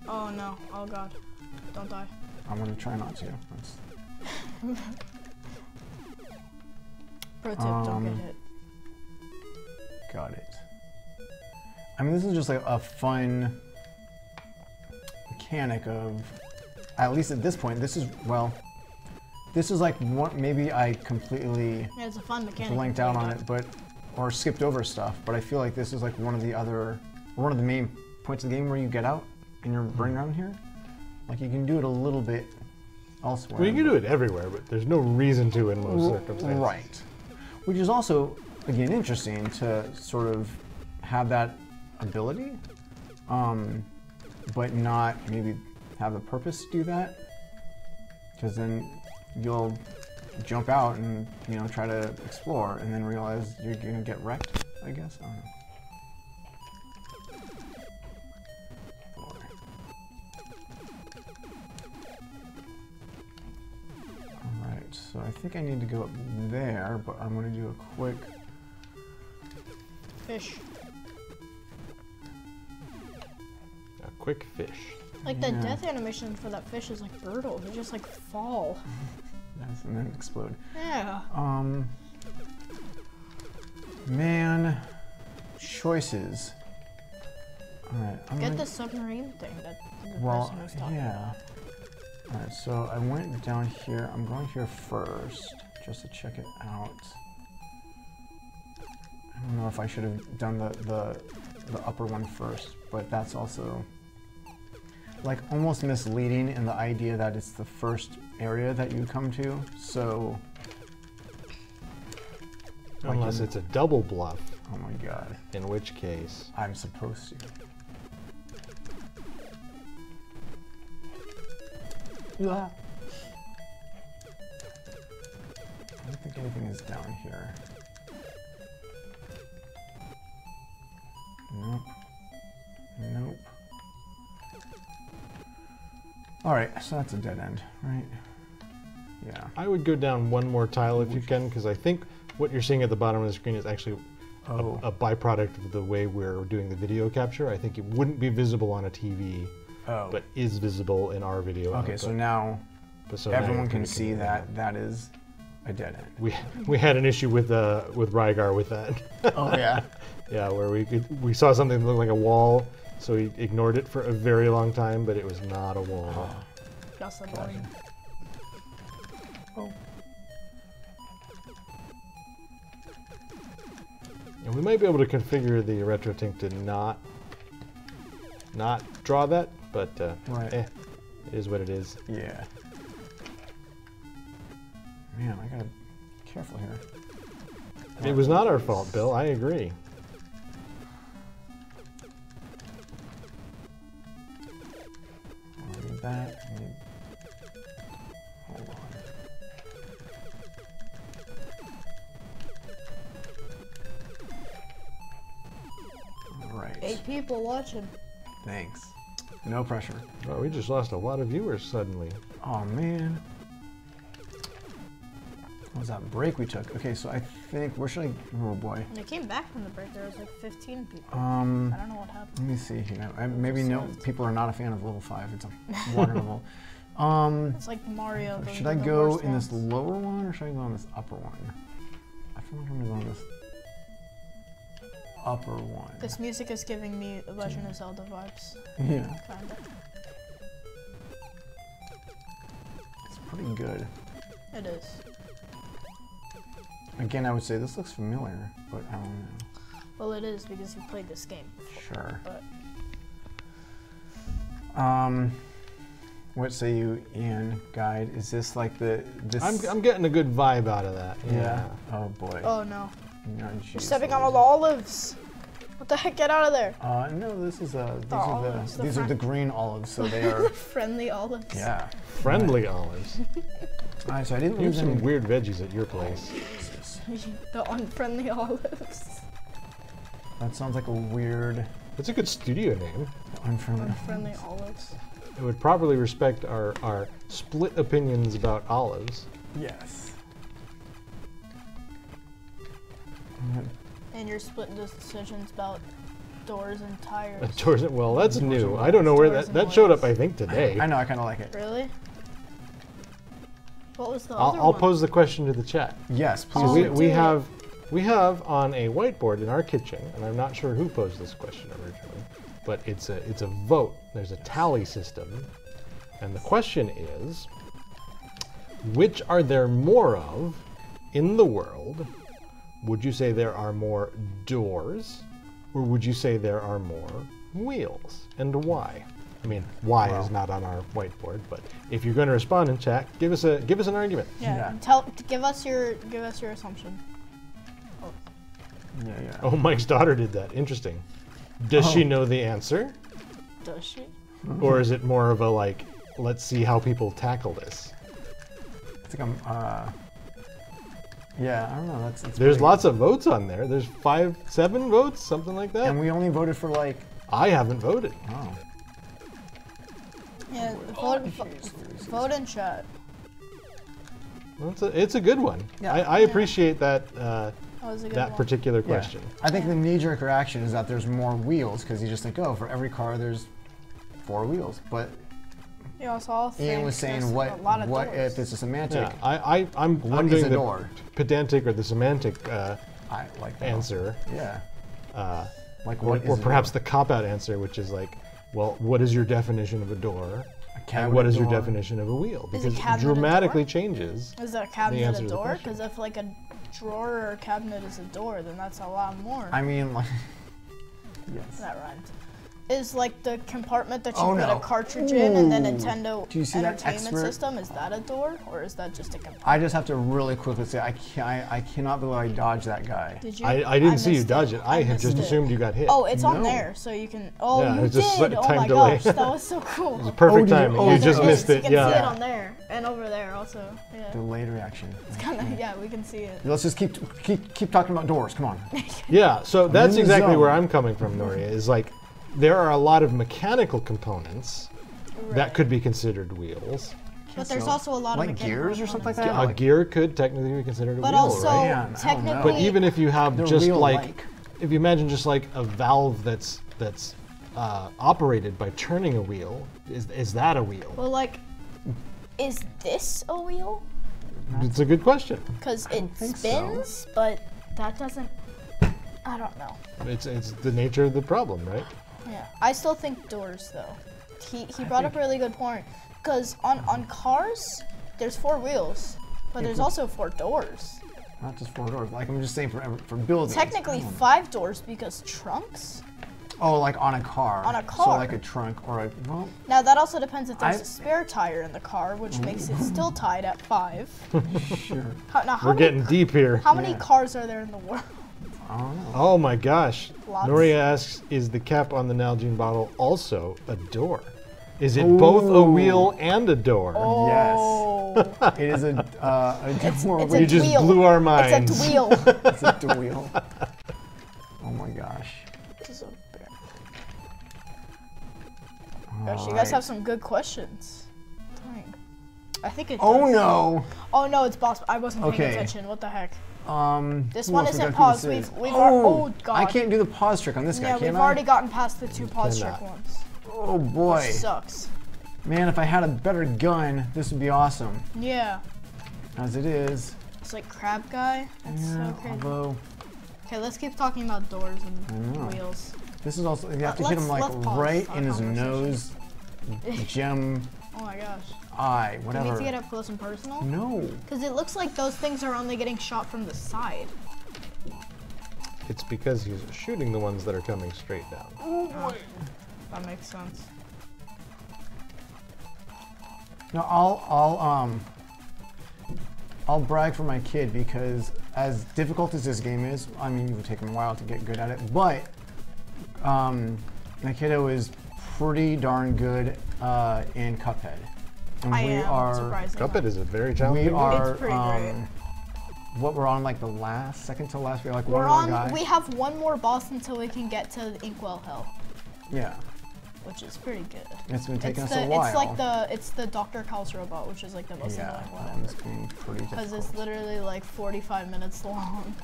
Oh no. Oh god. Don't die. I'm gonna try not to. Pro tip, don't get hit. Got it. I mean, this is just like a fun mechanic of, at least at this point, this is, well, this is like one, maybe I completely Yeah, it's a fun mechanic. blanked out on it, but, or skipped over stuff, but I feel like this is like one of the main points of the game where you get out and you're running around here. Like you can do it a little bit elsewhere. Well, you can do it everywhere, but there's no reason to in most circumstances. Right. Which is also, again, interesting to sort of have that ability, but not maybe have a purpose to do that. Because then you'll jump out and, you know, try to explore and then realize you're going to get wrecked, I guess. I don't know. So I think I need to go up there, but I'm going to do a quick... Fish. A quick fish. Like the death animation for that fish is like brutal. They just like fall. Yes, and then explode. Yeah. Man, choices. All right. I'm Get gonna... the submarine thing that the Well, person was talking yeah. All right, so I went down here. I'm going here first, just to check it out. I don't know if I should have done the upper one first, but that's also like almost misleading in the idea that it's the first area that you come to. So Unless it's a double bluff, oh my god, in which case I'm supposed to. Yeah. I don't think anything is down here. Nope. Nope. Alright, so that's a dead end, right? Yeah. I would go down one more tile if you can, because I think what you're seeing at the bottom of the screen is actually a byproduct of the way we're doing the video capture. I think it wouldn't be visible on a TV. But is visible in our video. Okay, so now everyone can see that that is a dead end. We had an issue with Rygar with that. Oh yeah. Yeah, where we saw something that looked like a wall, so he ignored it for a very long time, but it was not a wall. That's annoying. Oh. And we might be able to configure the RetroTink to not draw that, but it is what it is. Yeah. Man, I gotta be careful here. It was not our fault, Bill. I agree. I need that. I need... Hold on. 8 people watching. Thanks. No pressure. Oh, we just lost a lot of viewers suddenly. Oh man. What was that break we took? Okay, so I think where should I? Oh boy. When I came back from the break, there was like 15 people. I Um. don't know what happened. Let me see here. Maybe no. People are not a fan of level 5. It's a water level. It's like Mario. Should I go in this lower one or should I go on this upper one? I feel like I'm gonna go on this upper one. This music is giving me Legend of Zelda vibes. Yeah, Kinda. it's pretty good. It is. Again, I would say this looks familiar, but I don't know. Well, it is because you played this game. Sure. But What say you, Ian? Guide? Is this like this? I'm getting a good vibe out of that. Yeah. Oh boy. oh no, No, you're geez, stepping on all the olives. What the heck? Get out of there! No, this is olives, these are the green olives, so they are. Friendly olives. Yeah. Friendly olives. All right, so I didn't You have lose some any. weird veggies at your place. The unfriendly olives. That sounds like a weird. That's a good studio name. Unfriendly. Unfriendly olives. It would properly respect our split opinions about olives. Yes. And your split decisions about doors and tires. Well, that's new. I don't know where that showed up. I think today. I know. I kind of like it. Really? What was the other I'll one? pose the question to the chat. Yes, please. Oh, we do we have on a whiteboard in our kitchen, and I'm not sure who posed this question originally, but it's a vote. There's a tally system, and the question is, which are there more of in the world? Would you say there are more doors, or would you say there are more wheels, and why? I mean, why is not on our whiteboard, but if you're going to respond in chat, give us an argument. Yeah. Yeah. Give us your assumption. Yeah, yeah. Oh, Mike's daughter did that. Interesting. Does she know the answer? Does she? Or is it more of a like, let's see how people tackle this? I think I'm. Yeah, I don't know. That's. There's lots of votes on there. There's 7 votes, something like that. And we only voted for like. I haven't voted. Oh. Yeah. Vote in chat. Well, it's a good one. Yeah. I appreciate that That was a good that one. particular Yeah. question. I think the knee-jerk reaction is that there's more wheels because you just think, oh, for every car there's 4 wheels. But Yeah, so I'll Ian was think saying, there's a lot of what doors. if it's a semantic? Yeah, I'm What is doing a the door? pedantic or the semantic I like that. answer, Yeah. Like or, what is or a perhaps door? the cop-out answer, which is like, well, what is your definition of a door? A And cabinet what is your door? definition of a wheel? Is a Because it cabinet a dramatically door? changes. Is a The cabinet answer a to the door? question. Because if like a drawer or a cabinet is a door, then that's a lot more. I mean, like. Yes. That rhymed. Is like the compartment that you Oh, put no. a cartridge in and then Ooh. Nintendo Do you see that Entertainment expert- System, is that a door? Or is that just a compartment? I just have to really quickly say I cannot believe I dodged that guy. Did you? I didn't see you missed dodge it. I had just missed it. assumed you got hit. Oh, it's on No. there, so you can. Oh, Yeah, you it's just did! Oh time my delay. gosh, that was so cool. It was perfect do you- timing. oh, You there just it missed You it. can see it Yeah. on there and over there also. Yeah, Delayed reaction. it's kind of yeah, we can see it. Let's just keep talking about doors. Come on. Yeah, so that's in the exactly zone. where I'm coming from, Noria, is like, there are a lot of mechanical components that Right. could be considered wheels. But there's So, also a lot of like mechanical gears or something like components. that. A like- gear could technically be considered a But wheel, also, right? Man, I don't know. technically, But even if you have They're just wheel-like. like, if you imagine just like a valve that's operated by turning a wheel, is that a wheel? well, like, is this a wheel? It's a good question. Because it think so. spins, but that doesn't. I don't know. It's the nature of the problem, right? Yeah, I still think doors though. He brought up a really good point. Because on cars, there's 4 wheels, but there's also 4 doors. Not just 4 doors. Like I'm just saying for buildings. Technically 5 doors because trunks. Oh, like on a car. On a So car. like a trunk or a well. Now that also depends if there's I've- a spare tire in the car, which makes it still tied at 5. Sure. How We're many, getting deep here. how many Yeah. cars are there in the world? I don't know. Oh my gosh. Lots. Noria asks, is the cap on the Nalgene bottle also a door? Is it both a wheel and a door? Oh, It is a door it's with You just wheel. blew our minds. It's a wheel. it's a wheel. Oh my gosh. This is a bear. Gosh, you guys have some good questions. Dang. I think it Oh does. no! Oh no, it's boss. I wasn't paying Okay. attention. What the heck? This who one else we isn't got paused. through this? We've Oh, God. I can't do the pause trick on this guy, Yeah, can we've I? already gotten past the 2 pause trick cannot. ones. Oh boy. Sucks. Man, if I had a better gun, this would be awesome. Yeah. As it is. It's like crab guy. That's Yeah, so crazy. although Okay, let's keep talking about doors and wheels. this is also, you have to hit him like let's pause right our in his conversation. nose, gem, Oh my gosh. eye, Do we whatever. need to get up close and personal? No. Because it looks like those things are only getting shot from the side. It's because he's shooting the ones that are coming straight down. That makes sense. No, I'll brag for my kid because as difficult as this game is, I mean, it would take him a while to get good at it, but my kiddo is pretty darn good in Cuphead. And I we am, are, surprisingly. Cuphead is a very challenging we game. are, It's pretty great. what we're on like the second to last, we're like We're one more guy. on. We have one more boss until we can get to the Inkwell Hill, Yeah, which is pretty good. it's been taking It's us a while. It's like it's the Dr. Cal's robot, which is like the most yeah, annoying one that ever. one's been pretty Because difficult. it's literally like 45 minutes long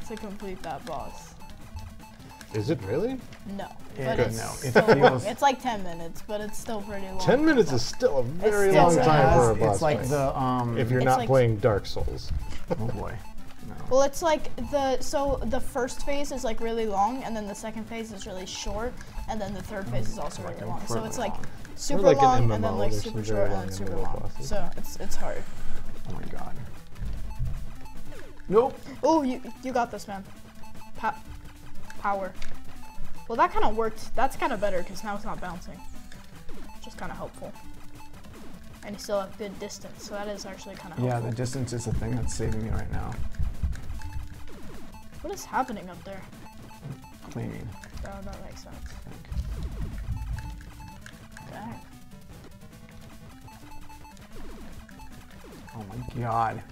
to complete that boss. Is it really? No, Yeah, but good, it's no, it still long. feels- It's like 10 minutes, but it's still pretty long. 10 minutes is still a very still long really time for a long. boss It's like fight. the if you're It's not like- playing Dark Souls. oh boy, no. Well, it's like the first phase is like really long, and then the second phase is really short, and then the third phase is also really long. So it's like super like an long, and MMO, then like there's super some short, very and long then super MMO long. bosses. So it's hard. Oh my god. Nope. Oh, you got this, man. Power. Well, that kind of worked. That's kind of better because now it's not bouncing, which is kind of helpful. And you still have good distance, so that is actually kind of Yeah, helpful. the distance is the thing that's saving me right now. What is happening up there? Cleaning. Oh, that makes sense. Dang. Oh my god.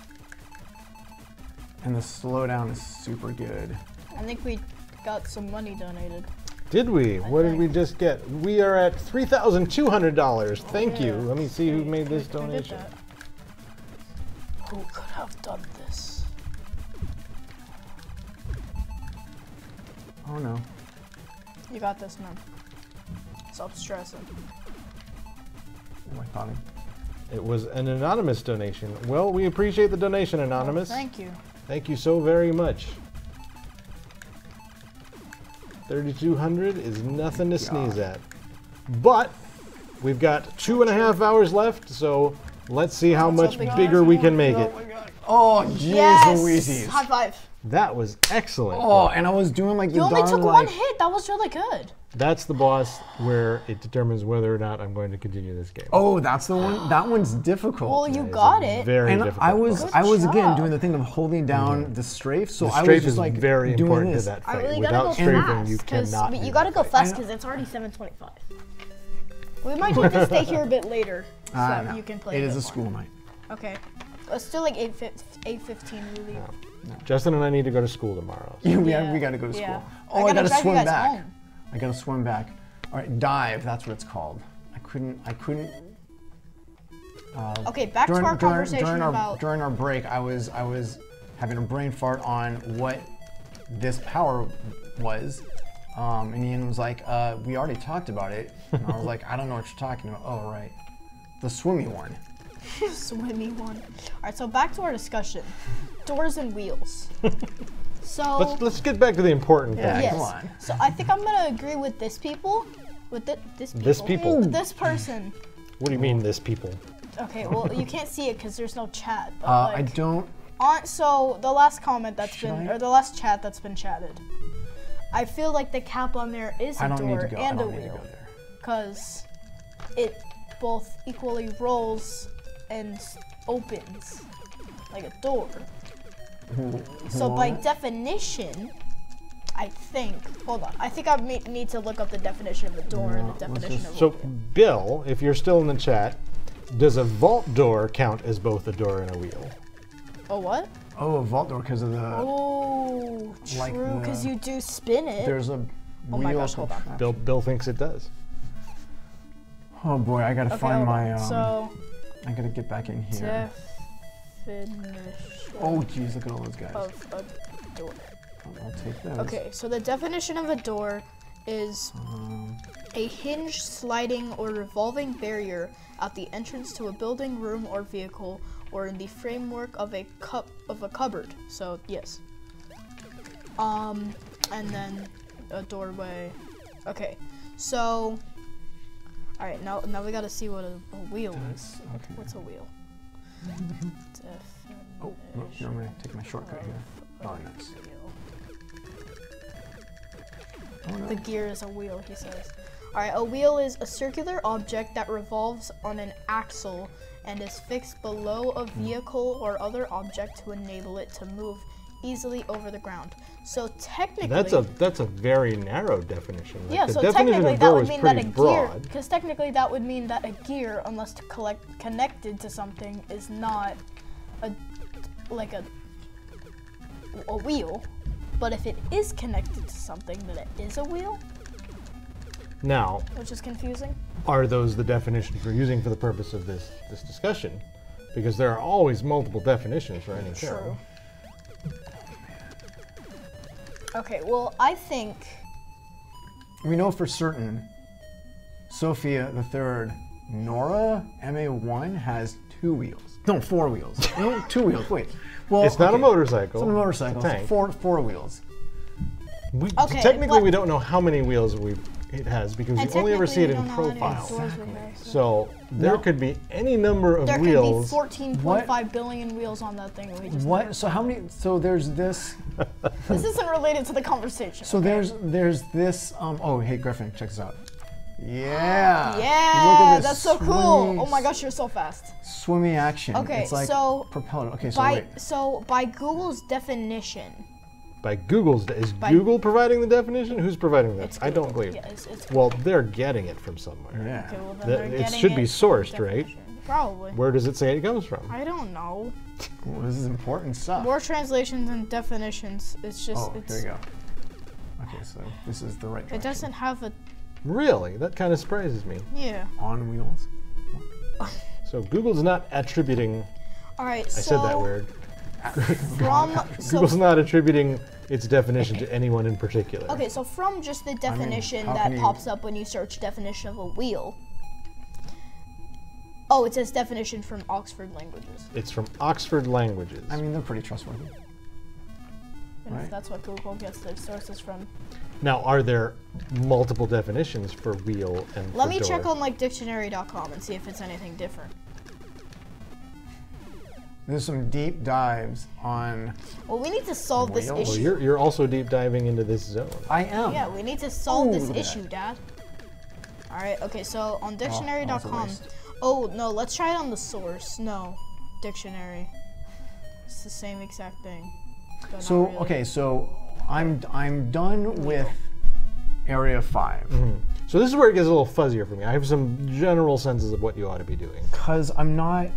And the slowdown is super good. I think we got some money donated. Did we? What did think. we just get? We are at $3,200. Thank you. Yeah. Let me see who made this Who did donation. that? Who could have done this? Oh no. You got this, man. Stop stressing. Oh, I thought It was an anonymous donation. Well, we appreciate the donation, Anonymous. Thank you. Thank you so very much. 3,200 is nothing to sneeze at. But we've got 2.5 hours left, so let's see how much something bigger else. we can make it. Oh, jeez Yes! Louises. High five. That was excellent. Oh, and I was doing like the You only darn took like, one hit. That was really good. That's the boss where it determines whether or not I'm going to continue this game. Oh, that's the one. That one's difficult. Well, you It's got a it. Very and difficult. I was boss. again job. doing the thing of holding down the strafe, so The I was strafe just is like very doing important this. to that I fight. really Without gotta go strafing, fast. you cannot. You do gotta that go fight. fast because it's already 7:25. We might need to stay here a bit later so No, you can play. It a is bit a more. school night. Okay, let's do like 8:15. We leave. Justin and I need to go to school tomorrow. so- Yeah, we gotta go to school. Yeah. Oh, I gotta drive you swim guys back. home. I gotta swim back. All right, dive. That's what it's called. I couldn't. Okay, back to our conversation about. during our break, I was having a brain fart on what this power was, and Ian was like, "We already talked about it." And I was like, "I don't know what you're talking about." Oh, right, the swimmy one. Swimmy one. All right, so back to our discussion. Doors and wheels. So Let's get back to the important Yeah, things. yes. come on. So I think I'm gonna agree with this people. With This people? This person. What do you mean, this people? Okay, well you can't see it because there's no chat. But I like, don't. so the last comment that's Should been, I? or the last chat that's been chatted. I feel like the cap on there is a I don't need door to go. I and a don't need to wheel. go there. Because it both equally rolls and opens like a door. So by definition, I think, hold on, I think I need to look up the definition of a door and the definition of a So, wheel. Bill, if you're still in the chat, does a vault door count as both a door and a wheel? Oh, what? Oh, a vault door because of the. Oh, Like true, because the- you do spin it. There's a Oh wheel. my gosh, hold on. Bill thinks it does. Oh boy, I gotta Okay, find hold on. my. So I gotta get back in here. definition Oh geez, look at all those guys. of a door. I'll take those. Okay, so the definition of a door is a hinged, sliding, or revolving barrier at the entrance to a building, room, or vehicle, or in the framework of a cupboard. So yes. And then a doorway. Okay, so all right, now we gotta see what a wheel is. Okay. What's a wheel? Oh, no, here, I'm gonna take my shortcut here. Oh, nice. Oh, no. The gear is a wheel, he says. All right, a wheel is a circular object that revolves on an axle and is fixed below a vehicle or other object to enable it to move easily over the ground. So technically, That's a very narrow definition. Like, yeah. the So definition technically, of that door would is mean that a pretty gear, broad. because technically that would mean that a gear, unless connected to something, is not a wheel. But if it is connected to something, then it is a wheel, Now, which is confusing. are those the definitions we're using for the purpose of this discussion? Because there are always multiple definitions for any term. True. Okay, well, I think We know for certain Sophia the Third, Nora MA1 has 2 wheels. No, 4 wheels. No, 2 wheels. Wait. Well, It's not a okay. motorcycle. It's not a motorcycle. It's a It's tank. four wheels. Okay, Technically, but- we don't know how many wheels it has because and you only ever see it in technically we don't know how many profile. doors in there, so- So there No. could be any number of There could be wheels. 14.5 billion wheels on that thing. We just What? So how many? So there's this. This isn't related to the conversation. So okay? there's this. Oh, hey Griffin, check this out. Yeah. Yeah, Look at this that's so cool. swimmy- Oh my gosh, you're so fast. Swimmy action. Okay, it's like so propeller. Okay, so wait. By Google's definition, By Google's, is By- Google providing the definition? Who's providing that? it's I don't Google. believe. Yeah, it's Well, they're getting it from somewhere. Yeah. okay, well, then That- they're it getting should be from sourced, right? definition. Probably. Where does it say it comes from? I don't know. Well, this is important stuff. More translations and definitions. It's just Oh, here we go. Okay, so this is the right direction. It doesn't have a Really? That kind of surprises me. yeah. On wheels. So Google's not attributing. All right. I said that weird. From Google's not attributing its definition to anyone in particular. okay, so from just the definition how that can you- pops up when you search definition of a wheel. Oh, it says definition from Oxford Languages. It's from Oxford Languages. I mean, they're pretty trustworthy. And Right. if that's what Google gets their sources from. Now, are there multiple definitions for wheel and Let for me door? check on like dictionary.com and see if it's anything different. There's some deep dives on. Well, we need to solve this Wheel? Well, issue. you're also deep diving into this zone. I am. Yeah, we need to solve Ooh, this look at issue, Dad. All right. Okay. So on that was a dictionary.com. waste. Oh no, let's try it on the source. No, dictionary. It's the same exact thing. but not So really. okay, so I'm done with Area 5 So this is where it gets a little fuzzier for me. I have some general senses of what you ought to be doing. because I'm not.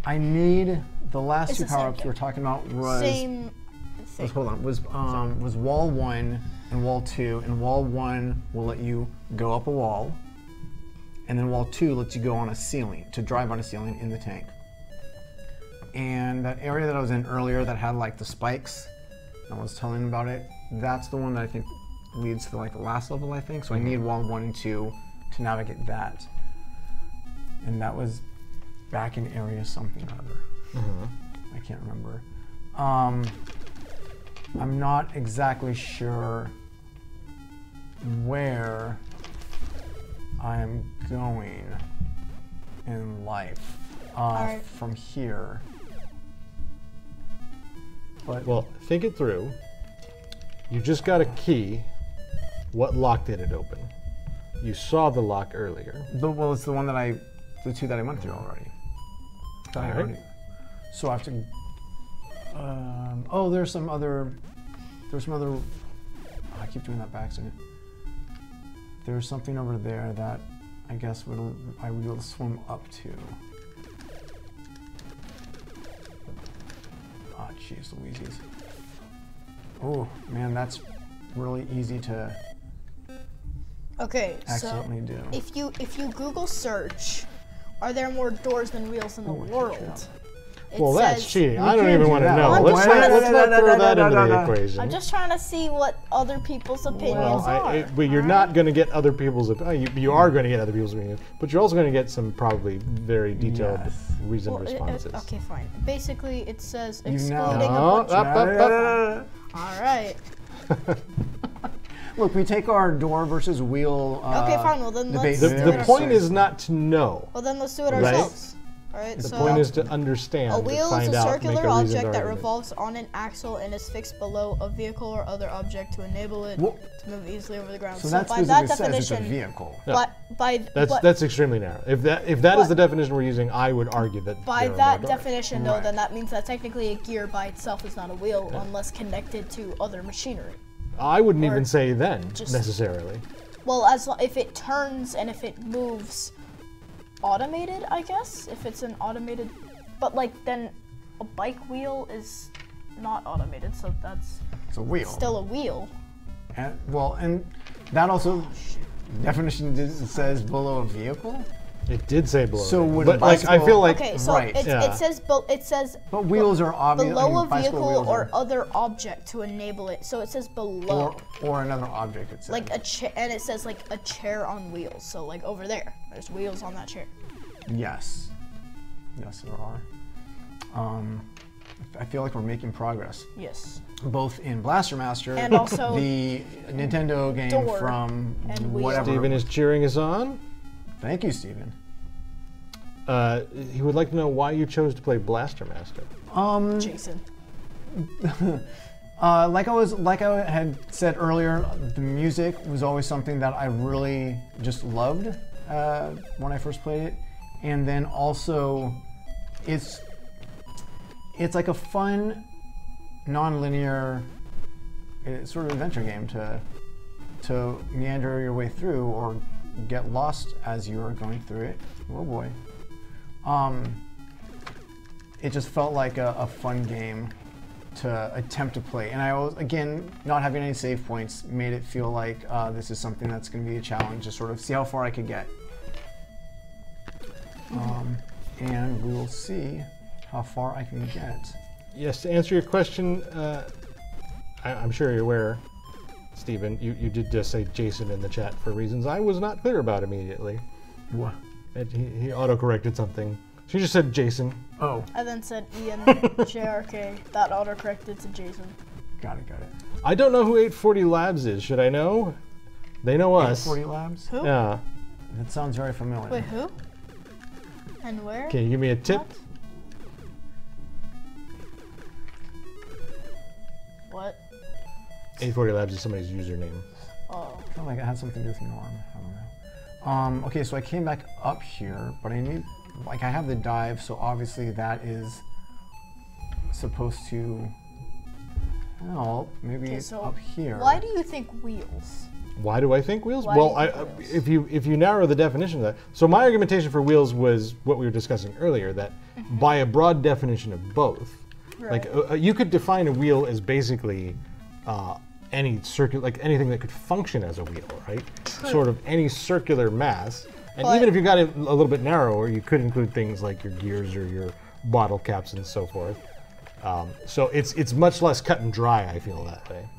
I need the last It's two the same power-ups we thing. were talking about was. Same thing. Hold on. Was wall 1 and wall 2, and wall 1 will let you go up a wall, and then wall 2 lets you go on a ceiling to drive on a ceiling in the tank. And that area that I was in earlier that had like the spikes, I was telling about it. That's the one that I think leads to like the last level, I think. So I need wall 1 and 2 to navigate that. And that was back in area something or other. I can't remember. I'm not exactly sure where I'm going in life Alright. from here. But Well, think it through. You just got a key. What lock did it open? You saw the lock earlier. well, it's the one that the two that I went through already. That I Alright. already- So I have to. Oh, there's some other. Oh, I keep doing that by accident. There's something over there that I guess I would be able to swim up to. Oh, jeez, Louisies. Oh man, that's really easy to Okay, accidentally do. if you Google search, are there more doors than wheels in the world? It Well, that's says- cheating. I don't even want to that. know. I'm Let's trying to- not throw that into the equation. I'm just trying to see what other people's opinions are. But you're not going to get other people's. You are going to get other people's opinions, but you're also going to get some probably very detailed, reasoned responses. Okay, fine. Basically, it says You excluding know. a bunch Up. All right. Look, we take our door versus wheel. Okay, fine. Well, then debate let's The, do very it the point ourselves. is not to know. Well, then let's do it Right? ourselves. All right. The So point is to understand. a to wheel is find a out, circular make a reasoned object that argument. revolves on an axle and is fixed below a vehicle or other object to enable it Well, to move easily over the ground. So that by that specifically says it's a definition, vehicle. Yeah. but That's extremely narrow. If that is but- the definition we're using, I would argue that by there are that more doors. definition, though, Right. then that means that technically a gear by itself is not a wheel unless connected to other machinery. I wouldn't or even say then just- necessarily. Well, if it turns and if it moves, automated, I guess. If it's an automated, but like then a bike wheel is not automated, so that's It's a wheel. still a wheel. And, well, and that also definition says below a vehicle. It did say below. So that. would but a like I feel like Okay, so right, yeah. it says But wheels are obvious. below a bicycle vehicle wheels or are- other object to enable it. So it says below. or another object. It says. Like a chair, and it says like a chair on wheels. So like over there, there's wheels on that chair. Yes. Yes, there are. I feel like we're making progress, Yes. both in Blaster Master And also the Nintendo game door from and wheel. whatever. Stephen is cheering us on. Thank you, Stephen. He would like to know why you chose to play Blaster Master. Jason. Like I had said earlier, the music was always something that I really just loved when I first played it, and then also it's like a fun, non-linear sort of adventure game to meander your way through or get lost as you are going through it. Oh boy. It just felt like a fun game to attempt to play. And I always, again, not having any save points made it feel like this is something that's going to be a challenge to sort of see how far I could get. And we will see how far I can get. Yes, to answer your question, I'm sure you're aware, Stephen, you did just say Jason in the chat for reasons I was not clear about immediately. What? He auto-corrected something. She just said Jason. Oh, I then said Ian JRK. That autocorrected to Jason. got it. I don't know who 840 Labs is. Should I know? They know us. 40 Labs? Who? Yeah. That sounds very familiar. Wait, who? And where? Can you give me a tip? What? 840 Labs is somebody's username. Oh. I feel like it had something to do with Norm. I don't know. Okay, so I came back up here, but I need, like, I have the dive, so obviously that is supposed to help. Maybe Okay, it's so up here. why do you think wheels? Why do I think wheels? Why Well, do you think wheels? if you narrow the definition of that, so my argumentation for wheels was what we were discussing earlier, that by a broad definition of both, like you could define a wheel as basically any like anything that could function as a wheel, right? Sort of any circular mass. And But- even if you got it a little bit narrower, you could include things like your gears or your bottle caps and so forth. So it's much less cut and dry, I feel that way.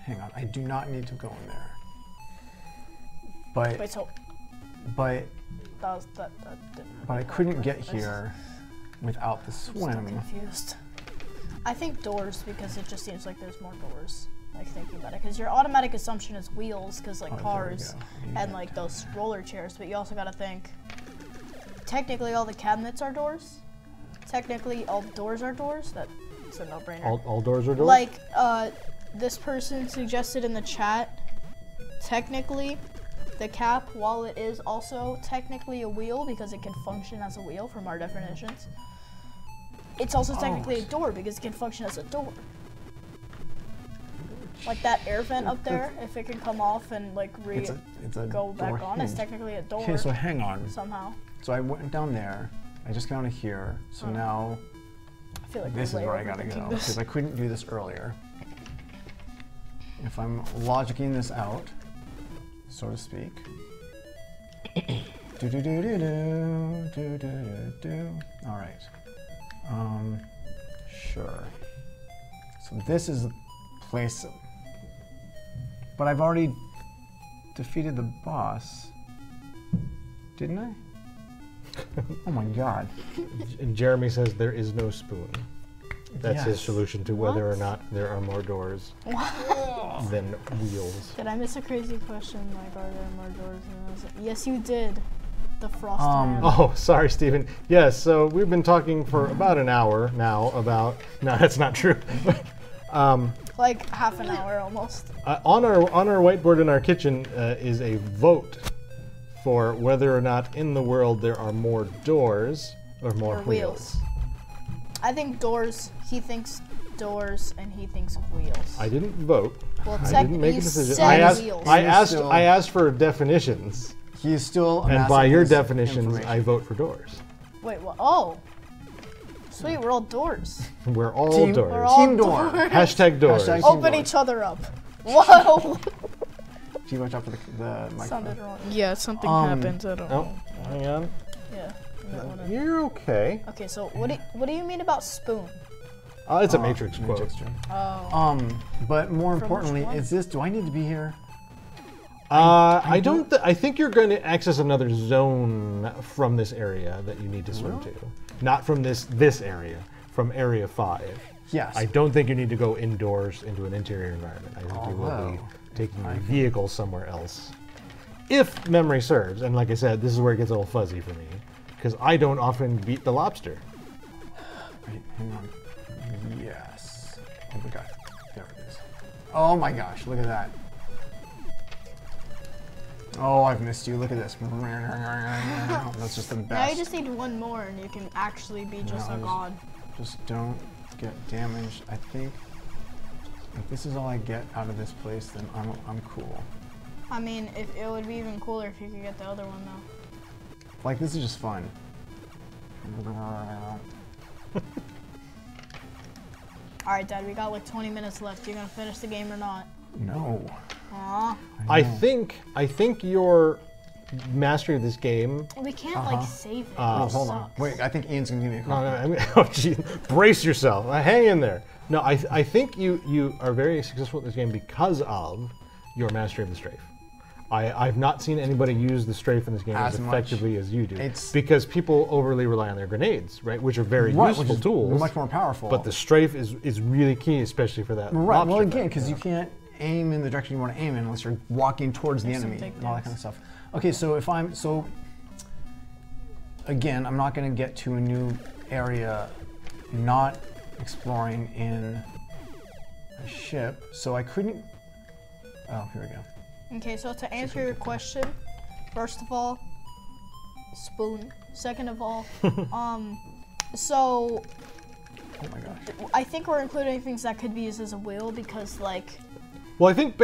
Hang on, I do not need to go in there. But Wait, so but that didn't. I couldn't get here without the I'm still swim. confused. I think doors because it just seems like there's more doors. Like thinking about it, because your automatic assumption is wheels, because like Oh, there we cars go. and like those roller chairs. But you also got to think. Technically, all the cabinets are doors. Technically, all doors are doors. That's a no-brainer. All doors are doors? Like this person suggested in the chat. Technically, the cap, while it is also technically a wheel because it can function as a wheel from our definitions, it's also technically a door because it can function as a door. Like that air vent up there, if it can come off and like It's a go back door on, it's hinge. technically a door Okay, so hang on. somehow. So I went down there. I just got to here. So now I feel like this is we're way where I gotta overthinking go this. because I couldn't do this earlier. If I'm logicking this out, so to speak. Do do do do do do do do do. All right. Sure. So this is the place, but I've already defeated the boss, didn't I? Oh my God. And Jeremy says there is no spoon. That's his Yes. solution to whether or What? not there are more doors than wheels. Did I miss a crazy question? Like, are there more doors than those? Yes, you did. The frost man. Oh, sorry, Stephen. Yes, so we've been talking for about an hour now about. No, that's not true. Like half an hour almost. On our whiteboard in our kitchen is a vote for whether or not in the world there are more doors or more Or wheels. wheels. I think doors. He thinks doors, and he thinks wheels. I didn't vote. Well, I didn't make a you decision. said I asked. wheels. I asked for definitions, He is still and amassing by your his definitions, information. I vote for doors. Wait, what? Oh. Sweet, we're all doors. We're all Team- doors. We're all Team door. doors. Hashtag doors. Hashtag- Open doors. each other up. Whoa. Do you watch out for the microphone? Sounded wrong. Yeah, something happened, I don't Oh, hang on. Yeah. you might wanna- You're okay. Okay, so what do you mean about spoon? It's a Matrix quote. Matrix Dream. Oh. But more which importantly, one? is this? Do I need to be here? I don't. I think you're going to access another zone from this area that you need to swim to. Not from this area. From Area 5. Yes. I don't think you need to go indoors into an interior environment. I think you will be Although, taking your vehicle somewhere else. If memory serves, and like I said, this is where it gets a little fuzzy for me, because I don't often beat the lobster. Wait, hang on. Yes. Oh my God. There it is. Oh my gosh! Look at that. Oh, I've missed you. Look at this. That's just the best. Now you just need one more, and you can actually be just a god. Just don't get damaged. I think if this is all I get out of this place, then I'm cool. I mean, if it would be even cooler if you could get the other one though. Like, this is just fun. All right, Dad, we got like 20 minutes left. You gonna finish the game or not? No. Aw. I think your mastery of this game. We can't like save it. Oh, which hold on. sucks. Wait, I think Ian's gonna give me a No, call. no, I mean, oh, gee, brace yourself. Hang in there. No, I think you are very successful at this game because of your mastery of the strafe. I've not seen anybody use the strafe in this game as As much. effectively as you do. It's- because people overly rely on their grenades, right? Which are very Right, useful which is tools. much more powerful. But the strafe is really key, especially for that. Right, well, lobster again, fight. because you can't aim in the direction you want to aim in unless you're walking towards the There's some enemy big and all that things. kind of stuff. Okay, so again, I'm not going to get to a new area not exploring in a ship, so I couldn't. Oh, here we go. Okay, so to answer your question, first of all, spoon. Second of all, so Oh my gosh. I think we're including things that could be used as a wheel because like Well, I think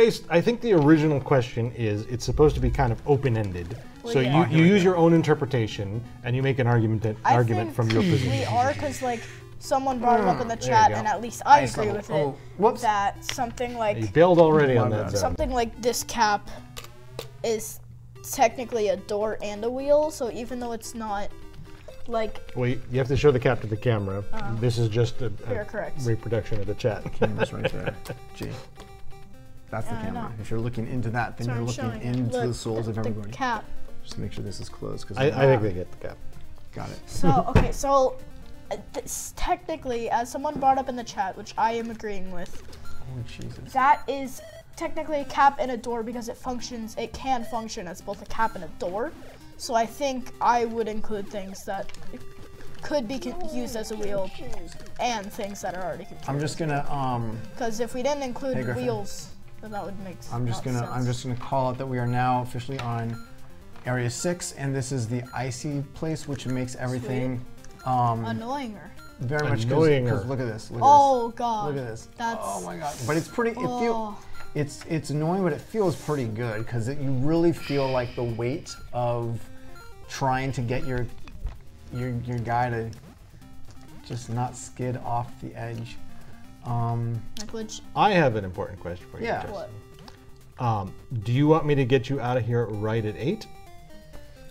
the original question is it's supposed to be kind of open-ended. Well, So yeah. you use your own interpretation and you make an argument I think from your position. we are because like someone brought it up in the There you chat go. and at least I Ice agree level. with it. Oh, whoops. That something You like bailed already on My that bad. zone. something like this cap is technically a door and a wheel. So even though it's not like Wait, you have to show the cap to the camera. This is just a You're correct. reproduction of the chat. Camera's right there. Gee. That's the Yeah, I camera. know. If you're looking into that, then so you're I'm looking showing you. into Look, the souls of everybody. The cap. Just make sure this is closed. Cause I think they get the cap. Got it. So okay, so this, technically, as someone brought up in the chat, which I am agreeing with, Oh, Jesus. that is technically a cap and a door because it can function as both a cap and a door. So I think I would include things that could be used as a wheel and things that are already I'm just gonna because if we didn't include Hey, Griffin. wheels, then that would make I'm just gonna call out that we are now officially on Area 6, and this is the icy place, which makes everything annoying her. very much Annoying because her. look at this. Look Oh at god. this. Look at this. That's Oh my god. But it's pretty. oh. It's annoying, but it feels pretty good because you really feel like the weight of trying to get your guy to just not skid off the edge. Like which I have an important question for you. Yeah. Justin. Do you want me to get you out of here right at 8? Do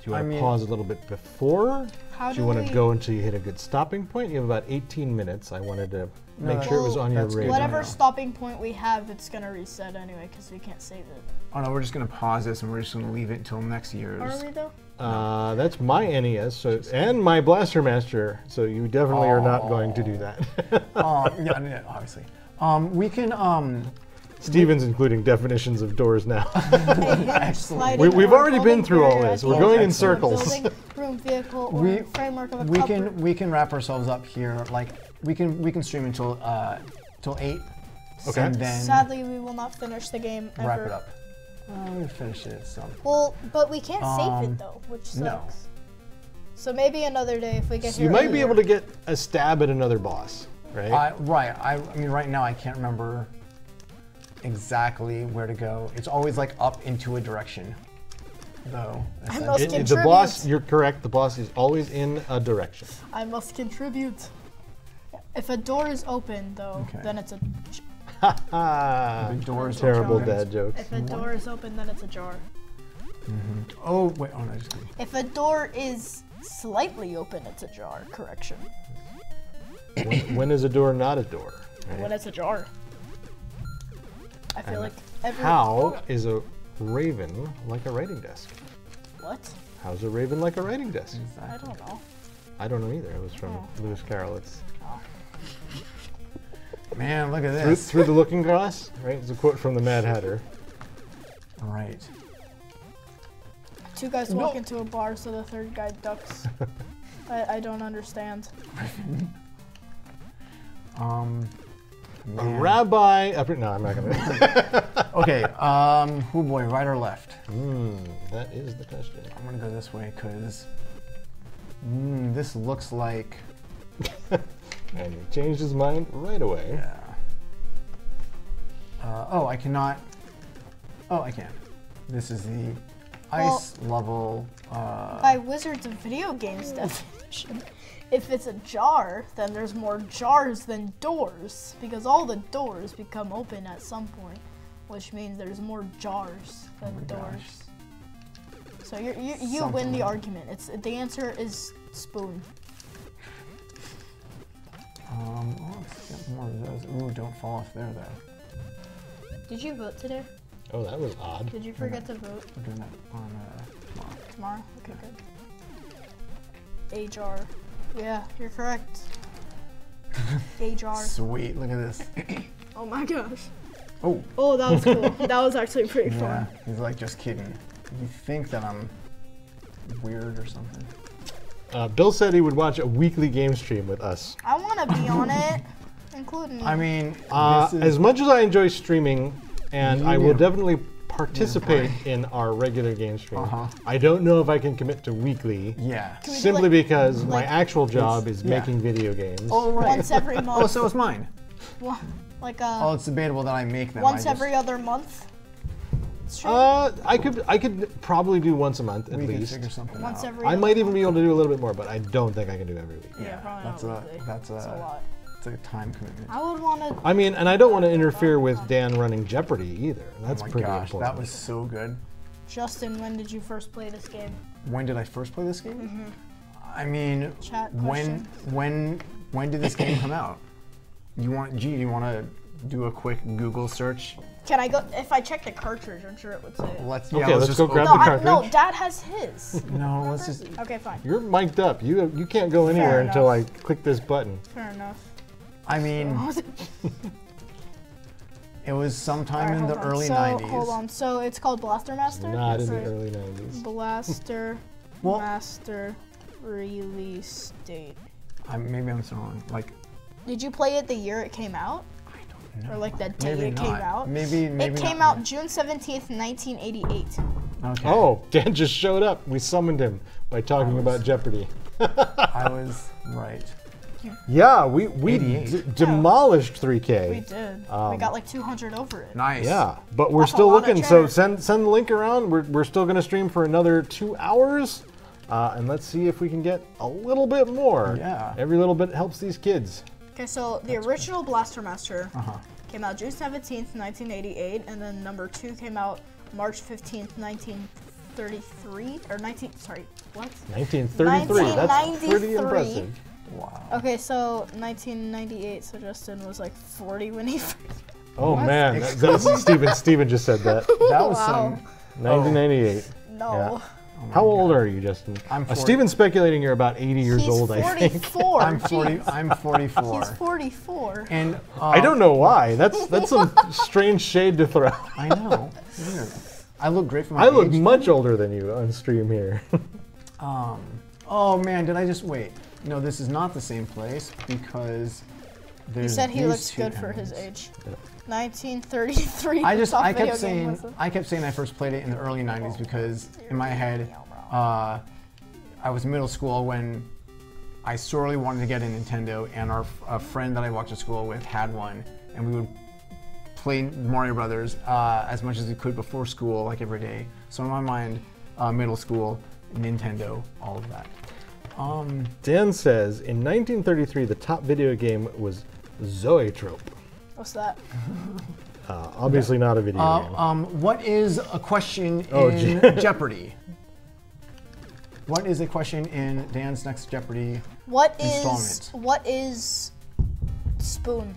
you want to pause a little bit before? Do you want to go until you hit a good stopping point? You have about 18 minutes. I wanted to make sure it was on your radar. Whatever stopping point we have, it's going to reset anyway because we can't save it. Oh no, we're just going to pause this and we're just going to leave it until next year's. Are we though? That's my NES and my Blaster Master, so you definitely are not going to do that. Yeah, obviously. We can. Steven's including definitions of doors now. Excellent. We've already been through all this. We're going in circles. Building, room, vehicle, or framework of a cupboard. We can wrap ourselves up here. Like we can stream until 8. Okay. And then Sadly, we will not finish the game ever. wrap it up. We finish it. So. Well, but we can't save it though, which sucks. No. So maybe another day if we get here. You might be able to get a stab at another boss, right? Right. I mean, right now I can't remember exactly where to go. It's always like up into a direction, though. I must contribute. The boss, you're correct. The boss is always in a direction. I must contribute. If a door is open, though, then it's a. The doors. Terrible dad jokes. If a door is open, then it's a jar. Oh wait. Oh no. Just kidding. If a door is slightly open, it's a jar. Correction. When is a door not a door? Right? When it's a jar. I feel like every. How is a raven like a writing desk? What? How's a raven like a writing desk? I don't know. I don't know either. It was from Lewis Carroll. It's Man, look at this. through the looking glass, right? It's a quote from the Mad Hatter. Right. Two guys walk into a bar, so the third guy ducks. I don't understand. A rabbi. No, I'm not gonna. Okay. Oh boy, right or left? That is the question. I'm gonna go this way because this looks like. And he changed his mind right away. Yeah. Oh, I cannot. Oh, I can. This is the ice level. By Wizards of Video Games definition, if it's a jar, then there's more jars than doors, because all the doors become open at some point, which means there's more jars than doors. So you win the argument. The answer is spoon. Let's get more of those. Ooh, don't fall off there though. Did you vote today? Oh, that was odd. Did you forget to vote? We're doing that on tomorrow. Tomorrow? Okay, good. A jar. Yeah, you're correct. A jar. Sweet, look at this. Oh my gosh. Oh. Oh, that was cool. That was actually pretty fun. He's like, just kidding. You think that I'm weird or something? Bill said he would watch a weekly game stream with us. I want to be on it, including me. I mean, as much as I enjoy streaming, and I will definitely participate in our regular game stream, I don't know if I can commit to weekly. Yeah. Simply because my actual job is making video games. Oh, right. Once every month. Oh, so is mine. Like Oh, it's debatable that I make them. once every other month. Stream? I could probably do once a month at We least. can figure something Once out. every. I other might even month. be able to do a little bit more, but I don't think I can do every week. Yeah, probably that's not weekly. that's a lot. It's a time commitment. I would want to. I mean, and I don't want to interfere with Dan running Jeopardy either. That's Oh my pretty gosh, important. that was so good. Justin, when did you first play this game? When did I first play this game? I mean, Chat when did this game come out? You want to do a quick Google search? Can I go? If I check the cartridge, I'm sure it would say it. Let's let's just go grab No, the cartridge. no, Dad has his. No, let's just. Okay, fine. You're mic'd up. You can't go anywhere until I click this button. Fair enough. I mean, it was sometime in the early 90s. Hold on. So it's called Blaster Master? Not in the Right. early 90s. Blaster Well- Master release date. Maybe I'm so wrong. Like, Did you play it the year it came out? I don't know. Or like the day Maybe it came not. out? Maybe It came not. out June 17th, 1988. Okay. Oh, Dan just showed up. We summoned him by talking about Jeopardy. I was right. Yeah, we 88. demolished 3K. We did. We got like 200 over it. Nice. Yeah, but we're That's a still lot of looking. So cheddar. send the link around. We're still going to stream for another 2 hours, and let's see if we can get a little bit more. Yeah. Every little bit helps these kids. Okay, so the original Blaster Master came out June 17th, 1988, and then number 2 came out March 15th, 1933, or 19, sorry, what? 1933, that's pretty 1993. impressive. Wow. Okay, so 1998, so Justin was like 40 when he first. Oh What? man, that's Steven just said that. That was Wow. some. 1998. No. Yeah. How old are you, Justin? I'm 40. Steven's speculating you're about 80 years He's old, I think. 44. I'm 40. Jeez. I'm 44. He's 44. And I don't know why. That's some strange shade to throw. I know. Weird. I look great for my I look age. much older than you on stream here. Oh man, did I just wait? No, this is not the same place because He there's. said he these looks two good for his enemies. age. 1933. I the just top I video kept game saying was a- I kept saying I first played it in the early '90s because in my head, I was in middle school when I sorely wanted to get a Nintendo, and a friend that I walked to school with had one, and we would play Mario Brothers as much as we could before school, like every day. So in my mind, middle school, Nintendo, all of that. Dan says, in 1933, the top video game was Zoetrope. What's that? Obviously not a video game. What is a question Oh, in Jeopardy? What is a question in Dan's next Jeopardy? What Installment. is spoon?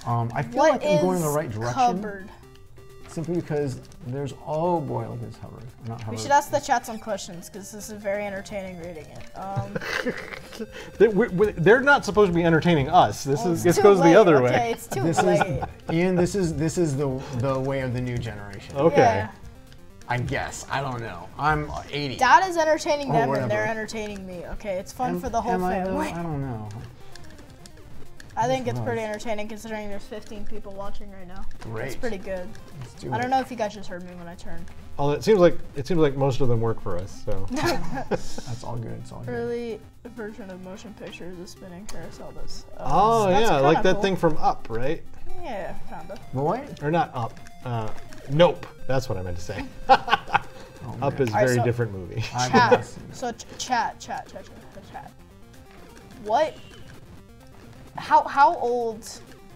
I feel What like I'm going in the is right direction. cupboard? Simply because there's, oh boy, look at this hover. Not hover. We should ask the chat some questions because this is very entertaining reading it. They're not supposed to be entertaining us. This It's too goes late, the other okay, way. It's too This late. is, Ian, this is the way of the new generation. Okay. Yeah. I guess. I don't know. I'm 80. Dad is entertaining them and they're whatever. entertaining me. Okay, it's fun for the whole Am I, though? family. I don't know. I think it's pretty entertaining considering there's 15 people watching right now. Great. It's pretty good. Let's do I it. don't know if you guys just heard me when I turned. Well, it seems like most of them work for us. So That's all good. It's all good. Early version of motion pictures, the spinning carousel does. oh that's yeah, like kinda that cool. thing from Up, right? Yeah, kinda. What? Or not Up. Nope. That's what I meant to say. Up is a Alright, very so- different movie. I've Chat. never seen it. So chat. What? How old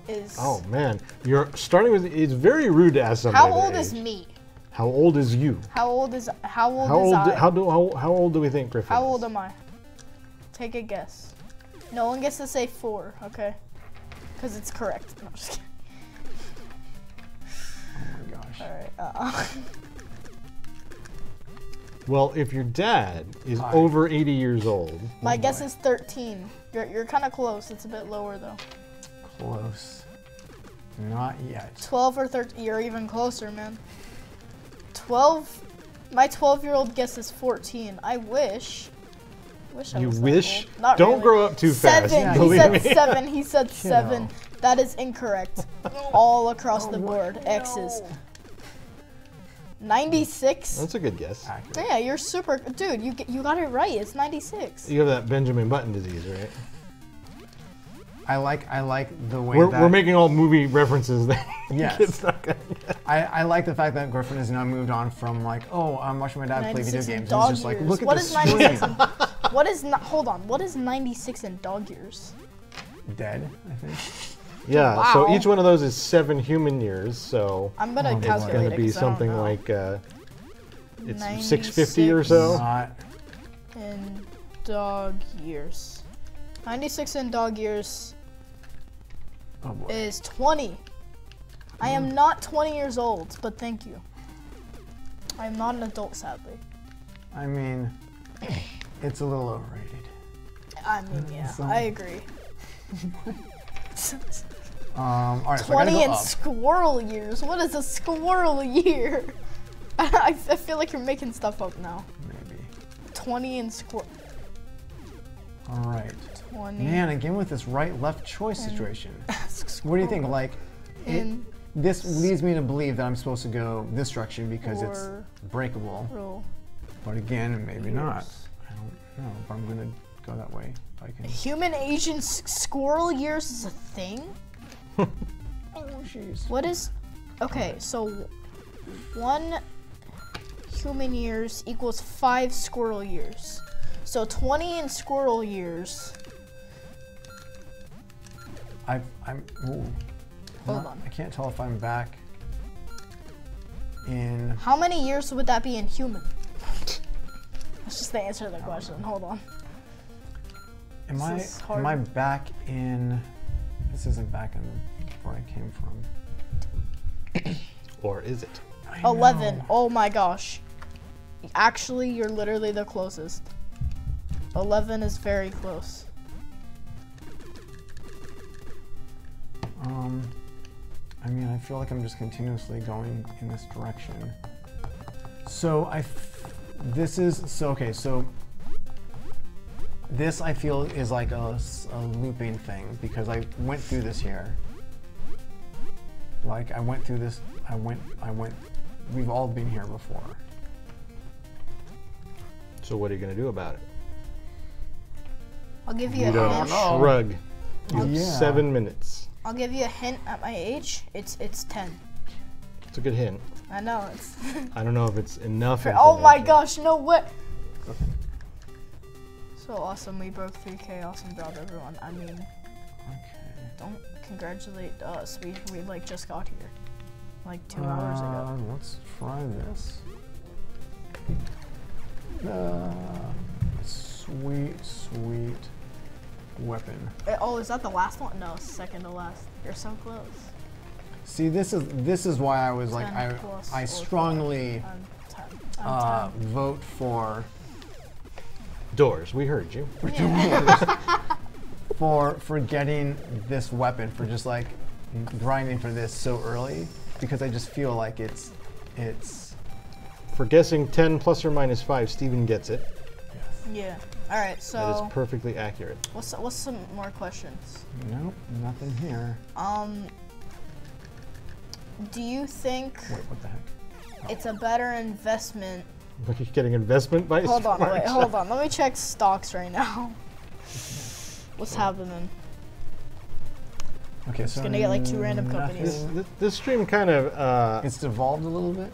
is? Oh man, you're starting with. It's very rude to ask somebody. How their old is age. me? How old is you? How old is I? How old do we think Griffin How is? old am I? Take a guess. No one gets to say 4, okay? Because it's correct. No, I'm just kidding. Oh my gosh. All right. Well, if your dad is Hi. over 80 years old, My guess is 13. You're kind of close. It's a bit lower though. Close. Not yet. 12 or 13. You're even closer, man. 12. My 12-year-old guess is 14. I wish. I you was that wish. old. Not Don't really. grow up too 7. fast. He Believe said me. 7. He said 7. That is incorrect. All across the board. X's. 96. That's a good guess. Accurate. Yeah, you're super, dude. You got it right. It's 96. You have that Benjamin Button disease, right? I like the way We're, that we're making all movie references that Yes. kids not gonna get. I like the fact that Griffin has now moved on from like, oh, I'm watching my dad play video 96 in games. And dog he's just like, years. look at What the is 96 screen. What is hold on? What is 96 in dog years? Dead, I think. Yeah, so Wow. each one of those is 7 human years, so I'm gonna it's calculate going it to be 'cause I don't something know. like it's 650 or 96 so. Not in dog years. 96 in dog years oh boy. is 20. I am not 20 years old, but thank you. I am not an adult, sadly. I mean, it's a little overrated. I mean, yeah, So- I agree. All right, so I 20 gotta go in up. squirrel years. What is a squirrel year? I feel like you're making stuff up now. Maybe. 20 in squirrel. All right. 20 Man, again with this right-left choice situation. What do you think? Like, in this leads me to believe that I'm supposed to go this direction because it's Or- breakable. squirrel. But again, maybe not. Years. I don't know, but I'm gonna go that way if I can. Human age in squirrel years is a thing? Oh, jeez. What is... Okay, so 1 human years equals 5 squirrel years. So 20 in squirrel years Ooh. Hold on. I can't tell if I'm back in. How many years would that be in human? That's just the answer to the question. Hold on. Am This is hard. I back in? This isn't back in where I came from. Or is it? I 11. know. Oh my gosh. Actually, you're literally the closest. 11 is very close. I mean, I feel like I'm just continuously going in this direction. So okay, so this I feel is like a looping thing because I went through this here. Like I went through this, we've all been here before. So what are you going to do about it? I'll give you You a don't hint. shrug. You have Yeah. 7 minutes. I'll give you a hint at my age. It's 10. It's a good hint. I know it's. I don't know if it's enough. Oh my information. gosh! No way. So awesome! We broke 3K. Awesome job, everyone. I mean, Okay. don't congratulate us. We like just got here, like 2 hours ago. Let's try this. Sweet weapon. Oh, is that the last one? No, second to last. You're so close. See, this is why I was like 10 plus I or strongly 10. I'm 10. vote for Doors, we heard you. for getting this weapon, for just like grinding for this so early, because I just feel like it's For guessing 10 plus or minus 5, Steven gets it. Yeah. All right. That is So perfectly accurate. what's some more questions? Nope, nothing here. Do you think Wait, what the heck? it's a better investment? Are you getting investment by Hold on, Smart wait, Shop? hold on. Let me check stocks right now. What's happening? Okay, so gonna get, like, 2 random nothing. companies. This stream kind of It's devolved a little bit,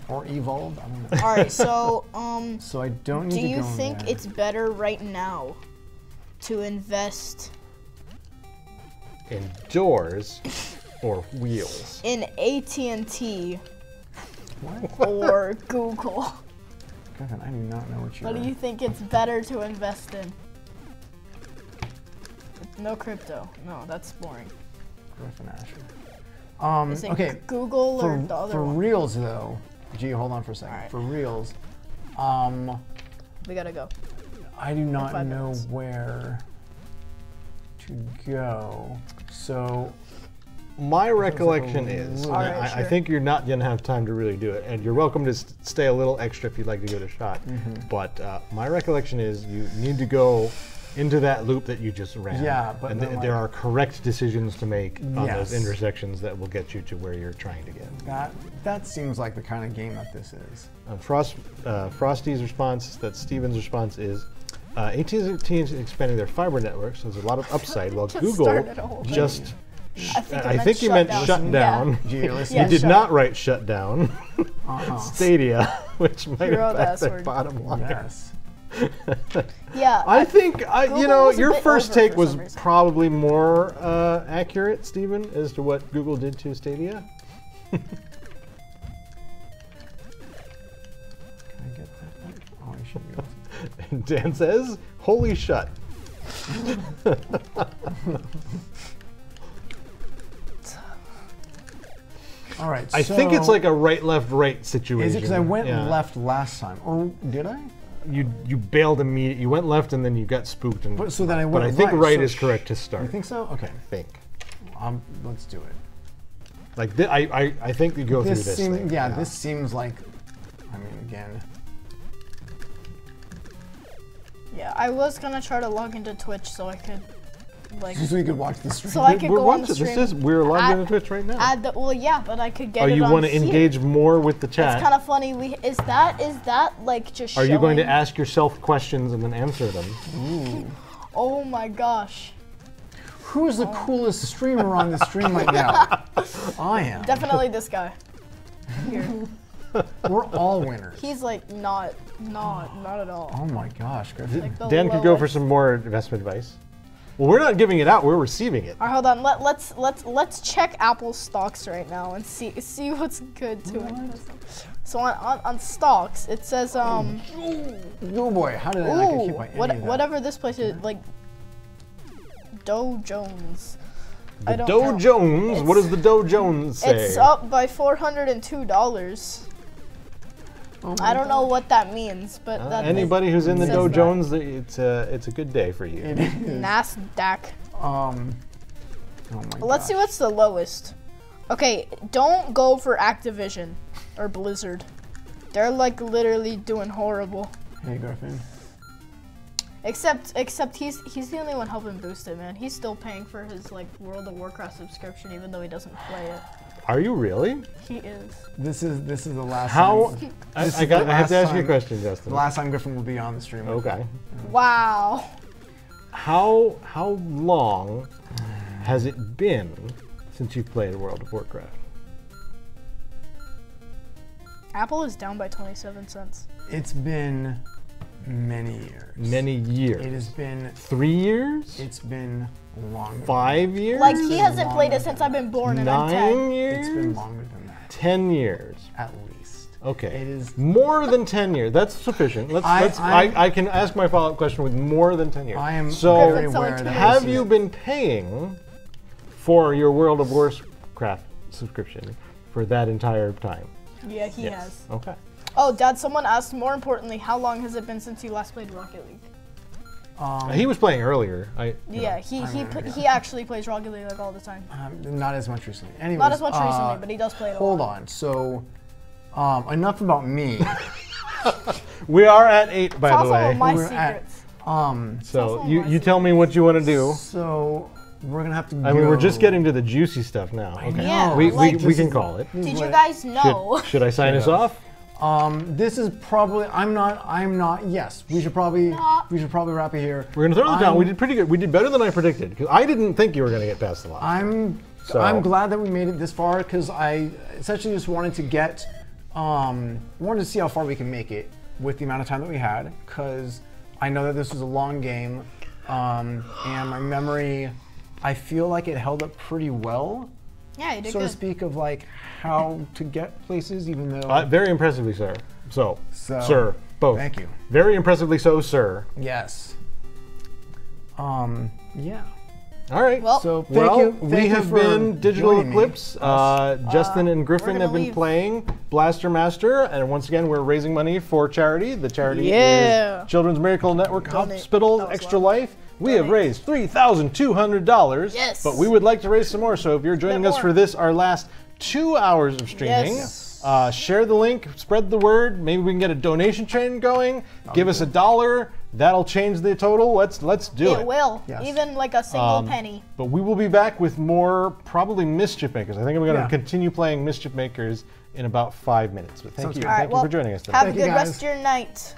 or evolved. I don't know. All right. So So I don't need do to you go in think there. it's better right now to invest in doors or wheels. in AT&T What? or Google? Griffin, I do not know what you're. What do you think it's better to invest in? No crypto. No, that's boring. Griffin Asher. Is it Okay. Google or For, the other for one? reals though, gee, hold on for a second. Alright. For reals, We gotta go. I do not 5 know minutes. where to go. So My recollection is, All right, I sure. think you're not going to have time to really do it, and you're welcome to stay a little extra if you'd like to give it a shot. But my recollection is you need to go into that loop that you just ran. Yeah, but and then, there like- are correct decisions to make on those Yes. intersections that will get you to where you're trying to get. that seems like the kind of game that this is. Frosty's response, that Steven's response is, AT&T is expanding their fiber network, so there's a lot of upside, while Just Google started a whole thing. just... I think you meant shut shut down. down. Gee, listen. Yeah, You did shut. not write shut down. Uh-huh. Stadia, which might Hero affect the password. bottom line. Yes. Yeah. I think, you Google know, was a your bit first over take for was some reason. probably more accurate, Stephen, as to what Google did to Stadia. Can I get that? Oh, I should be able to. And Dan says, holy shut. All right. I think it's like a right, left, right situation. Is it because I went Yeah. left last time, or did I? You bailed immediately. You went left and then you got spooked. And, But, so then I but went I think right, right so is correct to start. You think so? Okay. I think. Let's do it. Like I think you go through this thing. Yeah, this seems like. I mean, again. Yeah, I was gonna try to log into Twitch so I could, like, So you could watch the stream. so I could We're go on the watching. stream. We're logged Add- into Twitch right now. Add the, well, yeah, but I could get Oh, it you on want to here. engage more with the chat? It's kind of funny. Is that like just? Are you going to showing- ask yourself questions and then answer them? Oh my gosh! Who's the coolest streamer on the stream right now? I am. Definitely this guy. Here. We're all winners. He's like not at all. Oh my gosh, Griffin. Like the Dan could go for lowest. some more investment advice. Well, we're not giving it out. We're receiving it. All right, hold on. Let's check Apple stocks right now and see what's good to it. So on stocks, it says Oh boy, how did I not get hit by any of that? whatever this place is, like Dow Jones. I The don't Dow know. Jones. What does the Dow Jones say? It's up by $402. Oh I don't know what that means, but that Anybody who's in the says Dow that. Jones, it's a good day for you. It is. NASDAQ. Oh my Let's see what's the lowest. Okay, don't go for Activision or Blizzard. They're like literally doing horrible. Hey, Griffin. Except he's the only one helping boost it, man. He's still paying for his like World of Warcraft subscription, even though he doesn't play it. Are you really? He is. This is the last. How? time- I this is have the to last ask you a time- question, Justin. The last time Griffin will be on the stream. Okay. Wow. How long has it been since you've played World of Warcraft? Apple is down by 27 cents. It's been many years. Many years. It has been. 3 years? It's been longer. 5 years? Like he hasn't played longer it since I've been born, and I'm 9 10. years? It's been longer than that. 10 years. At least. Okay. It is. More than 10 years. That's sufficient. I can ask my follow-up question with more than 10 years. I am so very Griffin's only aware 2 that. years. have you been paying for your World of Warcraft subscription for that entire time? Yeah, he has. Okay. Oh, Dad, someone asked, more importantly, how long has it been since you last played Rocket League? He was playing earlier. Yeah, he actually plays Rocket League like all the time. Not as much recently. Anyways, Not as much recently, but he does play it a Hold lot. on. So, enough about me. We are at 8, by It's the also way. my We're at- secrets. So also you my tell me what you want to do. So we're gonna have to. I mean, we're just getting to the juicy stuff now. Okay. Yeah, we like- we can call it. Did you guys know? Should I sign us Shut up. off? This is probably. I'm not. Yes, we should probably. We should probably wrap it here. We're gonna throw this down. I'm- We did pretty good. We did better than I predicted because I didn't think you were gonna get past the last. I'm glad that we made it this far because I essentially just wanted to get. Wanted to see how far we can make it with the amount of time that we had because I know that this was a long game, and my memory. I feel like it held up pretty well. Yeah, you did So to good. speak of like how to get places, even though. Very impressively, sir. So, So, sir, both. Thank you. Very impressively so, sir. Yes. Yeah. All right. Well, So thank you. we Thank you have for been Digital joining me. Eclipse. Justin and Griffin gonna have been leave. playing Blaster Master, and once again, we're raising money for charity. The charity Yeah. is Children's Miracle Network Donate. Hospital That was Extra loud. Life. We have raised $3,200. Yes. But we would like to raise some more. So if you're joining Bit us more. for this, our last 2 hours of streaming. Yes. Share the link, spread the word. Maybe we can get a donation chain going. Give us $1. That'll change the total. Let's do it. It will. Yes. Even like a single penny. But we will be back with more, probably Mischief Makers. I think I'm going to Yeah. continue playing Mischief Makers in about 5 minutes. But thank Sounds you. good. All right, Thank you well, for joining us today. Have Thank a you, good guys. rest of your night.